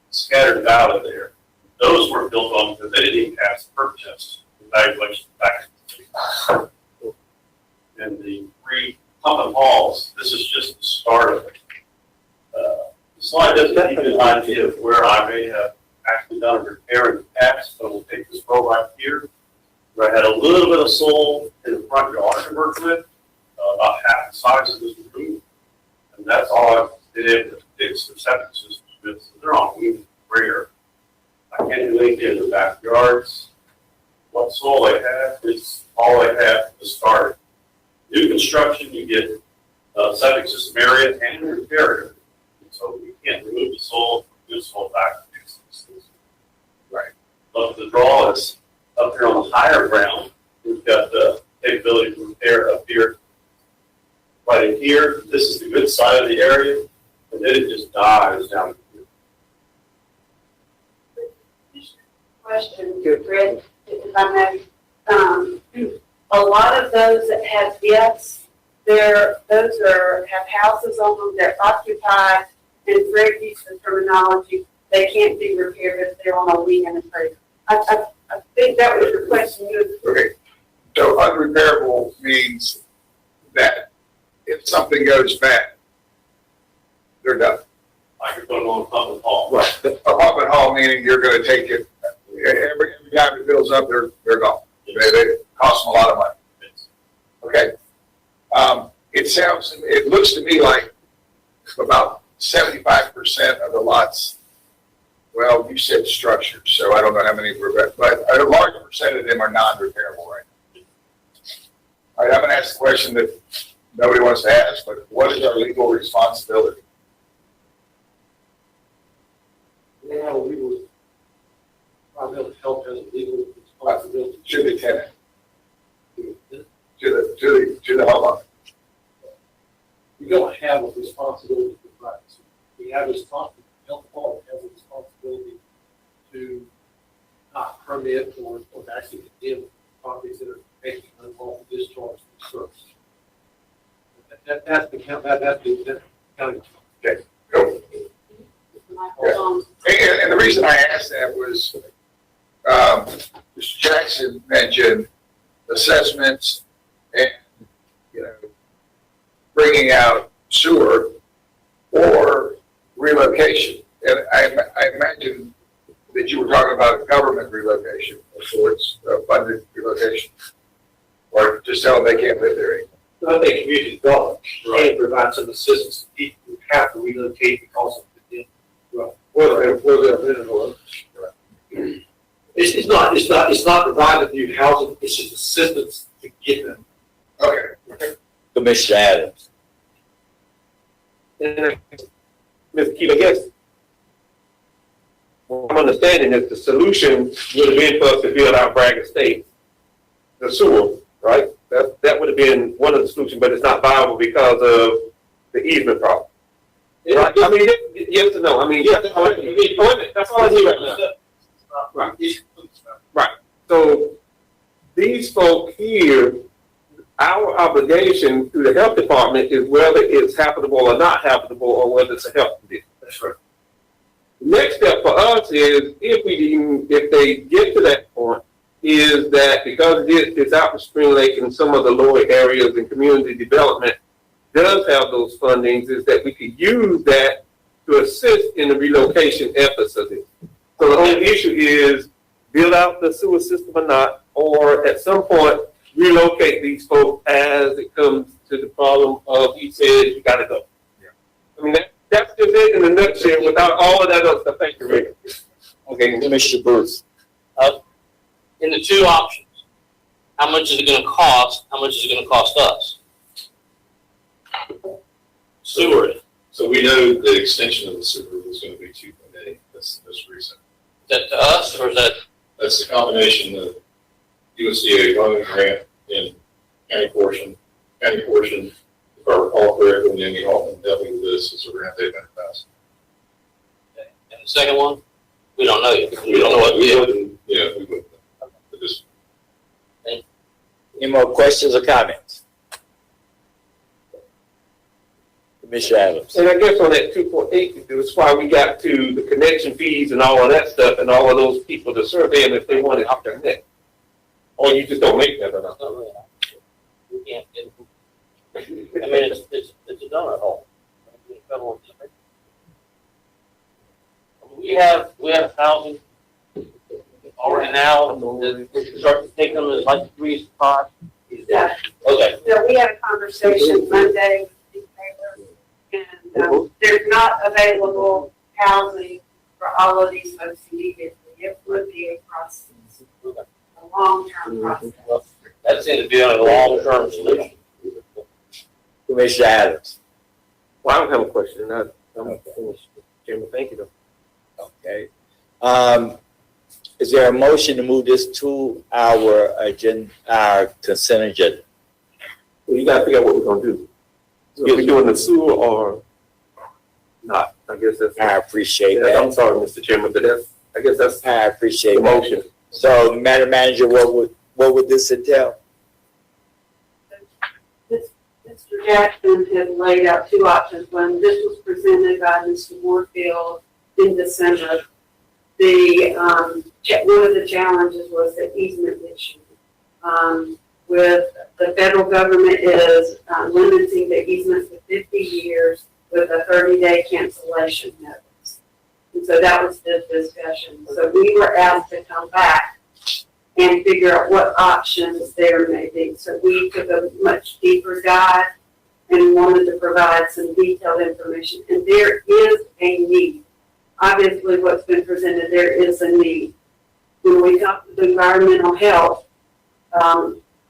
scattered out of there. Those were built on because they didn't even pass the perk test evaluation back. And the three pumping halls, this is just the start of it. The slide doesn't give you an idea of where I may have actually done a repair in the past, but we'll take this row right here, where I had a little bit of soil in the front yard to work with, about half the size of this room. And that's all I've been able to fix the septic systems with. So they're on weed rare. I can't do anything in the backyards. What soil I have is all I have to start. New construction, you get septic system area and repair area. So we can't remove the soil from good soil back to fix these things. Right. But the draw is up here on the higher ground. We've got the capability to repair up here. Right in here, this is the good side of the area, and then it just dies down here. Question, Fred, if I may. A lot of those that have yes, those have houses on them, they're occupied, and Fred used the terminology, they can't be repaired if they're on a wing and a trailer. I think that was your question. Okay, so unrepairable means that if something goes bad, they're done. I could put them on a pumping hall. Right. A pumping hall meaning you're gonna take it, every time it fills up, they're gone. They cost them a lot of money. Okay. It looks to me like about 75% of the lots, well, you said structures, so I don't know how many, but a large percent of them are non-repairable right now. All right, I'm gonna ask the question that nobody wants to ask, but what is our legal responsibility? Now, we would probably help as a legal responsibility. To the tenant, to the homeowner. We don't have a responsibility to provide. We have a responsibility, health department has a responsibility to not permit or to actually condemn properties that are making unlawful discharge from service. That's the county. Okay, go. And the reason I asked that was, Mr. Jackson mentioned assessments and, bringing out sewer or relocation. And I imagine that you were talking about a government relocation of sorts, a funded relocation, or just tell them they can't live there anymore. I think community development can provide some assistance to people who have to relocate because of the, whether they're in or. It's not providing new housing, it's just assistance to get them. Okay. Commissioner Adams. And Mr. Keith, I guess what I'm understanding is the solution would have been for us to build out Bragg Estates, the sewer, right? That would have been one of the solutions, but it's not viable because of the easement problem. Right? I mean, yes or no? I mean, yes. That's all I need right now. Right. So these folk here, our obligation to the health department is whether it's habitable or not habitable, or whether it's a health condition. That's right. The next step for us is if they get to that point, is that because it's out in Spring Lake and some of the lower areas and community development does have those fundings, is that we could use that to assist in the relocation efforts of it. So the only issue is build out the sewer system or not, or at some point relocate these folks as it comes to the problem of he said you gotta go. Yeah. I mean that's just it in a nutshell without all of that other stuff. Thank you, Rick. Okay, Commissioner Bruce. In the two options, how much is it gonna cost? How much is it gonna cost us? Sewer. Is So we know the extension of the sewer was going to be 2.8. That's recent. that to us or is that? That's the combination of USDA loan grant and county portion. County portion, if I recall correctly, and Amy Hoffman dealt with this, is around 800,000. And the second one? We don't know yet. We don't know what we do. Yeah, we wouldn't. But this, Any more questions or comments? Commissioner Adams. And I guess on that 2.8, that's why we got to the connection fees and all of that stuff and all of those people to survey them if they wanted to connect. Or you just don't make that or not. We can't get. I mean, it's a donut hole. We have housing already now. Start to take them as like 3 spots. Yeah. Okay. So we had a conversation Monday with the paper, and there's not available housing for all of these folks immediately. It would be a process, a long-term process. That seems to be a long-term solution. Commissioner Adams. Well, I don't have a question. I'm finished. Chairman, thank you though. Okay. Is there a motion to move this to our agenda, our consent agenda? Well, you gotta figure out what we're gonna do. Are we doing the sewer or not? I guess that's. I appreciate I'm that. sorry, Mr. Chairman, but I guess that's I appreciate the that. motion. So, Madam Manager, what would this entail? Mr. Jackson had laid out two options. When this was presented by Mr. Warfield in December, one of the challenges was the easement issue. With the federal government is limiting the easement to 50 years with a 30-day cancellation notice. And so that was the discussion. So we were asked to come back and figure out what options there may be. So we took a much deeper dive and wanted to provide some detailed information. And there is a need. Obviously, what's been presented, there is a need. When we talk about environmental health,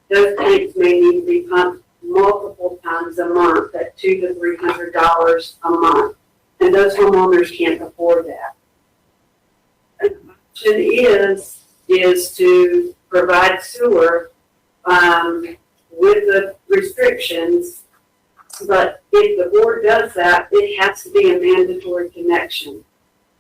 those tanks may need to be pumped multiple times a month at $200 to $300 a month. And those homeowners can't afford that. The option is to provide sewer with the restrictions, but if the board does that, it has to be a mandatory connection.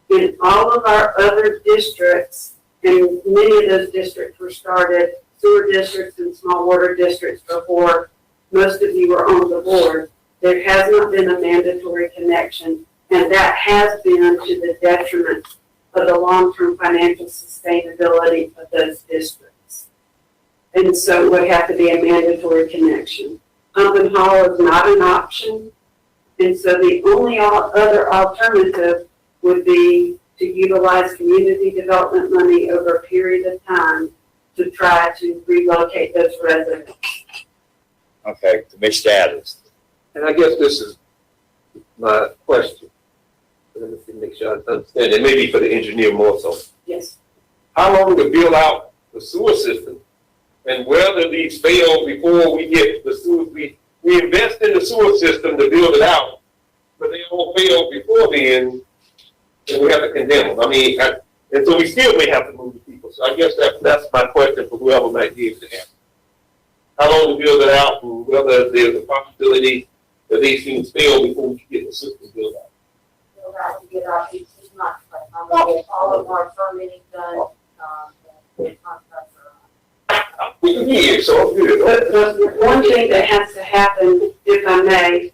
In all of our other districts, and many of those districts were started, sewer districts and small water districts before most of you were on the board, there has not been a mandatory connection, and that has been to the detriment of the long-term financial sustainability of those districts. And so it would have to be a mandatory connection. Pump and haul is not an option, and so the only other alternative would be to utilize community development money over a period of time to try to relocate those residents. Okay, Commissioner Adams. And I guess this is my question. Let me see, make sure I understand. It may be for the engineer more so. Yes. How long to build out the sewer system? And whether these fail before we get the sewer, we invest in the sewer system to build it out, but they all fail before then, and we have to condemn them. I mean, and so we still may have to move the people. So I guess that's my question for whoever might be able to answer. How long to build it out, and whether there's a possibility that these things fail before we get the system built out. We'll have to get our 18 months, but I'm gonna get all of our permitting done, and contracts are We can hear, so I'm good. But one thing that has to happen, if I may,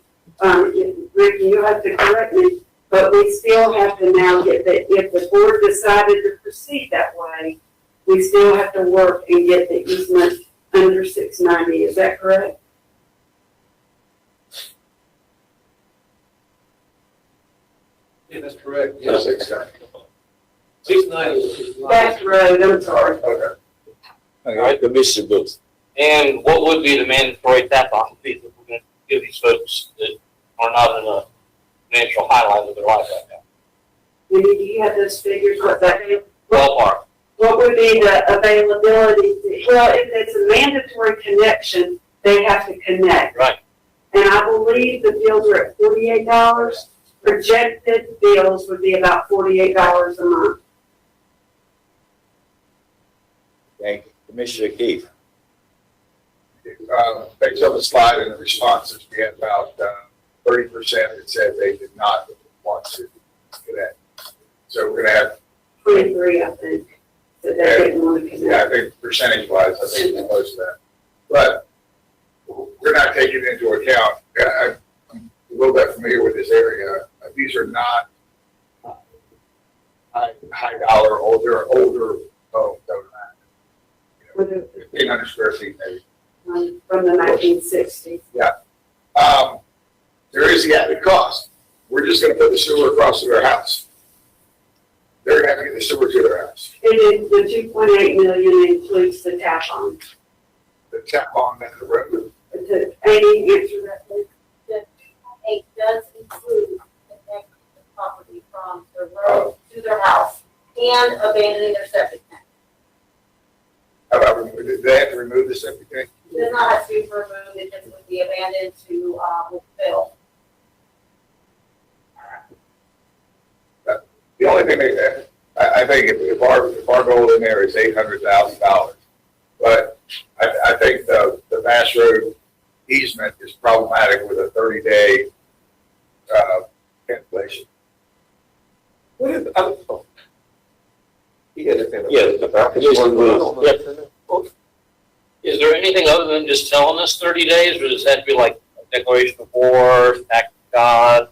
Ricky, you have to correct me, but we still have to now get the, if the board decided to proceed that way, we still have to work and get the easement under 690, is that correct? Yeah, that's correct. Yes, exactly. 690 is not. That's right, I'm sorry. Okay. All right, Commissioner Booth. And what would be the mandatory tap-on fee that we're gonna give these folks that are not in a financial highlight of their life right now? Wendy, do you have those figures, what's that? Ballpark. What would be the availability? Well, if it's a mandatory connection, they have to connect. Right. And I believe the bills are at $48. Projected bills would be about $48 a month. Thank you. Commissioner Keith. Based on the slide and the responses, we had about 30% that said they did not want to connect. So we're gonna have, 23, I think, that they didn't want to connect. yeah, I think percentage-wise, I think it's close to that. But we're not taking into account, I'm a little bit familiar with this area. These are not high dollar, older homes, so For the, 1,500 square feet maybe. from the 1960s. There is the added cost. We're just gonna put the sewer across to their house. They're gonna have to get the sewer to their house. It is, the 2.8 million includes the tap on. The tap on that the road. Amy, answer that, please. It does include connecting the property from the road to their house and abandoning their septic tank. How about, do they have to remove the septic tank? It does not have to be removed, it just would be abandoned to, fill. The only thing I think if our goal in there is $800,000, but I think the Bass Road easement is problematic with a 30-day cancellation. What is, oh. Yeah, Is there anything other than just telling us 30 days, or does that have to be like a declaration of war, act of God,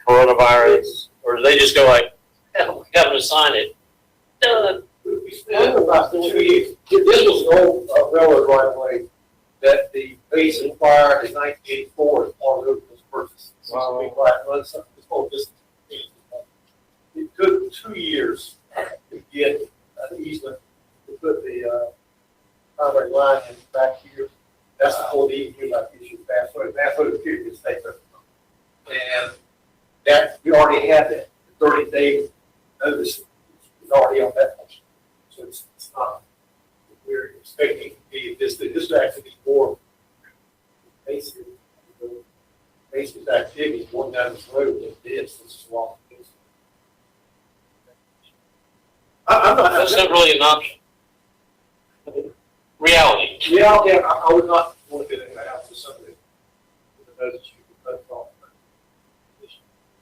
coronavirus, or do they just go like, yeah, we have to sign it? Done. We spent about 2 years. This was an old railroad right away that the basin acquired in 1984 as part of those purchases. So we run something this whole distance. It took 2 years to get an easement to put the primary line in back here. That's the whole easement like issue Bass Road. Bass Road appeared to stay there. And that, we already had that 30-day notice is already on that one. So it's not, we're expecting to be, this would actually be more basic activity going down this road than this is long. I'm not. That's not really an option. Reality. Yeah, I would not want to get that out to somebody.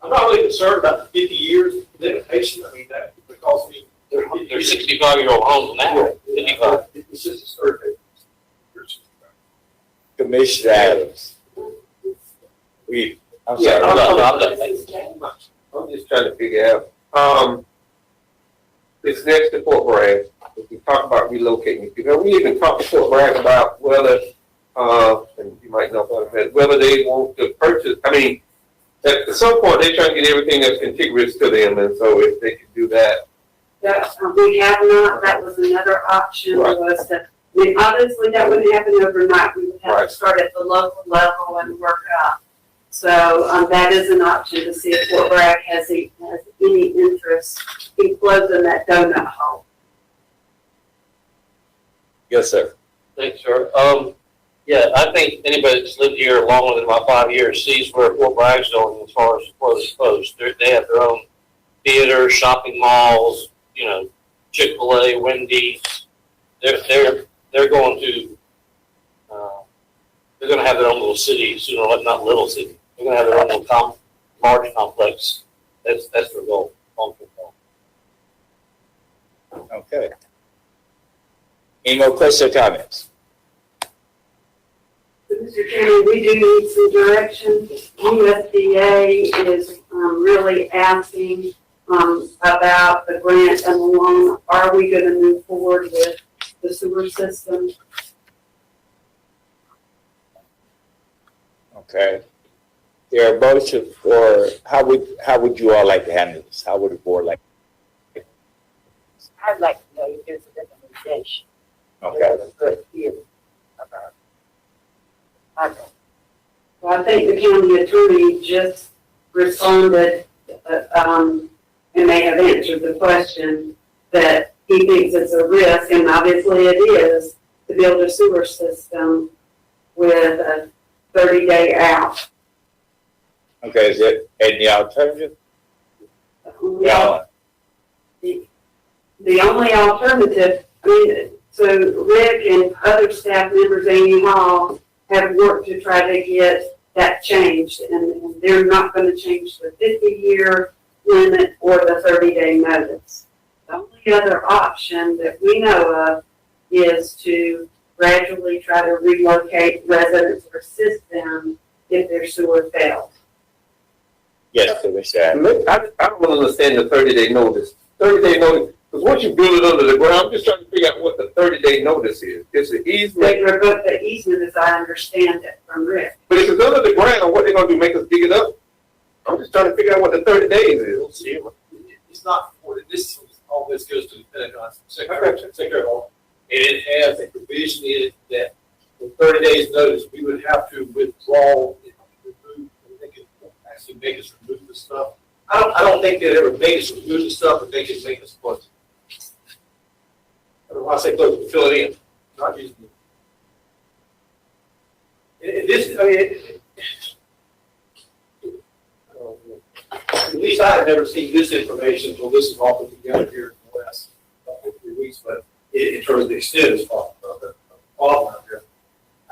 I'm not really concerned about the 50 years limitation. I mean, that because They're 65-year-old homes now, 55. It's just a survey. Commissioner Adams. I'm Yeah, sorry. I'm just trying to figure out, it's next to Fort Bragg. If we talk about relocating, we even talked to Fort Bragg about whether, and you might know about it, whether they want to purchase, I mean, at some point, they're trying to get everything that's contiguous to them, and so if they can do that. That, we have not, that was another option, Right. was to I mean, obviously, that wouldn't happen overnight. We would have to start at the local level and work up. So, that is an option to see if Fort Bragg has any interest in closing that donut hole. Yes, sir. Thanks, sir. Yeah, I think anybody that's lived here longer than about 5 years sees where Fort Bragg's going as far as closed. They have their own theaters, shopping malls, you know, Chick-fil-A, Wendy's. They're going to, they're gonna have their own little city sooner or later, not little city. They're gonna have their own little large complex. That's their goal, long-term goal. Okay. Any more questions or comments? Mr. Chairman, we do need some direction. USDA is really asking about the grant and the loan. Are we going to move forward with the sewer system? Okay. There are motions for, how would you all like to handle this? How would the board like? I'd like to know if there's a recommendation. Okay. A good feeling about it. I don't. Well, I think the county attorney just responded, and may have answered the question, that he thinks it's a risk, and obviously it is, to build a sewer system with a 30-day out. Okay, is there any alternative? No. The only alternative, I mean, so Rick and other staff members, Amy Hall, have worked to try to get that changed, and they're not going to change the 50-year limit or the 30-day notice. The only other option that we know of is to gradually try to relocate residents or assist them if their sewer fails. Yes, Commissioner. I don't understand the 30-day notice. 30-day notice, because once you build it under the ground, I'm just trying to figure out what the 30-day notice is. It's the easement. They revoked the easement, as I understand it, from Rick. But if it's under the ground, what they gonna do, make us dig it up? I'm just trying to figure out what the 30 days is. It's not reported. All this goes to the Pentagon Secretary of War. And it has a provision in it that with 30 days notice, we would have to withdraw, remove, they could actually make us remove the stuff. I don't think they'd ever make us remove the stuff, but they could make us close it. I don't know why I say close, fill it in, not using it. This, I mean, at least I had never seen this information until this is all put together here in the last 3 weeks, but in terms of the extent of the problem out there.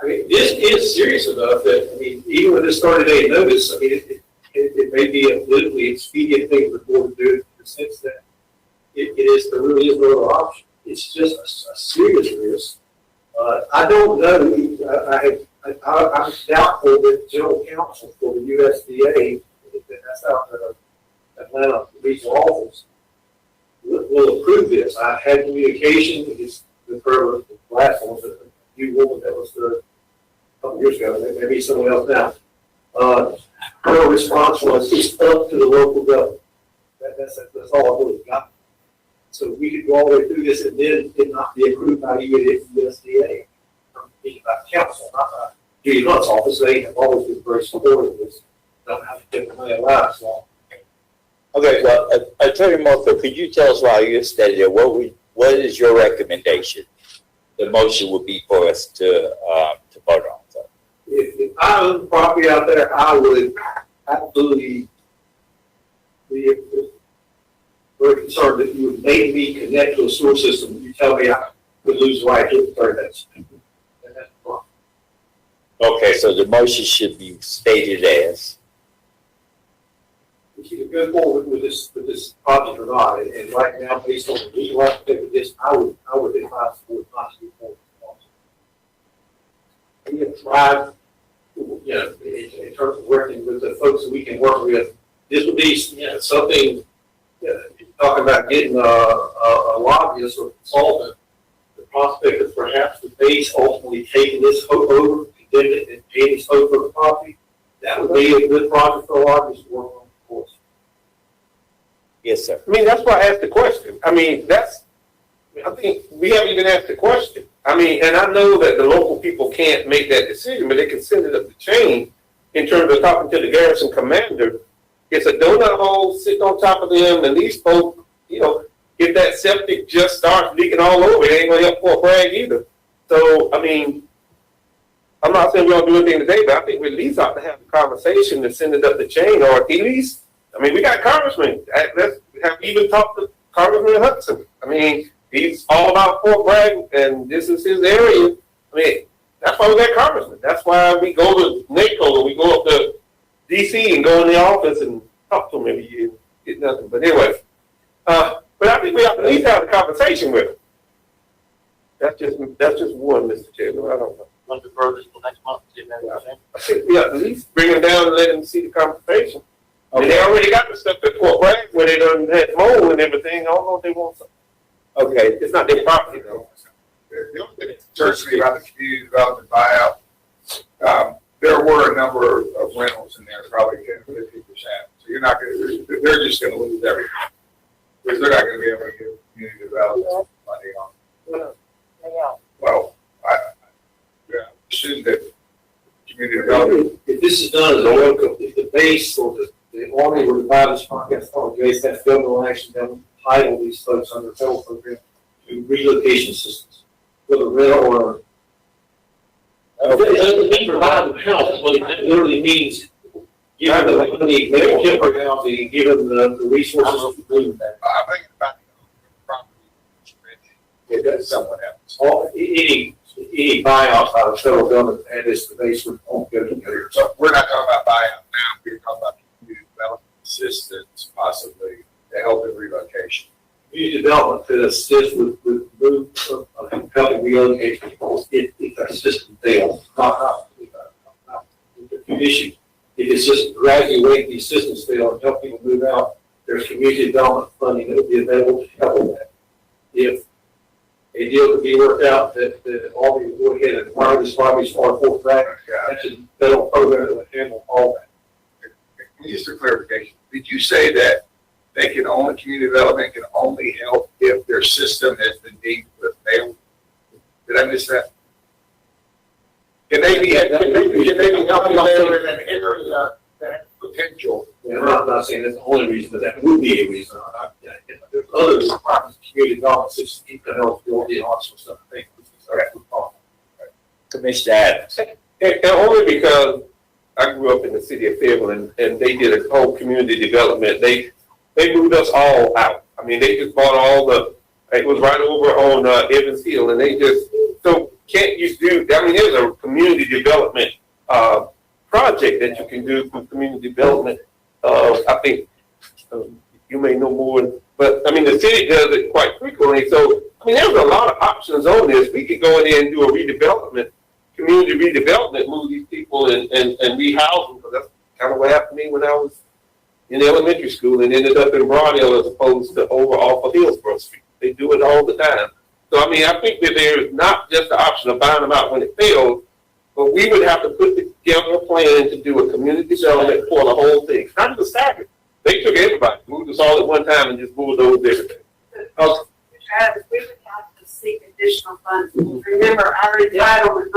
I mean, this is serious enough that, I mean, even with this 30-day notice, I mean, it may be a politically expedient thing for the board to do in the sense that there really is no other option. It's just a serious risk. I don't know, I'm doubtful that general counsel for the USDA, that's out the Atlanta regional office, will approve this. I had communication with her, the last one, the new woman that was there a couple years ago, maybe someone else now. Her response was, it's up to the local government. That's all I really got. So we could go all the way through this and then it not be approved by USDA. I'm speaking about council, not by Judy Hunt's office. They have always been very supportive of this. Don't have to get the money allowed so long. Okay, well, Attorney Murphy, could you tell us while you're standing there, what is your recommendation? The motion would be for us to vote on. So. If I owned property out there, I would absolutely be very concerned that you would make me connect to a sewer system. You tell me I would lose the right to the third base. And that's the problem. Okay, so the motion should be stated as. If you can go forward with this project or not, and right now, based on the legal aspect of this, I would advise the board not to move forward. We have tried, you know, in terms of working with the folks that we can work with. This would be, you know, something, talking about getting a lobbyist or consultant, the prospect of perhaps the base ultimately taking this over, condemning it, and paying this over the property. That would be a good project for a lobbyist to work on, of course. Yes, sir. I mean, that's why I asked the question. I mean, I think we haven't even asked the question. I mean, and I know that the local people can't make that decision, but they can send it up the chain in terms of talking to the garrison commander. It's a donut hole sitting on top of them, and these folks, if that septic just starts leaking all over, it ain't gonna help Fort Bragg either. So, I mean, I'm not saying we don't do anything today, but I think we at least ought to have a conversation to send it up the chain, or at least, I mean, we got congressmen. Let's have even talked to Congressman Hudson. I mean, he's all about Fort Bragg, and this is his area. I mean, that's why we got congressmen. That's why we go to NACO, and we go up to DC and go in the office and talk to them every year and get nothing. But anyway, but I think we have to at least have a conversation with them. That's just one, Mr. Chairman. I don't know. Want to defer this till next month? See if that makes sense? I think we have to at least bring them down and let them see the conversation. And they already got the stuff at Fort Bragg where they done had mold and everything. I don't know if they want something. Okay, it's not their property though. The only thing that concerns me about the community development buyout, there were a number of rentals in there, probably 10 to 50%. So you're not going to, they're just going to lose everything. Because they're not going to be able to get community development money on. Well, I assume that community development. If this is done as a local, if the base or the Army were to buy this podcast on Jace, that federal action, that would title these folks under federal program to relocation systems, whether rental or. They provide the house, but that literally means give them the money, make a temporary housing, and give them the resources to do that. I think about the property, it does someone else. Any buyout by the federal government and its the base would all go together. So we're not talking about buyout now, we're talking about community development assistance, possibly, to help in relocation. Community development to assist with move of helping relocate people if that system fails. Not the issue. If it's just gradually wait these systems fail and help people move out, there's community development funding that will be available to help with that. If a deal could be worked out that all we go ahead and acquire this property as far as Fort Bragg, that's a federal program that would handle all that. Just for clarification, did you say that they can only, community development can only help if their system has been deemed to fail? Did I miss that? Can they be helping there in an area that has potential? And I'm not saying that's the only reason, but that would be a reason. There's other requirements, community development, systems, income eligibility, and all that sort of stuff. I think Commissioner Adams. And only because I grew up in the city of Fairfield and they did a whole community development. They moved us all out. I mean, they just bought it was right over on Evans Hill, and they just, so can't you do, I mean, there's a community development project that you can do through community development. I think you may know more, but I mean, the city does it quite frequently. So, I mean, there's a lot of options on this. We could go in there and do a redevelopment, community redevelopment, move these people and rehouse them, because that's kind of what happened to me when I was in elementary school and ended up in Broadhill as opposed to over off of Hillsborough Street. They do it all the time. So, I mean, I think that there's not just the option of buying them out when it fails, but we would have to put together a plan to do a community development for the whole thing. It's not just staggered. They took everybody, moved us all at one time and just bulldozed everything. Travis, we would have to seek additional funds. Remember, our entitlement,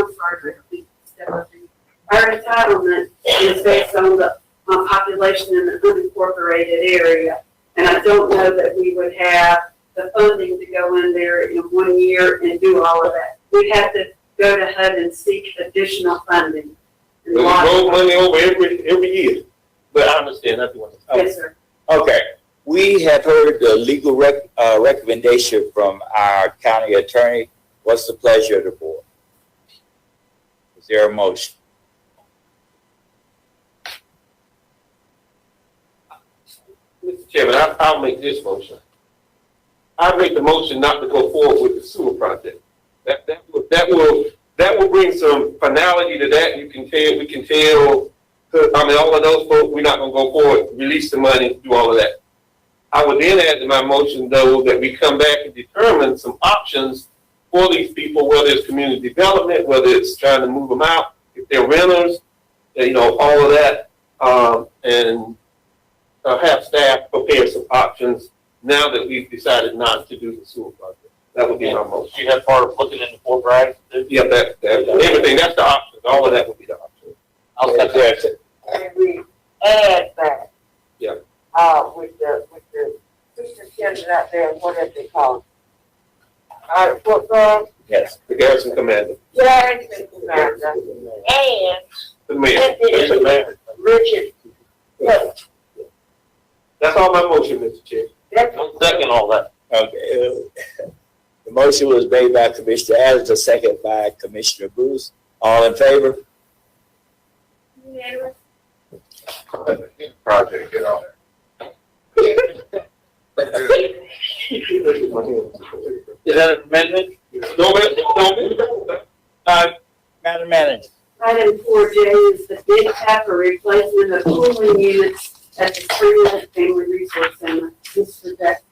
our entitlement is based on the population in the unincorporated area. And I don't know that we would have the funding to go in there in 1 year and do all of that. We'd have to go to HUD and seek additional funding. We roll money over every year. But I understand that's one. Yes, sir. Okay, we have heard the legal recommendation from our county attorney. What's the pleasure of the board? Is there a motion? Mr. Chairman, I'll make this motion. I make the motion not to go forward with the sewer project. That will bring some finality to that. We can tell, I mean, all of those folks, we're not gonna go forward, release the money, do all of that. I would then add to my motion, though, that we come back and determine some options for these people, whether it's community development, whether it's trying to move them out, if they're renters, all of that, and have staff prepare some options now that we've decided not to do the sewer project. That would be my motion. You have part of looking into Fulbright? Yeah, that, everything, that's the option. All of that would be the option. I'll set that. And we add that. Yeah. With the superintendent out there, whatever they call it. What, Yes. The garrison commander. Garrison commander, and The mayor. Richard. Look, That's all my motion, Mr. Chair. that's I'll second all that. Okay. The motion was made by Commissioner Adams, a second by Commissioner Bruce. All in favor? Unanimous. Project, get on there. Is that an amendment? Madam Manager. Item 4J is the bid tap for replacement of cooling units at the Springwood Family Resource Center. Mr. Beck.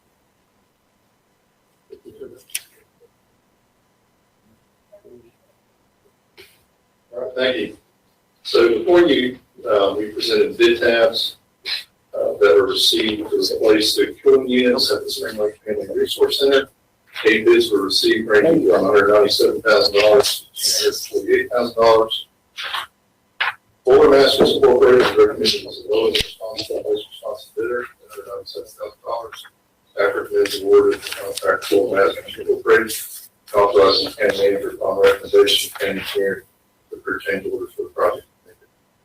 All right, thank you. So before you, we presented bid tabs that are received as placed to cooling units at the Spring Lake Family Resource Center. 8 bids were received ranging from $197,000 to $248,000. Board Masters Incorporated is recommended as the lowest responsive bidder, $197,000. Staff recommends awarded the contract to Board Masters Incorporated, authorizing the county manager upon recommendation of county engineer to approve change orders for the project.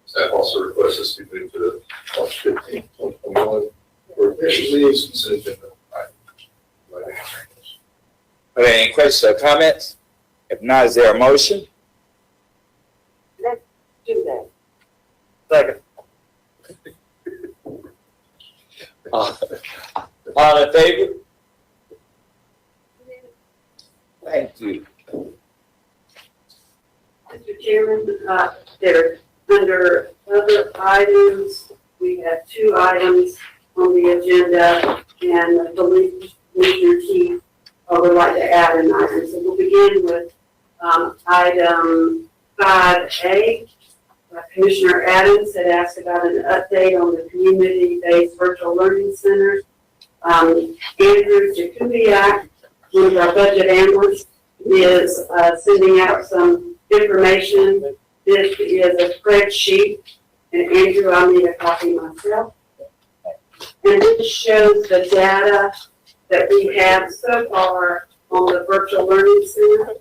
Staff also requests this to be moved to the March 15, 2021 for official meetings, consent agenda items. Are there any questions or comments? If not, is there a motion? do that. Second. All in favor? Thank you. Mr. Chairman, there, under other items, we have 2 items on the agenda, and I believe Commissioner Keith would like to add an item. So we'll begin with item 5A. Commissioner Adams had asked about an update on the community-based virtual learning centers. Andrew Jakubiak, one of our budget analysts, is sending out some information. This is a spreadsheet, and Andrew, I'll need a copy myself. And this shows the data that we have so far on the virtual learning center.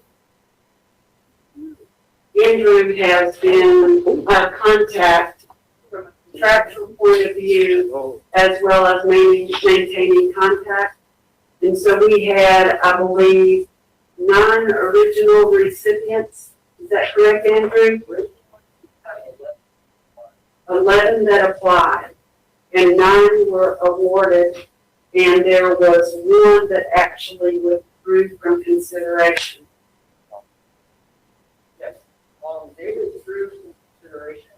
Andrew has been a contact from a contractual point of view, as well as maintaining contact. And so we had, I believe, 9 original recipients. Is that correct, Andrew? 11 that applied, and 9 were awarded, and there was 1 that actually withdrew from consideration. They withdrew from consideration.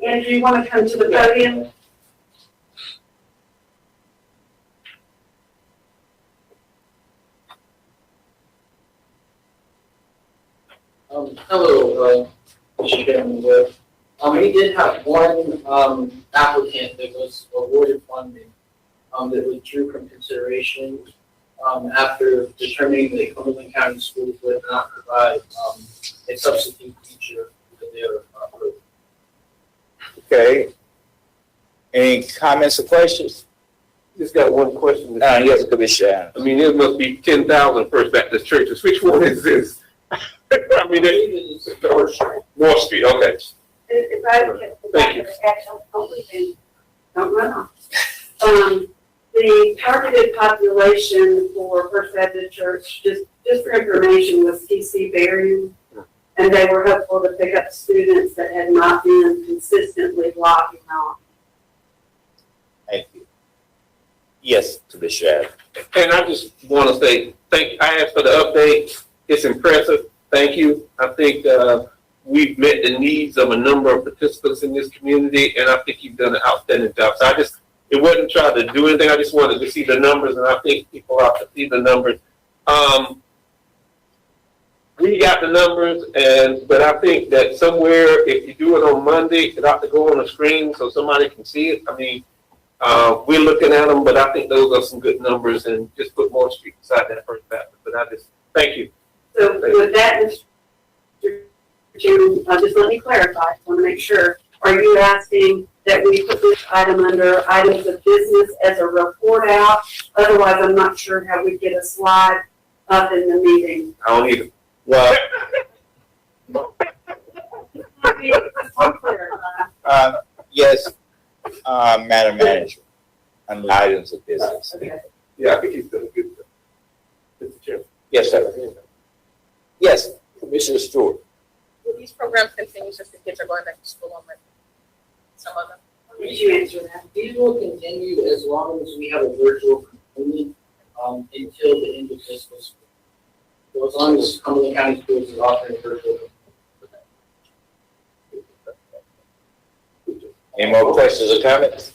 Andrew, you want to come to the podium? Hello, Mr. Chairman. We did have one applicant that was awarded funding that withdrew from consideration after determining that Cumberland County Schools would not provide a substitute teacher that they are approved. Okay. Any comments or questions? Just got one question. Yes, Commissioner. I mean, it must be 10,000 First Baptist churches. Which one is this? I mean, it's North Street, okay. If I can, Thank you. Don't run off. The targeted population for First Baptist Church, just for information, was TC Berrien, and they were hopeful to pick up students that had not been consistently logging on. Thank you. Yes, Commissioner. And I just want to say, I asked for the update. It's impressive. Thank you. I think we've met the needs of a number of participants in this community, and I think you've done an outstanding job. So it wasn't trying to do anything. I just wanted to see the numbers, and I think people ought to see the numbers. We got the numbers, but I think that somewhere, if you do it on Monday, it ought to go on the screen so somebody can see it. I mean, we're looking at them, but I think those are some good numbers, and just put more street beside that First Baptist. But Thank you. So with that, Mr. Chairman, just let me clarify, I want to make sure. Are you asking that we put this item under items of business as a report out? Otherwise, I'm not sure how we get a slide up in the meeting. I don't either. Well, I'll clarify. yes, Madam Manager, on the items of business. Okay. Yeah, I think he's done a good job. Mr. Chairman. Yes, sir. Yes, Commissioner Stewart. Will these programs continue since the kids are going back to school on Monday? Some of them. Did you answer that? These will continue as long as we have a virtual component, until the end of fiscal school. So as long as Cumberland County Schools is offering virtual. Any more questions or comments?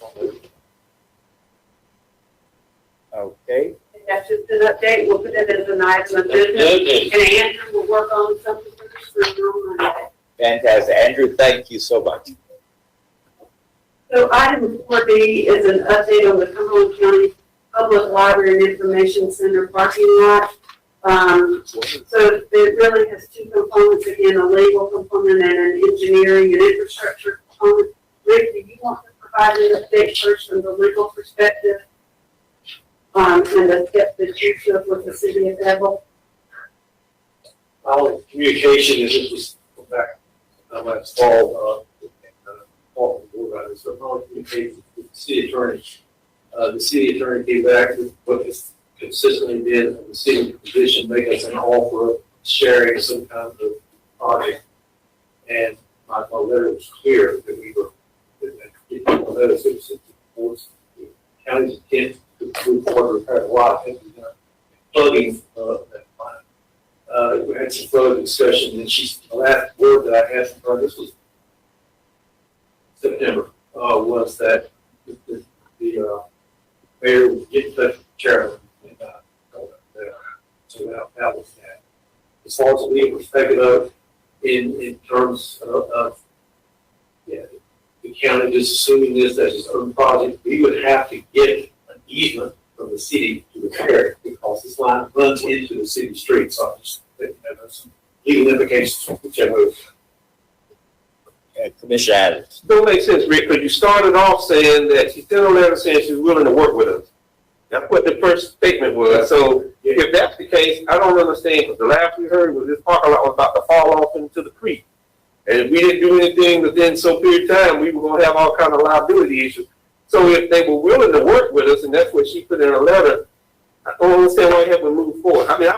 Okay. That's just an update. We'll put that as an item of business. And Andrew will work on something for the screen on Monday. Fantastic. Andrew, thank you so much. So item 4B is an update on the Cumberland County Public Library and Information Center parking lot. So it really has two components, again, a legal component and an engineering and infrastructure component. Rick, do you want to provide an update first from the legal perspective? And the steps that you took with the city of Fayetteville? Our communication is, it was back last fall, so our communication with the city attorney. The city attorney came back with what has consistently been the city position, make us an offer of sharing some kind of project. And my letter was clear that we were, the county's intent to move forward with quite a lot. I think we're plugging that line. We had some further discussion, and the last word that I had from her, this was September, was that the mayor would get in touch with the chairman. And, so that was that. As far as the legal perspective in terms of the county just assuming this as its own project, we would have to get an easement from the city to repair it because this line runs into the city street. So I just think that there's some legal implications whichever way. Commissioner Adams. Don't make sense, Rick, because you started off saying that she sent a letter saying she's willing to work with us. That's what the first statement was. So if that's the case, I don't understand, because the last we heard was this parking lot was about to fall off into the creek. And if we didn't do anything within some period of time, we were going to have all kind of liability issues. So if they were willing to work with us, and that's what she put in her letter, I don't understand why we haven't moved forward. I mean,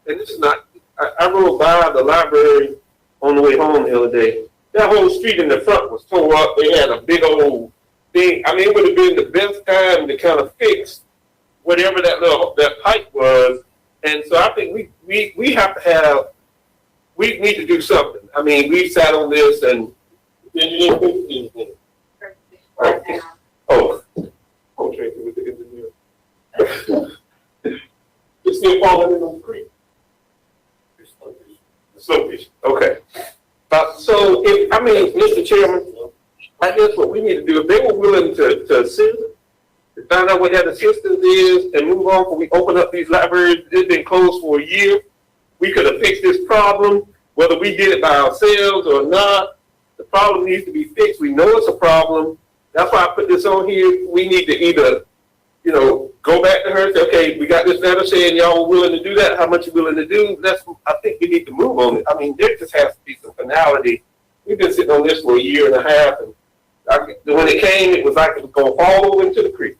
and this is not, I rode by the library on the way home the other day. That whole street in the front was tore up. They had a big old thing. I mean, it would have been the best time to kind of fix whatever that pipe was. And so I think we have to have, we need to do something. I mean, we sat on this and then you didn't fix anything. Okay, with the engineer. It's still falling in the creek. Slowfish. Okay. So Mr. Chairman, I guess what we need to do, if they were willing to assist, to find out what that assistance is and move on, when we open up these libraries, it's been closed for a year. We could have fixed this problem, whether we did it by ourselves or not. The problem needs to be fixed. We know it's a problem. That's why I put this on here. We need to either, go back to her and say, okay, we got this letter saying y'all were willing to do that. How much you willing to do? I think we need to move on it. I mean, there just has to be some finality. We've been sitting on this for a year and a half, and when it came, it was like it was going to fall over into the creek.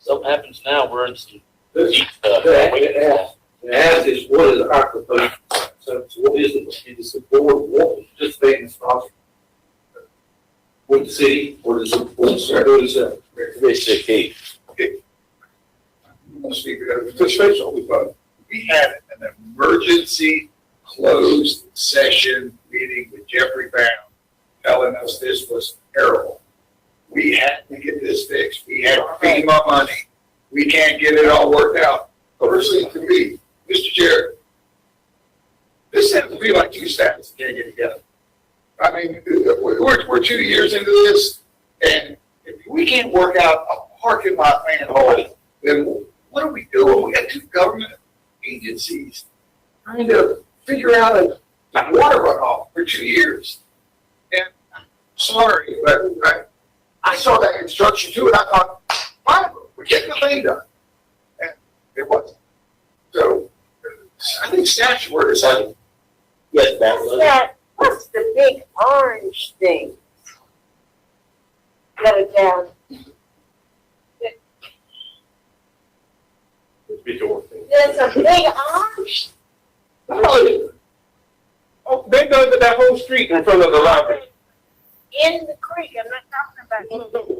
Something happens now, we're in some deep The ask is, what is our proposal? So what is it? Is the board want to participate in this project? With the city, or does it, Commissioner Keith. I'm going to speak participation. We had an emergency closed session meeting with Jeffrey Brown telling us this was terrible. We had to get this fixed. We had to feed him our money. We can't get it all worked out. Personally, to me, Mr. Chair, this has to be like two staffs can't get together. I mean, we're 2 years into this, and if we can't work out a parking lot manhole, then what are we doing? We got two government agencies trying to figure out a water runoff for 2 years. And I'm sorry, but I saw that construction too, and I thought, fine, we're getting the thing done. And it wasn't. So I think staff's word is on. Yes, ma'am. What's the big orange thing? That is down. There's a big orange Oh, they dug that whole street in front of the library. in the creek. I'm not talking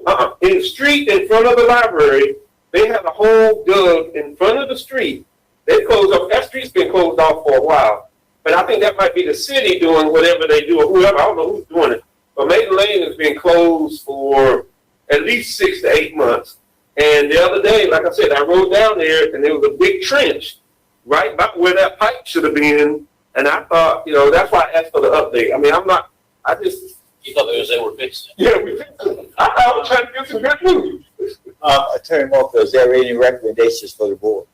about. In the street in front of the library, they had a hole dug in front of the street. They closed off, that street's been closed off for a while. But I think that might be the city doing whatever they do, or whoever, I don't know who's doing it. But Maiden Lane has been closed for at least 6 to 8 months. And the other day, like I said, I rode down there and there was a big trench right about where that pipe should have been. And I thought, that's why I asked for the update. I mean, You thought they were fixed. yeah, I was trying to get some good news. Attorney Moore, is there any recommendations for the board?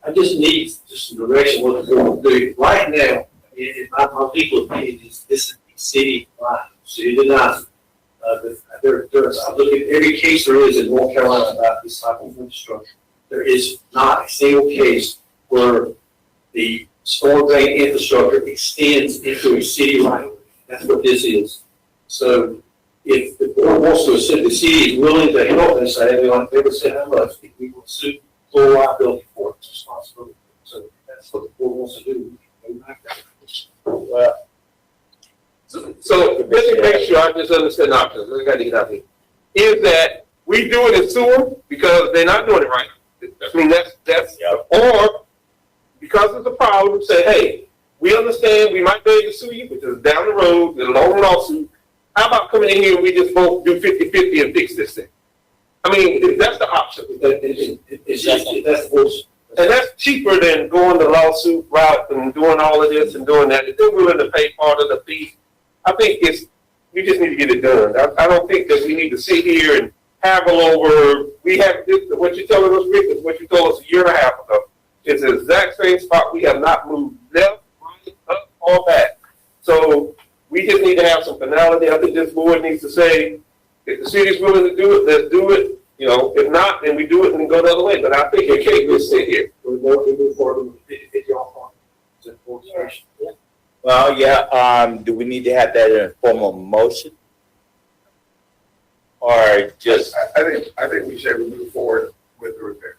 I just need just some direction what to do. Right now, in my people's opinion, this is city line, city denies. I look at every case there is in North Carolina about this type of infrastructure. There is not a single case where the storm drain infrastructure extends into a city right. That's what this is. So if the board wants to assume the city is willing to help and say, they would say how much, we will sue full liability for its responsibility. So that's what the board wants to do. Well, so just to make sure I just understand the options, I gotta get out here, is that we do it in sewer because they're not doing it right. I mean, that's, or because it's a problem, say, hey, we understand we might be able to sue you, because down the road, the long lawsuit, how about coming in here and we just both do 50-50 and fix this thing? I mean, that's the option. And that's cheaper than going the lawsuit route and doing all of this and doing that. If they're willing to pay part of the fee, I think we just need to get it done. I don't think that we need to sit here and haggle over, what you're telling us, Rick, is what you told us a year and a half ago. It's the exact same spot. We have not moved left, right, up, or back. So we just need to have some finality. I think this board needs to say, if the city's willing to do it, let's do it. If not, then we do it and go the other way. But I think it can't just sit here. We move forward with 50-50 off on it. Well, do we need to have that in a form of motion? Or just? I think we should move forward with the repair.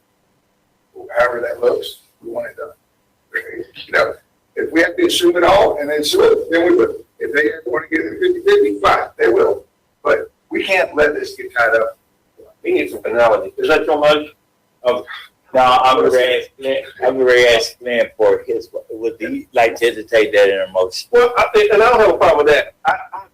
However that looks, we want it done. If we have to assume it all and then sue it, then we will. If they want to get it 50-50, fine, they will. But we can't let this get tied up. We need some finality. Is that your motion? No, I'm ready to ask Glenn for his, would he like to entertain that in a motion? Well, I think, and I don't have a problem with that. I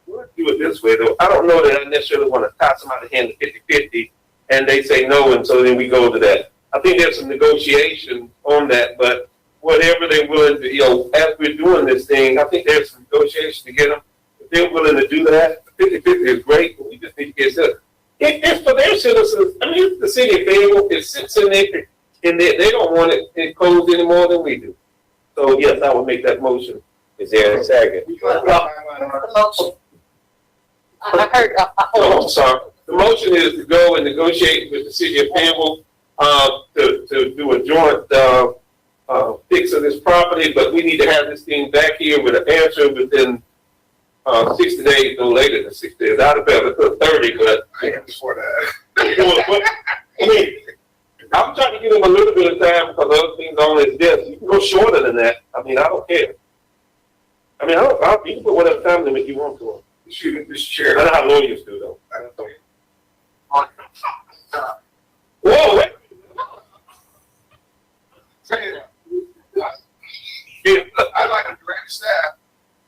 would do it this way, though. I don't know that I necessarily want to tie somebody's hand to 50-50 and they say no, and so then we go to that. I think there's some negotiation on that, but whatever they're willing to, as we're doing this thing, I think there's some negotiation to get them. If they're willing to do that, 50-50 is great, but we just need to get it. If for their citizens, I mean, the city of Fayetteville, it sits in there, they don't want it closed any more than we do. So yes, I would make that motion. Is there a second? I heard, Oh, I'm sorry. The motion is to go and negotiate with the city of Fayetteville, to do a joint, fix of this property, but we need to have this thing back here with an answer within 60 days, no later than 60 days. I'd have better put 30, but I am before that. I mean, I'm trying to give them a little bit of time because other things on his desk. You can go shorter than that. I mean, I don't care. I mean, you can put whatever time limit you want to them. Mr. Chair. I know how lawyers do, though. I don't know. Whoa, wait. Yeah, I'd like to direct staff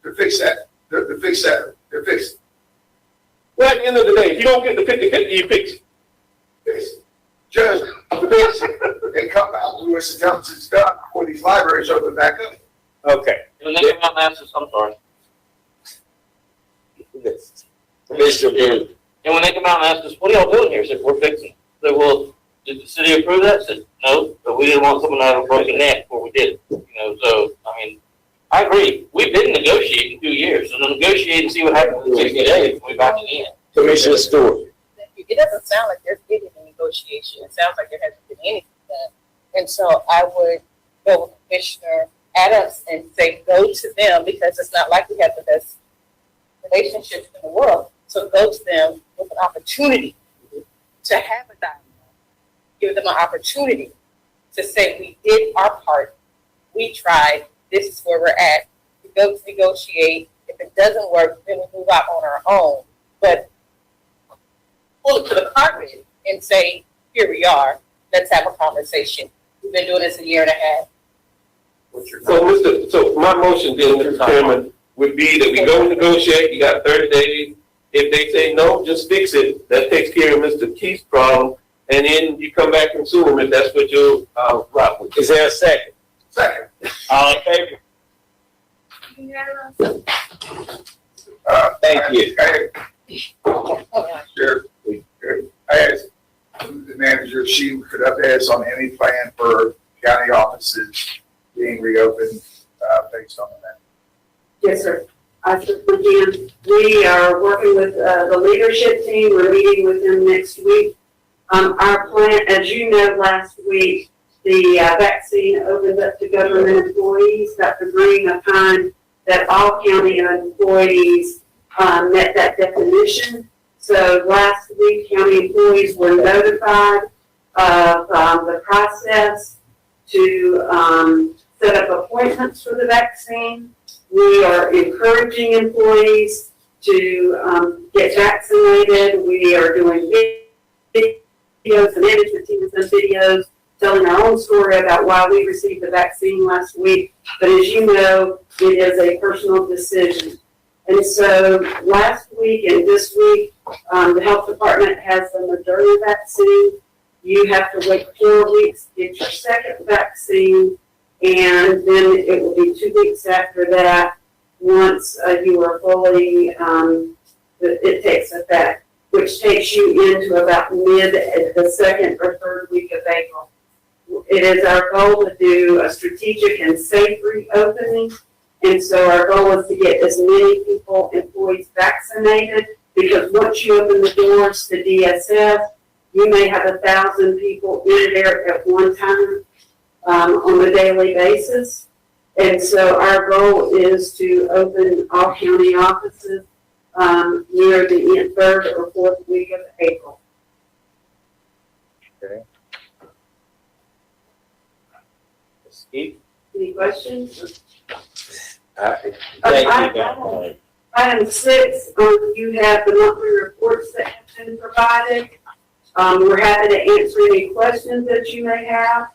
to fix that, to fix it. Well, at the end of the day, if you don't get the 50-50, you fix it. Fix it. Judge, fix it, and come out to us and tell us it's done before these libraries open back up. Okay. When they come out and ask us, I'm sorry. Mr. Blue. And when they come out and ask us, what are y'all doing here? I said, we're fixing it. So, well, Did the city approve that? Said, no, but we didn't want someone to have a broken neck before we did it. You know, so, I mean, I agree. We've been negotiating 2 years, so negotiate and see what happens in 60 days when we back it in. Commissioner Stewart. It doesn't sound like there's been any negotiation. It sounds like there hasn't been anything done. And so I would go with Commissioner Adams and say, go to them, because it's not like we have the best relationships in the world. So go to them with an opportunity to have a dialogue. Give them an opportunity to say, we did our part. We tried. This is where we're at. We go to negotiate. If it doesn't work, then we move out on our own. But pull it to the carpet and say, here we are. Let's have a conversation. We've been doing this a year and a half. So my motion then, Mr. Chairman, would be that we go negotiate, you got 30 days. If they say no, just fix it. That takes care of Mr. Keith's problem. And then you come back and sue him if that's what you're, rock with. Is there a second? Second. All in favor? Thank you. Sure. I asked the manager if she could update us on any plan for county offices being reopened, based on that. Yes, sir. I certainly can. We are working with the leadership team. We're meeting with them next week. Our plan, as you know, last week, the vaccine opened up to government employees. That's agreeing upon that all county employees met that definition. So last week, county employees were notified of the process to set up appointments for the vaccine. We are encouraging employees to get vaccinated. We are doing videos, the management team has done videos telling our own story about why we received the vaccine last week. But as you know, it is a personal decision. And so last week and this week, the health department has the Moderna vaccine. You have to wait 4 weeks to get your second vaccine, and then it will be 2 weeks after that, once you are fully, it takes effect, which takes you into about the second or third week of April. It is our goal to do a strategic and safe reopening. And so our goal is to get as many people, employees vaccinated, because once you open the doors to DSF, you may have 1,000 people in there at one time on a daily basis. And so our goal is to open all county offices near the third or fourth week of April. Okay. Steve? Any questions? Thank you. Item 6, you have the monthly reports that have been provided. We're happy to answer any questions that you may have.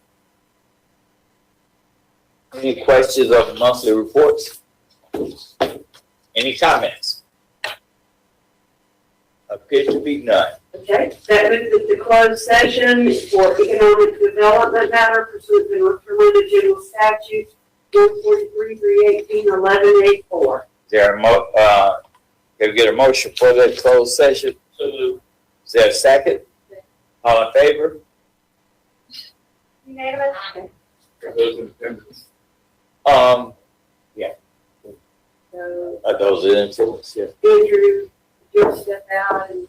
Any questions of monthly reports? Any comments? Appears to be none. Okay, that moves us to closed session for economic development matter pursuant to North Carolina General Statute 143, 318, 1184. There can we get a motion for that closed session? So moved. Is there a second? All in favor? Unanimous? Those in attendance. Yeah. So, Are those in attendance? Yeah. Andrew, you'll step out and